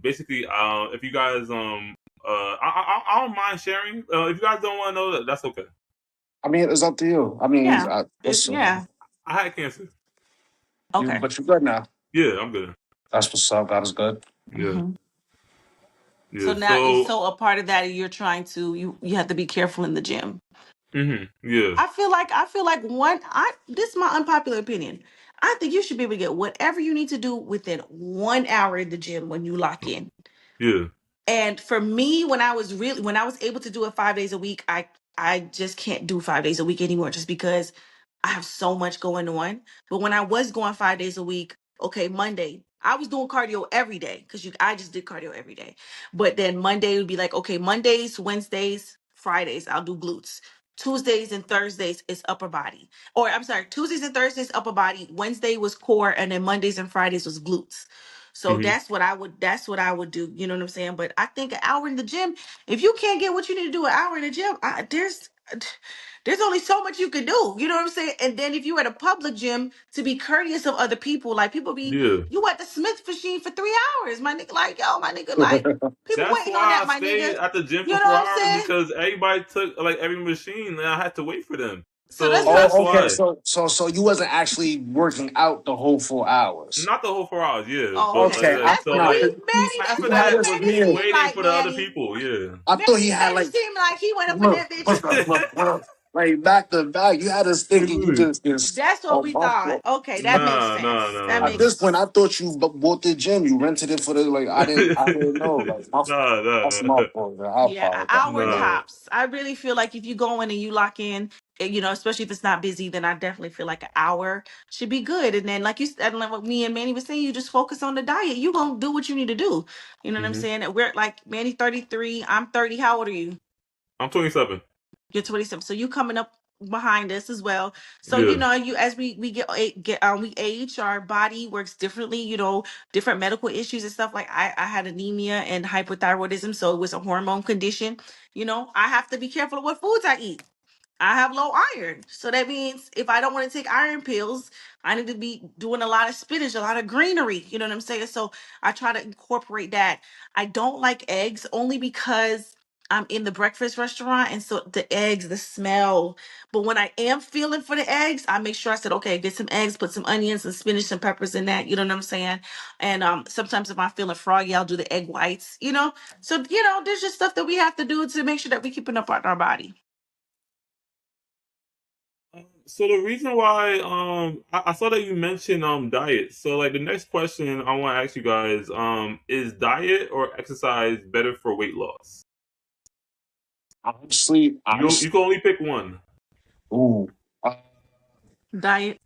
basically if you guys I don't mind sharing. If you guys don't want to know that, that's okay. I mean, it's up to you. I mean, Yeah. listen, Yeah. I had cancer. Okay. but you're good now. Yeah, I'm good. That's what's up. God is good. Yeah, hmm So yeah. now, So so a part of that, you're trying to you have to be careful in the gym. yeah, I feel like this is my unpopular opinion. I think you should be able to get whatever you need to do within 1 hour in the gym when you lock in. yeah. And for me, when I was able to do it 5 days a week, I just can't do 5 days a week anymore just because I have so much going on. But when I was going 5 days a week, okay, Monday, I was doing cardio every day because I just did cardio every day. But then Monday would be like, okay, Mondays, Wednesdays, Fridays, I'll do glutes. Tuesdays and Thursdays is upper body. Or I'm sorry, Tuesdays and Thursdays upper body, Wednesday was core, and then Mondays and Fridays was glutes. So Hmm. that's what I would do. You know what I'm saying? But I think an hour in the gym, if you can't get what you need to do an hour in the gym, there's only so much you can do. You know what I'm saying? And then if you're at a public gym, to be courteous of other people, like people be Yeah. you at the Smith machine for 3 hours, my nigga. Like, yo, my nigga, like people That's waiting on why that, I my stayed nigga. at the gym You for know four what I'm hours saying? because everybody took like every machine and I had to wait for them. So that's So not that's Oh, okay. why. So you wasn't actually working out the whole 4 hours. Not the whole 4 hours, yeah. oh, But okay. Okay, So like, I that's so what nah, like we 'cause Manny. half This of you is had what that us was Manny me here. seemed waiting like, for the other Manny. people, yeah. I thought he had Manny like seemed like he went up in look, that bitch. look, like back to back. You had us thinking you just That's what we thought. Okay, that makes Nah, nah, sense. That nah, at makes this point. I thought you bought the gym. You rented it for the like. I didn't know. Like nah, that's nah, my fault. Man. I Yeah, an apologize hour for that. nah. tops. I really feel like if you go in and you lock in, especially if it's not busy, then I definitely feel like an hour should be good. And then, like you said, like what me and Manny was saying, you just focus on the diet. You gonna do what you need to do. You know what I'm Hmm. saying? And we're like Manny 33, I'm 30. How old are you? I'm 27. You're 27. So you coming up behind us as well. So Yeah. you as we we age, our body works differently. Different medical issues and stuff. Like I had anemia and hypothyroidism, so it was a hormone condition. I have to be careful of what foods I eat. I have low iron. So that means if I don't want to take iron pills, I need to be doing a lot of spinach, a lot of greenery. You know what I'm saying? So I try to incorporate that. I don't like eggs only because I'm in the breakfast restaurant. And so the eggs, the smell. But when I am feeling for the eggs, I make sure I said, okay, get some eggs, put some onions, some spinach, some peppers in that. You know what I'm saying? And sometimes if I'm feeling froggy, I'll do the egg whites. So, there's just stuff that we have to do to make sure that we're keeping up on our body. So the reason why I saw that you mentioned diet. So like the next question I want to ask you guys is diet or exercise better for weight loss? Honestly, You can only pick one. ooh, Diet.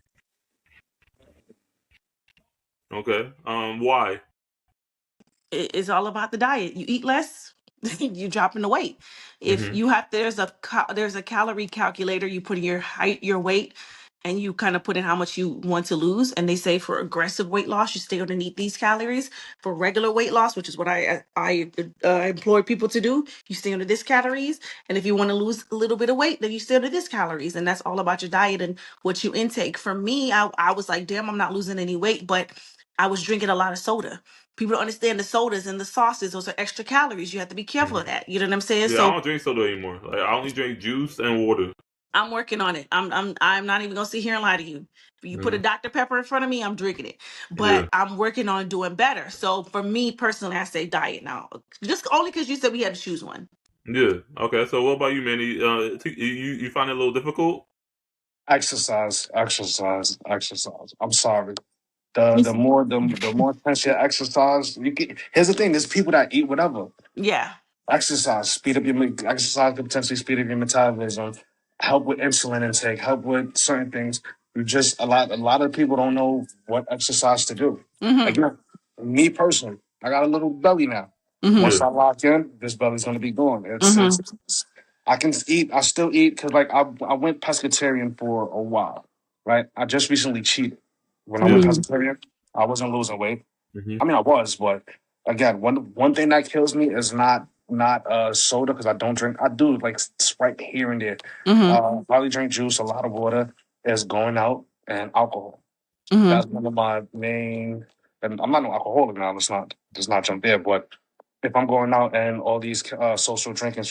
Okay. Why? It's all about the diet. You eat less, you dropping the weight. If Hmm. you have there's a calorie calculator, you put in your height, your weight, and you kind of put in how much you want to lose. And they say for aggressive weight loss, you stay underneath these calories. For regular weight loss, which is what I employ people to do, you stay under this calories. And if you want to lose a little bit of weight, then you stay under this calories. And that's all about your diet and what you intake. For me, I was like, damn, I'm not losing any weight, but I was drinking a lot of soda. People don't understand the sodas and the sauces; those are extra calories. You have to be careful of that. You know what I'm saying? Yeah, I So don't drink soda anymore. Like I only drink juice and water. I'm working on it. I'm not even gonna sit here and lie to you. If you put a Hmm. Dr. Pepper in front of me, I'm drinking it. Yeah. But I'm working on doing better. So for me personally, I say diet now. Just only because you said we had to choose one. Yeah. Okay. So what about you, Manny? You find it a little difficult? exercise. I'm sorry. The more intense your exercise, you get. Here's the thing: there's people that eat whatever. Yeah. Exercise could potentially speed up your metabolism, help with insulin intake, help with certain things. A lot of people don't know what exercise to do. Mm-hmm. Again, me personally, I got a little belly now. Mm-hmm. Once Yeah. I lock in, this belly's gonna be gone. Mm-hmm. I can eat. I still eat because like I went pescatarian for a while, right? I just recently cheated. When I Yeah. went Mm-hmm. pescatarian, I wasn't losing weight. Hmm. I mean, I was, but again, one thing that kills me is not soda because I don't drink. I do like Sprite here and there. Mm-hmm. Probably drink juice, a lot of water. Is going out and alcohol. Mm-hmm. That's one of my main. And I'm not no alcoholic now. Let's not jump there. But if I'm going out and all these social drinking,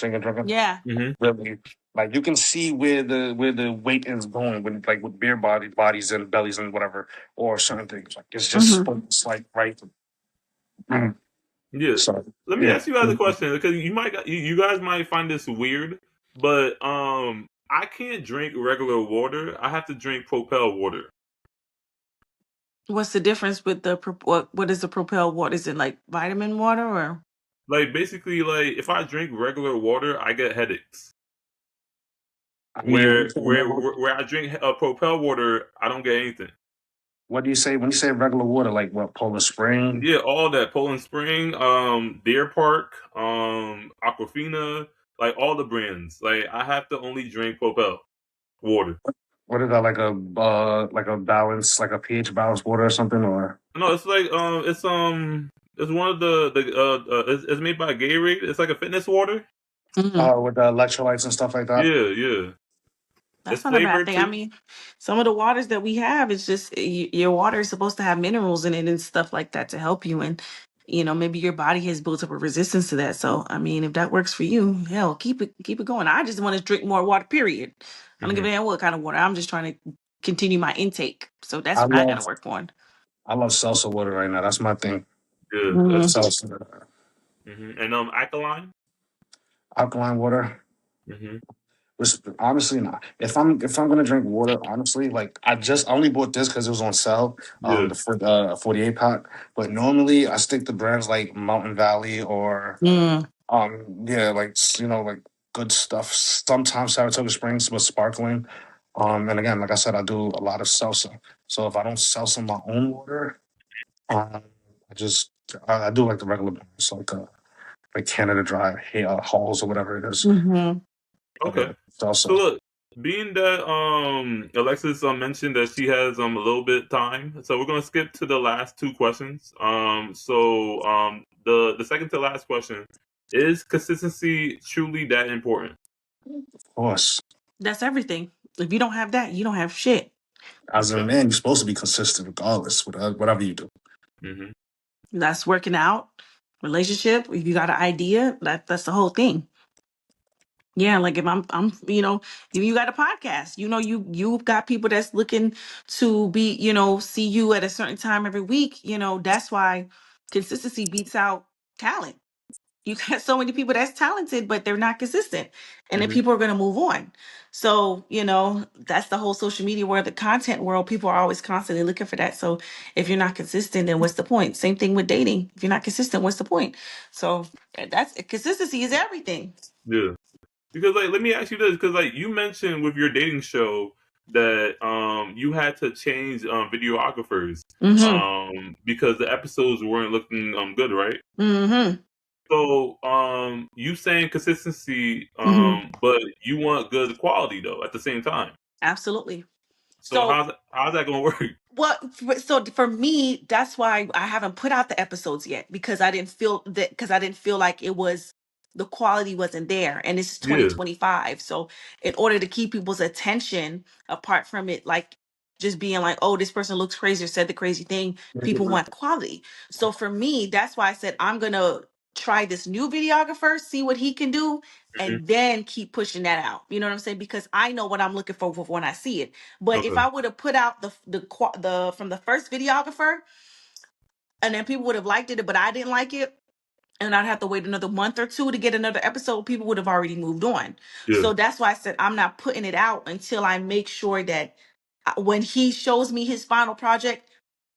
Yeah. Hmm. really, like you can see where the weight is going with beer bodies and bellies and whatever or certain things. Like Mm-hmm. it's like right. Mm. Yeah. So Let me yeah. ask you guys a question because you guys might find this weird, but I can't drink regular water. I have to drink Propel water. What's the difference with what is the Propel water? Is it like vitamin water or? Like basically, like if I drink regular water, I get headaches. I mean, Where I drink Propel water, I don't get anything. what do you say when you say regular water? Like what? Polar Spring? Yeah, all that Poland Spring, Deer Park, Aquafina, like all the brands. Like I have to only drink Propel water. What is that? Like a balance, like a pH balanced water or something? Or No, it's like it's one of it's made by Gatorade. It's like a fitness water. Mhm. with the electrolytes and stuff like that? Yeah, yeah. It's That's not a bad flavored thing. I too. mean, some of the waters that we have, it's just your water is supposed to have minerals in it and stuff like that to help you. And, maybe your body has built up a resistance to that. So, I mean, if that works for you, hell, keep it going. I just want to drink more water, period. I don't give a Hmm. damn what kind of water. I'm just trying to continue my intake. So that's I what I got love to work on. I love salsa water right now. That's my thing. Yeah, that's Hmm. cool. Salsa, And alkaline. alkaline water. Hmm. Honestly, not. If I'm gonna drink water, honestly, like I only bought this because it was on sale. Yeah. The 48 pack. But normally I stick to brands like Mountain Valley or Mm. yeah, like like good stuff. Sometimes Saratoga Springs was sparkling. And again, like I said, I do a lot of salsa. So if I don't salsa my own water, um, I just I do like the regular brands, like Canada Dry, Halls or whatever it is. Hmm. But yeah, Okay. So salsa. look, being that Alexis mentioned that she has a little bit time, so we're gonna skip to the last two questions. The second to last question is consistency truly that important? Of course. That's everything. If you don't have that, you don't have shit. As a Okay. man, you're supposed to be consistent regardless, whatever you do. Hmm. That's working out, relationship. If you got an idea, that's the whole thing. Yeah, like if I'm if you got a podcast, you've got people that's looking to be, see you at a certain time every week, that's why consistency beats out talent. You got so many people that's talented, but they're not consistent. And then Mhm. people are going to move on. So, that's the whole social media world, the content world. People are always constantly looking for that. So if you're not consistent, then what's the point? Same thing with dating. If you're not consistent, what's the point? So that's consistency is everything. Yeah. Because like, let me ask you this, because like you mentioned with your dating show that you had to change videographers Mm-hmm. because the episodes weren't looking good, right? Mm-hmm. So you saying consistency, Mm-hmm. but you want good quality though at the same time. Absolutely. So So how's that gonna work? well, so for me, that's why I haven't put out the episodes yet because I didn't feel that because I didn't feel like it was the quality wasn't there, and this is Yeah. 2025. So in order to keep people's attention, apart from it, like just being like, oh, this person looks crazy or said the crazy thing, people want quality. So for me, that's why I said I'm gonna try this new videographer, see what he can do, Mhm. and then keep pushing that out. You know what I'm saying? Because I know what I'm looking for when I see it. But if Okay. I would have put out the from the first videographer, and then people would have liked it, but I didn't like it, and I'd have to wait another month or two to get another episode, people would have already moved on. Yeah. So that's why I said I'm not putting it out until I make sure that when he shows me his final project,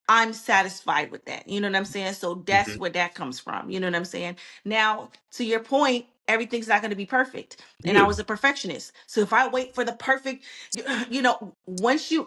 I'm satisfied with that. You know what I'm saying? So that's Mhm. where that comes from. You know what I'm saying? Now, to your point, everything's not going to be perfect. And I Yeah. was a perfectionist. So if I wait for the perfect, once you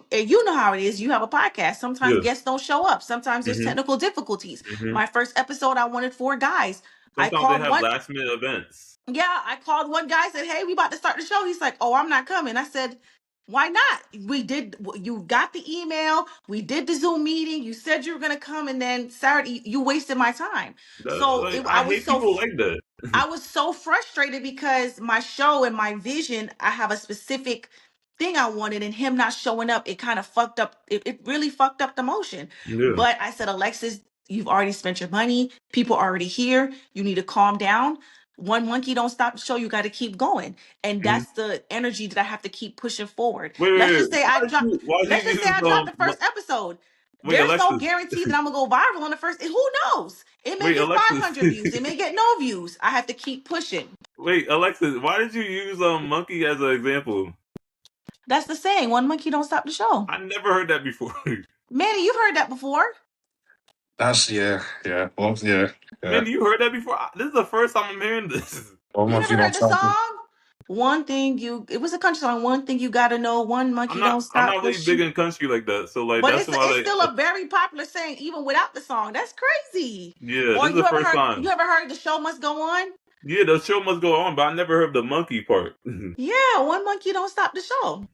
know how it is, you have a podcast. Sometimes Yeah. guests don't show up. Sometimes there's Mhm. technical difficulties. Mhm. My first episode, I wanted 4 guys. I Sometimes they called have one. last minute events. Yeah, I called one guy, said, "Hey, we about to start the show." He's like, "Oh, I'm not coming." I said, "Why not? You got the email, we did the Zoom meeting, you said you were gonna come, and then Saturday you wasted my time." So Like, I hate people like that. I was so frustrated because my show and my vision, I have a specific thing I wanted, and him not showing up, it kind of fucked up. It really fucked up the motion. Yeah. But I said, Alexis, you've already spent your money. People are already here. You need to calm down. One monkey don't stop the show. You got to keep going, and Mhm. that's the energy that I have to keep pushing forward. Wait, wait, Let's wait. just say I dropped. Why did Let's you just say use I dropped the first episode. wait, There's no Alexis? guarantee that I'm gonna go viral on the first. Who knows? It may Wait, get Alexis. 500 views. It may get no views. I have to keep pushing. Wait, Alexis, why did you use monkey as an example? That's the saying. One monkey don't stop the show. I never heard that before. Manny, you've heard that before. That's yeah. Well, yeah. Man, you heard that before? This is the first time I'm hearing this. One You monkey never don't heard the stop it. song? It was a country song. One thing you gotta know, one monkey don't I'm stop not the really big show. in country like that. So like But that's it's why it's like still a very popular saying, even without the song. That's crazy. yeah, Or this is the first you time. ever heard the show must go on? Yeah, the show must go on, but I never heard the monkey part. Yeah, one monkey don't stop the show.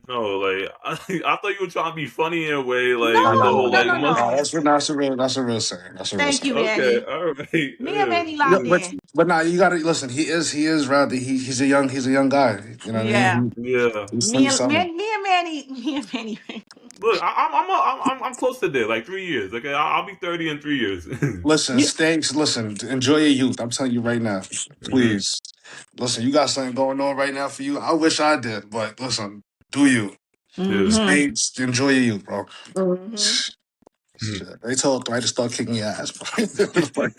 No, like I thought you were trying to be funny in a way, like No, with the no, No, whole no, no, like no, no. monkey. no. That's a real saying. That's a real Thank saying. you, Okay, Manny. all right. Me and Manny Yeah, locked in. but now you gotta listen. He is rather he's a young guy. You know what I Yeah. mean? Yeah. He's 27. Me and Manny. Look, I'm close to there, like 3 years. Okay, I'll be 30 in 3 years. You, Listen. Enjoy your youth. I'm telling you right now. Hmm. Please, listen. You got something going on right now for you. I wish I did, but listen. Do you Yeah. mm-hmm. enjoy your youth, bro? Mm-hmm. Shit. They told Dwight to start kicking your ass. Like,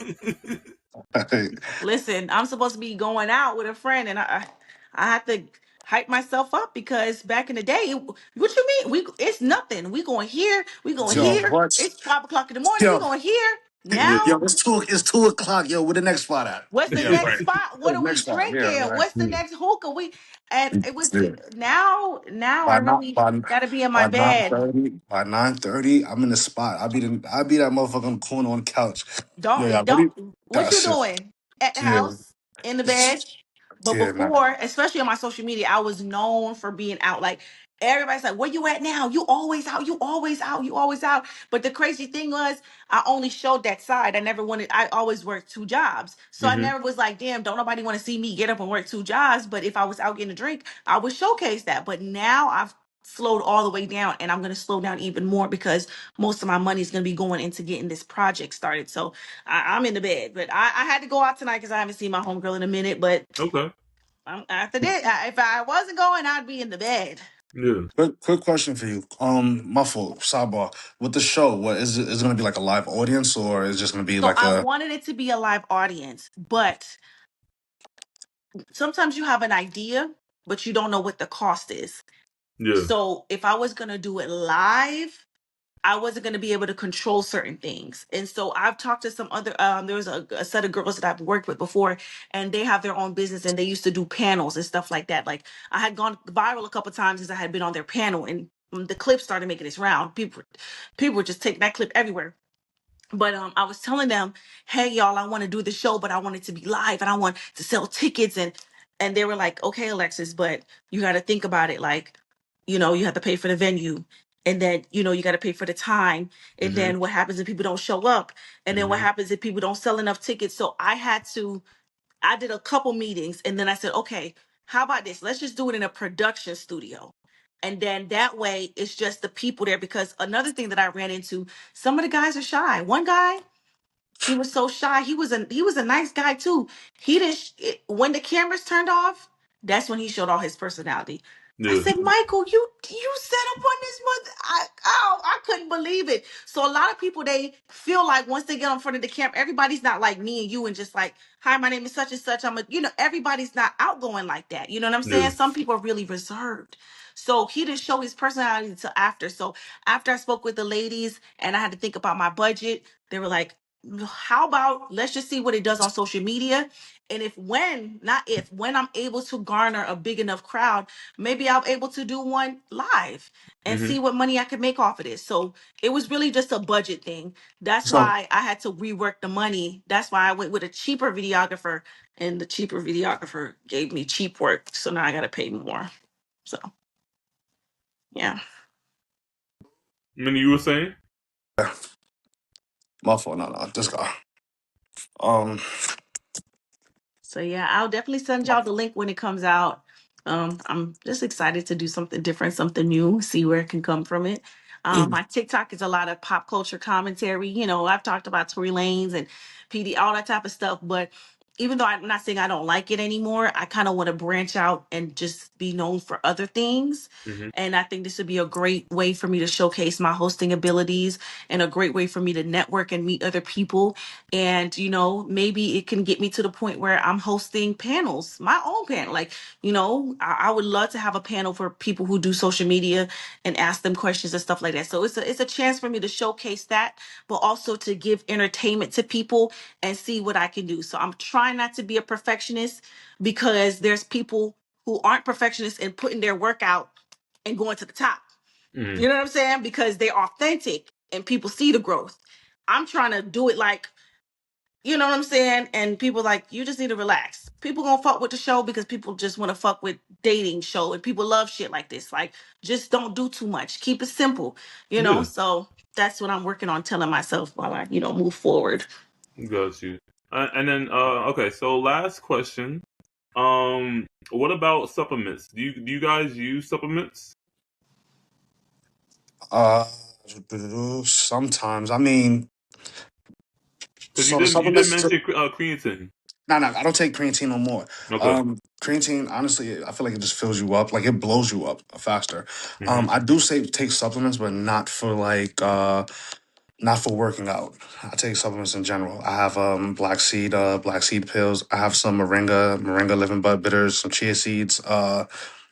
Listen, I'm supposed to be going out with a friend, and I have to hype myself up because back in the day, what you mean? It's nothing. We going here. We going yo, here. what? It's 5 o'clock in the morning. We Yo, going here. Yeah. Now, yo, it's 2 o'clock. Yo, where the next spot at? what's the Yeah, next right. spot? What The are we next spot. Yeah, drinking? right. What's the next hookah? And it was Yeah. now I By not really by gotta be in my by nine bed. thirty, by 9:30, I'm in the spot. I'll be that motherfucker on the corner on the couch. Yo, yeah, what do you? What you That's it. doing at the Yeah, house in the bed? But yeah, nah. before, especially on my social media, I was known for being out. Like everybody's like, "Where you at now? You always out. You always out. You always out." But the crazy thing was, I only showed that side. I never wanted. I always worked 2 jobs, so I Hmm. never was like, "Damn, don't nobody want to see me get up and work 2 jobs." But if I was out getting a drink, I would showcase that. But now I've slowed all the way down, and I'm gonna slow down even more because most of my money is gonna be going into getting this project started. So I'm in the bed, but I had to go out tonight because I haven't seen my homegirl in a minute. But Okay. after this, if I wasn't going, I'd be in the bed. Yeah. Quick question for you. My fault. Sidebar. With the show, what is it? Is it gonna be like a live audience, or is it just gonna be So like I a? wanted it to be a live audience, but sometimes you have an idea, but you don't know what the cost is. Yeah. So if I was gonna do it live, I wasn't going to be able to control certain things. And so I've talked to some other, there was a set of girls that I've worked with before, and they have their own business and they used to do panels and stuff like that. Like I had gone viral a couple times because I had been on their panel, and the clip started making its round. People were just taking that clip everywhere. But I was telling them, hey y'all, I want to do the show, but I want it to be live and I want to sell tickets. And they were like, okay, Alexis, but you got to think about it. Like, you have to pay for the venue. And then, you got to pay for the time. And Mm-hmm. then what happens if people don't show up? And then what Mm-hmm. happens if people don't sell enough tickets? So I did a couple meetings, and then I said, okay, how about this? Let's just do it in a production studio. And then that way it's just the people there. Because another thing that I ran into, some of the guys are shy. One guy, he was so shy. He was a nice guy too. He didn't when the cameras turned off, that's when he showed all his personality. I Yeah. said, Michael, you set up on this mother. I couldn't believe it. So a lot of people, they feel like once they get in front of the camera, everybody's not like me and you and just like, hi, my name is such and such. Everybody's not outgoing like that. You know what I'm Yeah. saying? Some people are really reserved. So he didn't show his personality until after. So after I spoke with the ladies and I had to think about my budget, they were like, how about let's just see what it does on social media, and if when not if when I'm able to garner a big enough crowd, maybe I'll be able to do one live and Mm-hmm. see what money I could make off of this. So it was really just a budget thing. That's So why I had to rework the money. That's why I went with a cheaper videographer, and the cheaper videographer gave me cheap work, so now I got to pay more. So yeah. Manny, you were saying? my fault. No, this guy. Um, So yeah, I'll definitely send y'all the link when it comes out. I'm just excited to do something different, something new, see where it can come from it. My TikTok is a lot of pop culture commentary. I've talked about Tory Lanez and PD, all that type of stuff. But even though I'm not saying I don't like it anymore, I kind of want to branch out and just be known for other things. Mm-hmm. And I think this would be a great way for me to showcase my hosting abilities and a great way for me to network and meet other people. And maybe it can get me to the point where I'm hosting panels, my own panel. Like, I would love to have a panel for people who do social media and ask them questions and stuff like that. So it's a chance for me to showcase that, but also to give entertainment to people and see what I can do. So I'm trying not to be a perfectionist, because there's people who aren't perfectionists and putting their work out and going to the top. Mm-hmm. You know what I'm saying? Because they're authentic and people see the growth. I'm trying to do it like, you know what I'm saying? And people like, you just need to relax. People gonna fuck with the show because people just want to fuck with dating show, and people love shit like this. Like, just don't do too much. Keep it simple, Yeah. So that's what I'm working on telling myself while I, move forward. Got you. And then okay, so last question. What about supplements? Do you guys use supplements? uh, sometimes. I mean, Because you so the did supplements. mention creatine. No, I don't take creatine no more. Okay. Creatine, honestly, I feel like it just fills you up, like it blows you up faster. Mm-hmm. I do say take supplements, but not for not for working out. I take supplements in general. I have black seed pills. I have some moringa living bud bitters, some chia seeds.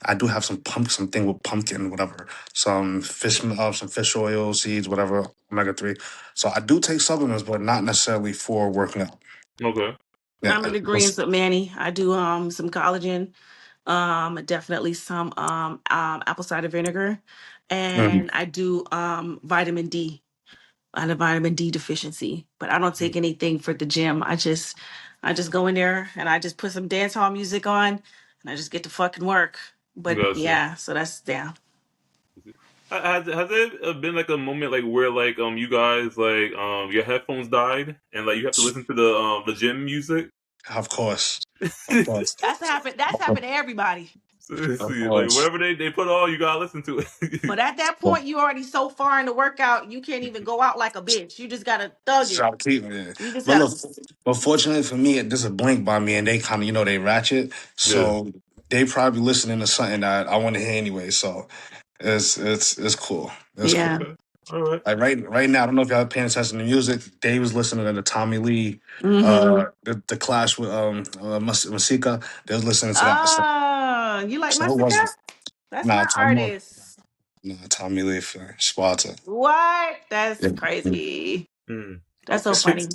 I do have something with pumpkin, whatever. Some fish oil seeds, whatever, omega 3. So I do take supplements, but not necessarily for working out. Okay. Yeah, I'm in agreement with Manny. I do some collagen, definitely some apple cider vinegar, Mhm. and I do vitamin D. I have a vitamin D deficiency, but I don't take anything for the gym. I just go in there and I just put some dance hall music on and I just get to fucking work. But Got you. yeah, so that's yeah. Has there been like a moment like where like you guys like your headphones died and like you have to listen to the gym music? Of course, of course, That's happened to everybody. of Seriously, like course. whatever they put on, you gotta listen to it. But at that point, you already so far in the workout, you can't even go out like a bitch. You just gotta thug it. Try to keep it. You just But gotta. look, but fortunately for me, this is a blink by me, and they kind of, they ratchet. Yeah. So they probably listening to something that I want to hear anyway. So it's cool. It's Yeah. cool. Okay. All right. Like right now, I don't know if y'all paying attention to music. Dave was listening to the Tommy Lee, Mm-hmm. the Clash with Masika. They was listening to that. So, You like so it wasn't Massacre? That's nah my Tommy artist. nah Tommy Lee for Sparta. What? That's Yeah. crazy. Mm. That's so Okay. funny.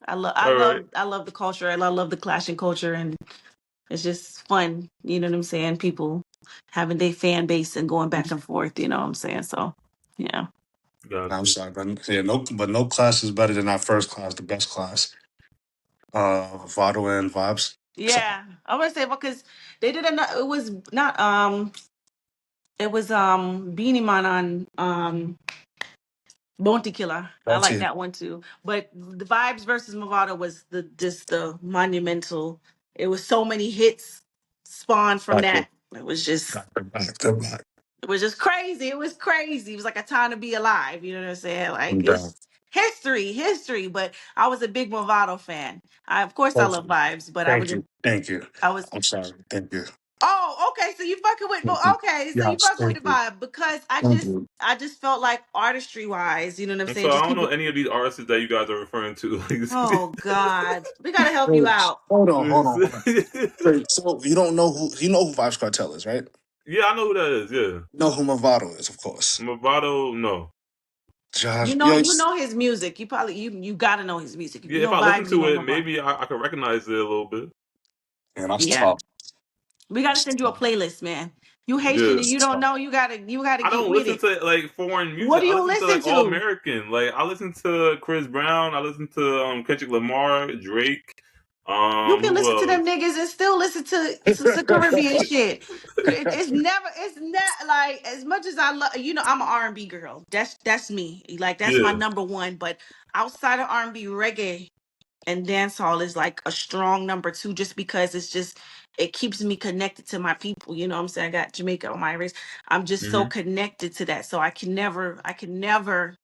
I love I All right. love I love the culture. I love the clashing culture, and it's just fun. You know what I'm saying? People having their fan base and going back and forth, you know what I'm saying? So yeah. I'm Gotcha. sorry, but yeah, no class is better than our first class, the best class. Vado and vibes. So Yeah. I would say because they did another, it was not it was Beanie Man on Bounty Killer. I that's like it. that one too. But the Vibes versus Movado was the monumental. It was so many hits spawned from Back to that. It was just back to back. it was just crazy. It was crazy. It was like a time to be alive. You know what I'm saying? Like I'm down. it's history. But I was a big Movado fan. Of course I Thank love you. Vibes, but Thank you. Thank you. I was I'm sorry. Thank you. Oh, okay. So you fucking with Thank you. okay. So you Yes, fucking with thank the you. vibe because Thank you. I just felt like artistry wise, you know what I'm And saying? so I Just don't know people. any of these artists that you guys are referring to. Oh God, we gotta help you Wait, out. hold on. Wait, so you know who Vibes Cartel is, right? Yeah, I know who that is. Yeah. You know who Movado is, of course. Movado, no. Josh, You know his music. You probably you gotta know his music. If you Yeah, if know I listen vibes, you to know it, Movado. maybe I could recognize it a little bit. man, that's Yeah, tough. we gotta That's send you a tough. playlist, man. You Haitian Yeah. and That's you don't tough. know. You gotta I get don't with listen it. to like foreign What music. do I you listen to listen like all to? American. Like I listen to Chris Brown. I listen to Kendrick Lamar, Drake. You can Who listen to them else? niggas and still listen to Caribbean shit. It's not like as much as I love. You know, I'm an R&B girl. That's me. Like that's my Yeah. number one. But outside of R&B, reggae and dancehall is like a strong number two, just because it keeps me connected to my people. You know what I'm saying? I got Jamaica on my wrist. I'm just so Hmm. connected to that. So I can never,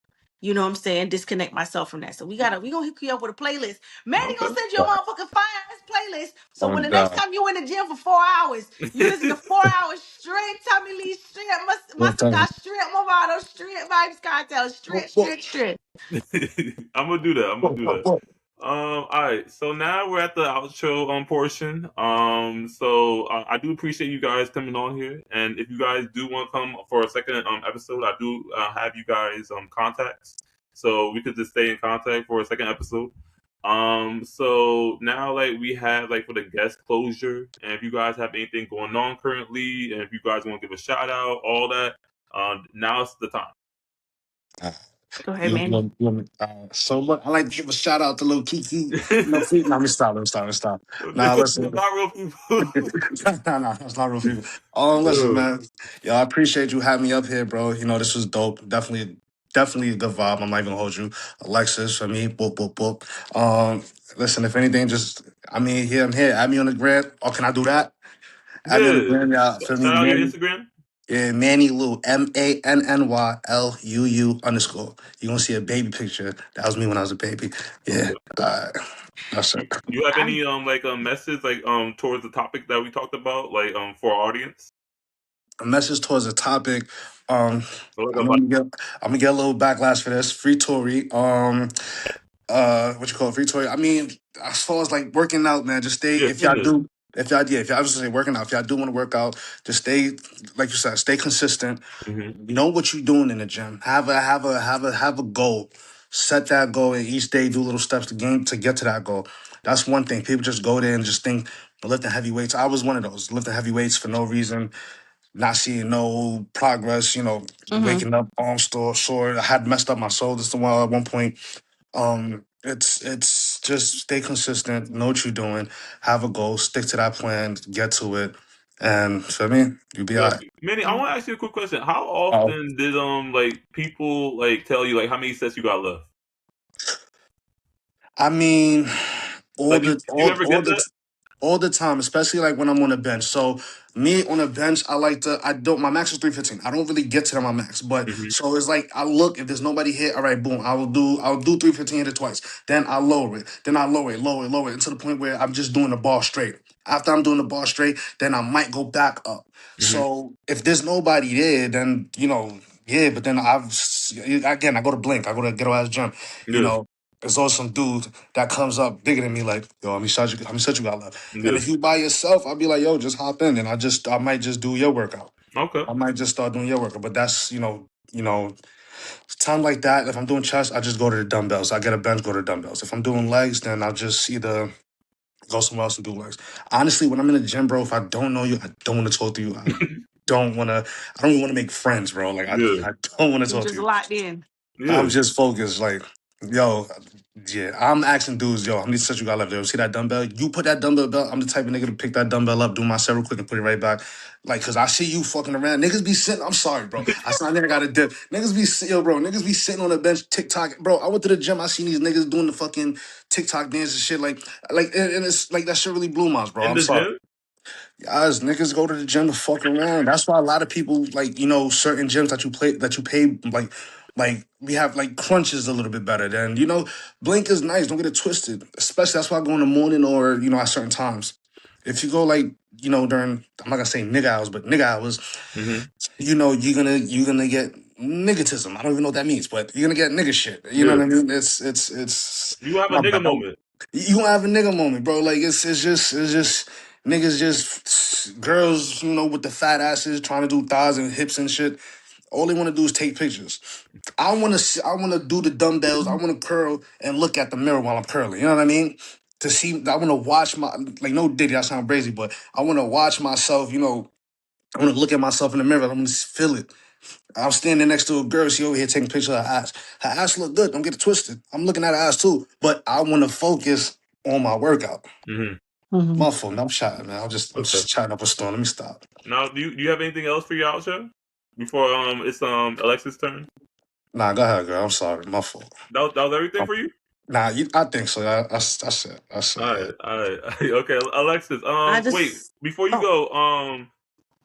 you know what I'm saying, disconnect myself from that. So we gonna hook you up with a playlist. Manny gonna Okay. send you a motherfucking fire ass playlist. So when I'm the next down. time you in the gym for 4 hours, you listen to 4 hours straight Tommy Lee, straight What time? Massacre, straight Movado, straight Vibes Cartel, What, straight, what, straight, straight. I'm gonna do that. I'm gonna what, do what, that. what? All right. So now we're at the outro portion. So I do appreciate you guys coming on here, and if you guys do want to come for a second episode, I do have you guys contacts, so we could just stay in contact for a second episode. So now like we have like for the guest closure, and if you guys have anything going on currently, and if you guys want to give a shout out, all that, now's the time. Go ahead, Manny. So look, I like to give a shout out to little Kiki. No, let me stop. Let me stop. Nah, Those listen. are not real people. No, that's not real people. Listen, Uh, man. Yo, I appreciate you having me up here, bro. You know, this was dope. Definitely a good vibe. I'm not even gonna hold you. Alexis, for me, boop, boop, boop. Listen, if anything, I'm here. Add me on the gram. Or can I do that? Add me on the yeah. gram, y'all. For me, Shout out your Manny. Instagram. Yeah, Manny Lou, MANNYLUU_. You're gonna see a baby picture. That was me when I was a baby. Yeah. That's it. You have I'm any like message like towards the topic that we talked about, like for our audience? A message towards the topic. Um, Or like I'm a gonna get I'm gonna get a little backlash for this. Free Tory. What you call it? Free Tory. I mean, as far as like working out, man, just stay. yeah, If y'all fitness. do, if y'all I was gonna say working out, if y'all do want to work out, just stay. Like you said, stay consistent. Hmm. Know what you're doing in the gym. Have a goal. Set that goal, and each day do little steps to get to that goal. That's one thing. People just go there and just think lifting heavy weights. I was one of those lifting heavy weights for no reason, not seeing no progress. mm-hmm. Waking up arms still sore. I had messed up my shoulders at one point. It's just stay consistent. Know what you're doing. Have a goal. Stick to that plan. Get to it. And for me, you'll be Got alright. you. Manny, I want to ask you a quick question. How often did like people like tell you like how many sets you got left? I mean, Like, do you ever all get the that? all the time, especially like when I'm on a bench. So me on a bench, I don't my max is 315. I don't really get to my max, but Mm-hmm. so it's like I look if there's nobody hit, all right, boom, I'll do 315 hit it twice. Then I lower it, then I lower it to the point where I'm just doing the ball straight. After I'm doing the ball straight, then I might go back up. Mm-hmm. So if there's nobody there, then yeah, but then I go to Blink, I go to Ghetto Ass Gym, Yeah. there's always some dude that comes up bigger than me, like, yo, how many shots you got left? And Yeah. if you by yourself, I'll be like, yo, just hop in, and I might just do your workout. Okay. I might just start doing your workout. But that's time like that. If I'm doing chest, I just go to the dumbbells. I get a bench, go to the dumbbells. If I'm doing legs, then I'll just either go somewhere else and do legs. Honestly, when I'm in the gym, bro, if I don't know you, I don't want to talk to you. I don't want to. I don't even want to make friends, bro. Like I Yeah. don't want to You talk to just you. locked in. I'm Yeah. just focused, like, yo, yeah. I'm asking dudes, yo, how many sets you got left there? See that dumbbell? You put that dumbbell belt. I'm the type of nigga to pick that dumbbell up, do my several quick, and put it right back. Like, cause I see you fucking around. Niggas be sitting. I'm sorry, bro. I saw nigga got a dip. Niggas be sitting on the bench, TikTok. Bro, I went to the gym. I seen these niggas doing the fucking TikTok dance and shit. And it's like that shit really blew my bro. In I'm the sorry. gym? Guys, niggas go to the gym to fuck around. That's why a lot of people like certain gyms that you pay like we have like crunches a little bit better than Blink is nice. Don't get it twisted. Especially that's why I go in the morning or at certain times. If you go like during I'm not gonna say nigga hours, but nigga hours, Mm-hmm. you're gonna get niggatism. I don't even know what that means, but you're gonna get nigga shit. You know Yeah. what I mean? It's You have a my nigga bad. moment. You gonna have a nigga moment, bro. Like it's just niggas just girls, with the fat asses trying to do thighs and hips and shit. All they want to do is take pictures. I wanna do the dumbbells. I wanna curl and look at the mirror while I'm curling. You know what I mean? To see, I wanna watch no Diddy. I sound crazy, but I wanna watch myself. I wanna look at myself in the mirror. I wanna feel it. I'm standing next to a girl. She over here taking pictures of her ass. Her ass look good. Don't get it twisted. I'm looking at her ass too, but I want to focus on my workout. Mm-hmm. My fault. I'm shy, man. I'm Okay. just chatting up a storm. Let me stop. Now, do you have anything else for your outro before it's Alexis' turn? Nah, go ahead, girl. I'm sorry. My fault. That was everything for you. Nah, I think so. That's it. That's All it. right. All right. Okay, Alexis. I Wait. just Before you oh go,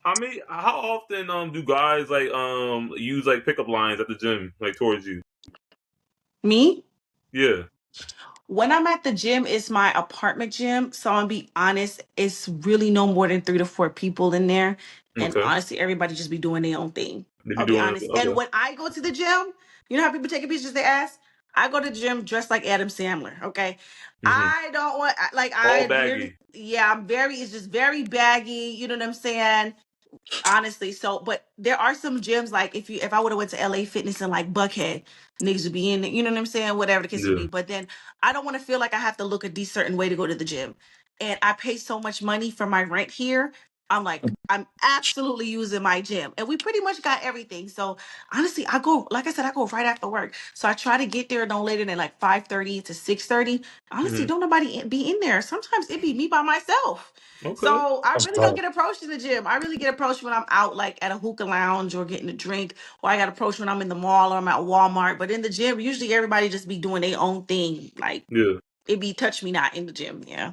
how often do guys like use like pickup lines at the gym like towards you? me. Yeah. When I'm at the gym, it's my apartment gym. So I'm gonna be honest, it's really no more than 3 to 4 people in there. And Okay. honestly, everybody just be doing their own thing. They be I'll be doing it. honest. And Okay. when I go to the gym, you know how people taking pictures they ass? I go to the gym dressed like Adam Sandler. Okay. Mm-hmm. I don't want like All I literally baggy. yeah, it's just very baggy, you know what I'm saying? Honestly, so but there are some gyms like if I would have went to LA Fitness and like Buckhead, niggas would be in it, you know what I'm saying? Whatever the case would Yeah. be. But then I don't want to feel like I have to look a certain way to go to the gym. And I pay so much money for my rent here. I'm like, I'm absolutely using my gym. And we pretty much got everything. So honestly, I go, like I said, I go right after work. So I try to get there no later than like 5:30 to 6:30. Honestly, Mm-hmm. don't nobody be in there. Sometimes it be me by myself. Okay. So I That's really don't dope. get approached in the gym. I really get approached when I'm out like at a hookah lounge or getting a drink, or I got approached when I'm in the mall or I'm at Walmart. But in the gym, usually everybody just be doing their own thing. Like Yeah. it be touch me not in the gym. Yeah.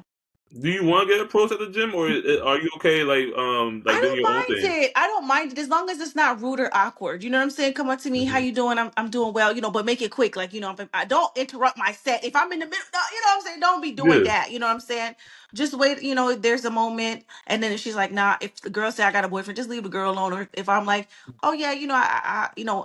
Do you want to get approached at the gym, or are you okay I like doing don't your own mind thing? it. I don't mind it as long as it's not rude or awkward. You know what I'm saying? Come up to me, how Mm-hmm. you doing? I'm doing well. But make it quick. Like if I don't interrupt my set. If I'm in the middle, you know what I'm saying? Don't be doing Yeah. that. You know what I'm saying? Just wait. There's a moment, and then if she's like, nah. If the girl say I got a boyfriend, just leave the girl alone. Or if I'm like, oh yeah,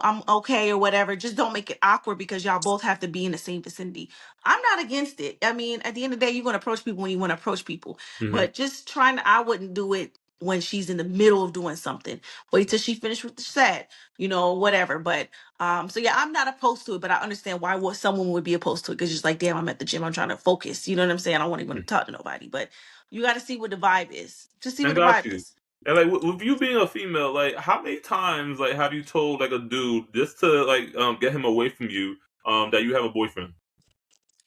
I'm okay or whatever. Just don't make it awkward because y'all both have to be in the same vicinity. I'm not against it. I mean, at the end of the day, you're gonna approach people when you want to approach people. Mm-hmm. But just trying to, I wouldn't do it when she's in the middle of doing something. Wait till she finished with the set, whatever. But so yeah, I'm not opposed to it, but I understand why someone would be opposed to it because just like, damn, I'm at the gym, I'm trying to focus. You know what I'm saying? I don't even want to talk to nobody, but you got to see what the vibe is. Just see I what the got vibe you. is. And like with you being a female, like how many times like have you told like a dude just to like get him away from you that you have a boyfriend?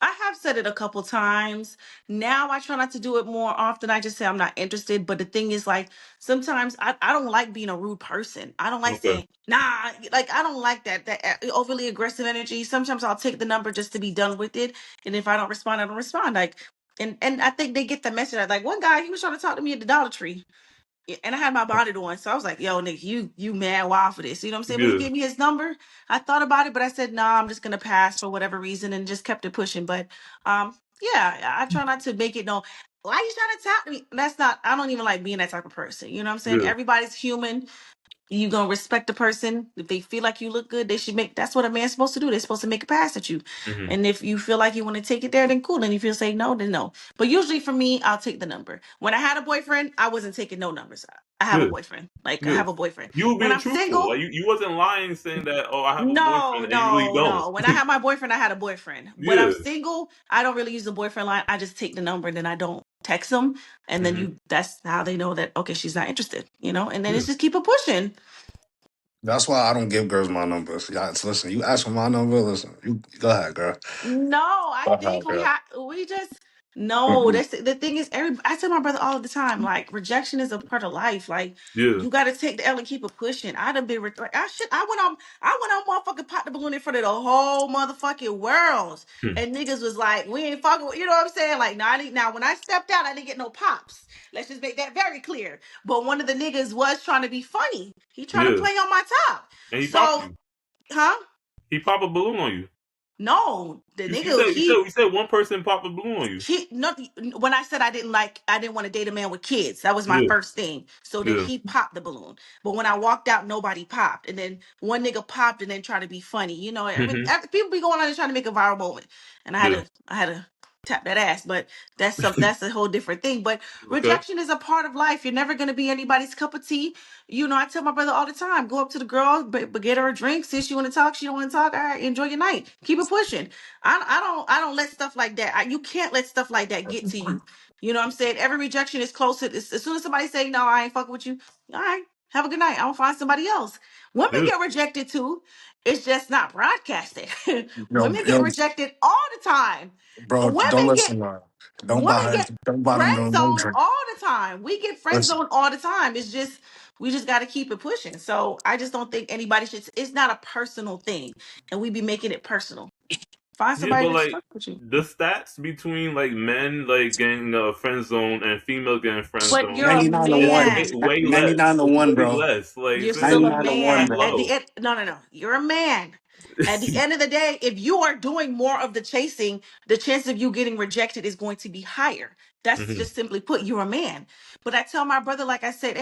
I have said it a couple times. Now I try not to do it more often. I just say I'm not interested. But the thing is, like, sometimes I don't like being a rude person. I don't like Okay. saying, nah, like, I don't like that overly aggressive energy. Sometimes I'll take the number just to be done with it. And if I don't respond, I don't respond. Like, And I think they get the message. Like one guy, he was trying to talk to me at the Dollar Tree. And I had my bonnet on, so I was like, "Yo, Nick, you mad wild for this?" You know what I'm saying? When he Yeah. gave me his number, I thought about it, but I said, "Nah, I'm just gonna pass for whatever reason," and just kept it pushing. But, yeah, I try not to make it no. Why you trying to talk to me? That's not. I don't even like being that type of person. You know what I'm saying? Yeah. Everybody's human. You gonna respect the person. If they feel like you look good, they should make. That's what a man's supposed to do. They're supposed to make a pass at you. Hmm. And if you feel like you want to take it there, then cool. And if you say no, then no. But usually for me, I'll take the number. When I had a boyfriend, I wasn't taking no numbers. I have a Yeah. boyfriend. Like I Yeah. have a boyfriend. You were When being I'm truthful. Like single, you wasn't lying, saying that, oh, I have a no, boyfriend, and you really no, don't. no. When I had my boyfriend, I had a boyfriend. When I'm Yeah. single, I don't really use the boyfriend line. I just take the number and then I don't text them. And then Hmm. that's how they know that okay, she's not interested. And then Yeah. it's just keep it pushing. That's why I don't give girls my number. Yeah, listen, you ask for my number. Listen, you go ahead, girl. No, I Go think ahead, girl. we just no. Mm-mm. That's the thing is I tell my brother all the time, like rejection is a part of life. Like Yeah. you got to take the L and keep it pushing. I'd have been like I went on motherfucking pop the balloon in front of the whole motherfucking world, Hmm. and niggas was like, we ain't fucking. You know what I'm saying? Like now when I stepped out, I didn't get no pops. Let's just make that very clear. But one of the niggas was trying to be funny. He tried to Yeah. play on my top. And he popped So, you. huh? He popped a balloon on you. No, the You nigga said he one person popped a balloon on you. he not when I said I didn't want to date a man with kids. That was my Yeah. first thing. So then Yeah. he popped the balloon. But when I walked out, nobody popped. And then one nigga popped and then tried to be funny. Hmm. People be going on and trying to make a viral moment. And Yeah. I had to tap that ass. But that's a whole different thing. But Okay. rejection is a part of life. You're never gonna be anybody's cup of tea. I tell my brother all the time, go up to the girl, but get her a drink. Since she want to talk, she don't want to talk. All right, enjoy your night. Keep it pushing. I don't let stuff like that. You can't let stuff like that get to you. You know what I'm saying? Every rejection is close to as soon as somebody say no, I ain't fucking with you. All right, have a good night. I'll find somebody else. Women Yeah. get rejected too. It's just not broadcasted. Yo, Women get yo, rejected all the time. bro, don't Women get listen to her. Don't buy women her. get Don't buy them friend no zoned drink. all the time. We get friend Listen, zoned all the time. It's just we just got to keep it pushing. So I just don't think anybody should. It's not a personal thing, and we be making it personal. Find Yeah, somebody but that's like fuck with you. the stats between like men like getting friend zone and females getting friend But zone you're a 99 to 1. is man. way less. 99 to It's 1, way bro. less. Like You're still it's a 99 to 1, way man. bro. At the low. end, no, no, no. You're a man. At the end of the day, if you are doing more of the chasing, the chance of you getting rejected is going to be higher. That's Hmm. just simply put, you're a man. But I tell my brother, like I said,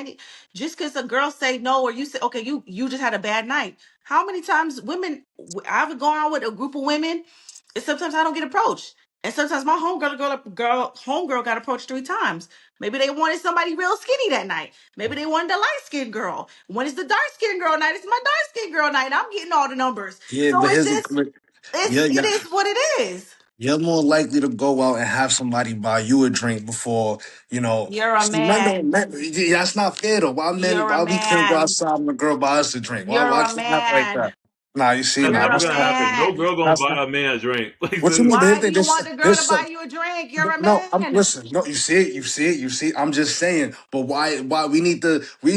just because a girl say no, or you say okay, you just had a bad night. How many times I've gone out with a group of women, and sometimes I don't get approached, and sometimes my homegirl got approached 3 times. Maybe they wanted somebody real skinny that night. Maybe they wanted a light skinned girl. When it's the dark skinned girl night, it's my dark skinned girl night. I'm getting all the numbers. Yeah, So but it's here's just the yeah, it yeah. is what it is. You're more likely to go out and have somebody buy you a drink before, you know. You're a See, men don't, man. yeah, that's not fair though. You're a Why we can't go man. outside and the girl buy us a drink? You're Why a can't it happen like man. that? Nah, you see, That's nah, You're never a that's gonna not, happen. No man. girl gonna that's buy not. a man a drink. Like What you mean? But Why do you want the girl to there's buy some, you a drink? You're a no, I'm man. listen. No, you see it, you see. I'm just saying. But why we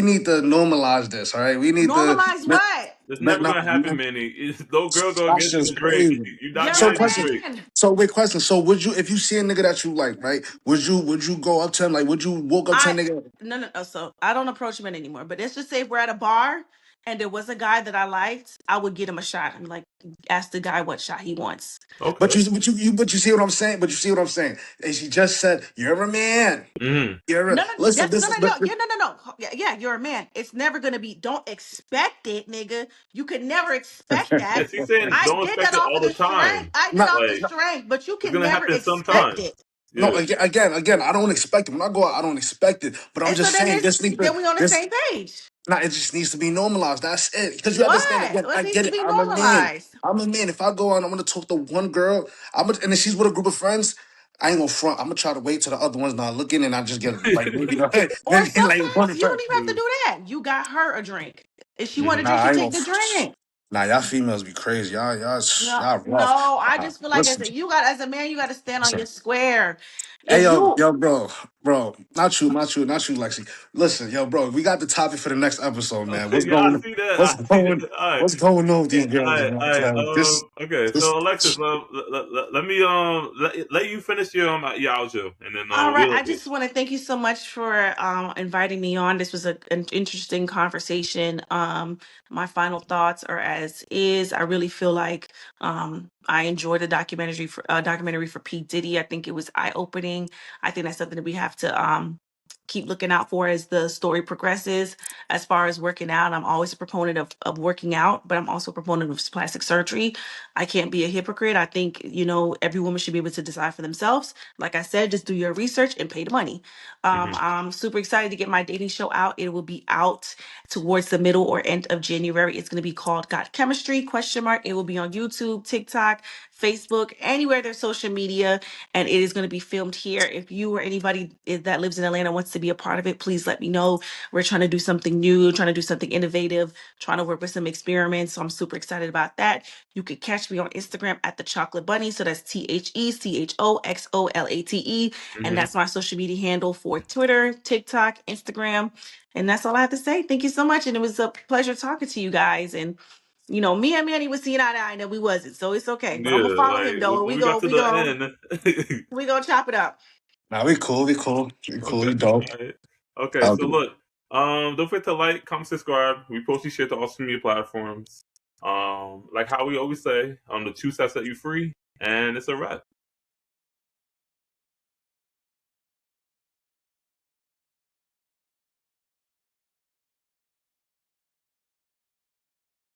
need to normalize this. All right, we need to. Normalize what? it's But never no, gonna happen, Manny. No girl gonna that's get you just a drink. crazy. You're not You're So a getting a question. drink. man. So wait, question. So would you, if you see a nigga that you like, right? Would you go up to him? Like, would you walk up to a I nigga? no no no. So I don't approach men anymore. But let's just say if we're at a bar and there was a guy that I liked, I would get him a shot. I'm like, ask the guy what shot he wants. Okay. But you see what I'm saying? But you see what I'm saying? And she just said, "You're a man. Hmm. You're a, No, no, listen. that's This no, is no, no. Yeah, no, no, no. Yeah, you're a man. It's never gonna be. Don't expect it, nigga. You can never expect that. Yeah, she's saying I don't did expect that it off all of the the strength. time. I did not. off the Like strength, but you it's can gonna never happen expect sometimes. it. No, Yeah. again, I don't expect it. When I go out, I don't expect it. But I'm And so just then saying, then we on the same page. nah, it just needs to be normalized. That's it. Because you understand, What? again, What I needs get to it. be I'm a man. normalized? I'm a man. If I go out, and I'm gonna talk to one girl. And if she's with a group of friends, I ain't gonna front. I'm gonna try to wait till the other one's not looking, and I just get like maybe Or maybe like one sometimes of you her. don't even have to do that. You got her a drink. If she want a Hmm. Nah, drink, she I ain't take the gonna. drink. Nah, y'all females be crazy. No, Y'all rough. no. I just feel like Listen, as a man, you got to stand on listen. your square. Hey, If you yo, bro. Bro, not you, Lexi. Listen, yo, bro, we got the topic for the next episode, man. Yeah, I see that. I see that. All right. What's going on with these All girls, right, man? all right. Okay, This, so Alexis, let me let you finish your outro, and then All right. we'll. I just want to thank you so much for inviting me on. This was an interesting conversation. My final thoughts are as is. I really feel like I enjoyed the documentary for P. Diddy. I think it was eye opening. I think that's something that we have to keep looking out for as the story progresses. As far as working out, I'm always a proponent of working out, but I'm also a proponent of plastic surgery. I can't be a hypocrite. I think, every woman should be able to decide for themselves. Like I said, just do your research and pay the money. I'm super excited to get my dating show out. It will be out towards the middle or end of January. It's going to be called Got Chemistry, question mark. It will be on YouTube, TikTok, Facebook, anywhere there's social media, and it is going to be filmed here. If you or anybody that lives in Atlanta wants to be a part of it, please let me know. We're trying to do something new, trying to do something innovative, trying to work with some experiments. So I'm super excited about that. You can catch me on Instagram at the Chocolate Bunny. So that's TheChoxolate. And that's my social media handle for Twitter, TikTok, Instagram. And that's all I have to say. Thank you so much. And it was a pleasure talking to you guys. And me and Manny was seeing eye to eye, and we wasn't, so it's okay. But I'm gonna Yeah, follow him like though. when we got to the end. We gonna chop it up. nah, we cool, Okay. we dope. All right. Okay, so look, don't forget to like, comment, subscribe. We post these shit to all social media platforms. Like how we always say, the two sets set you free, and it's a wrap.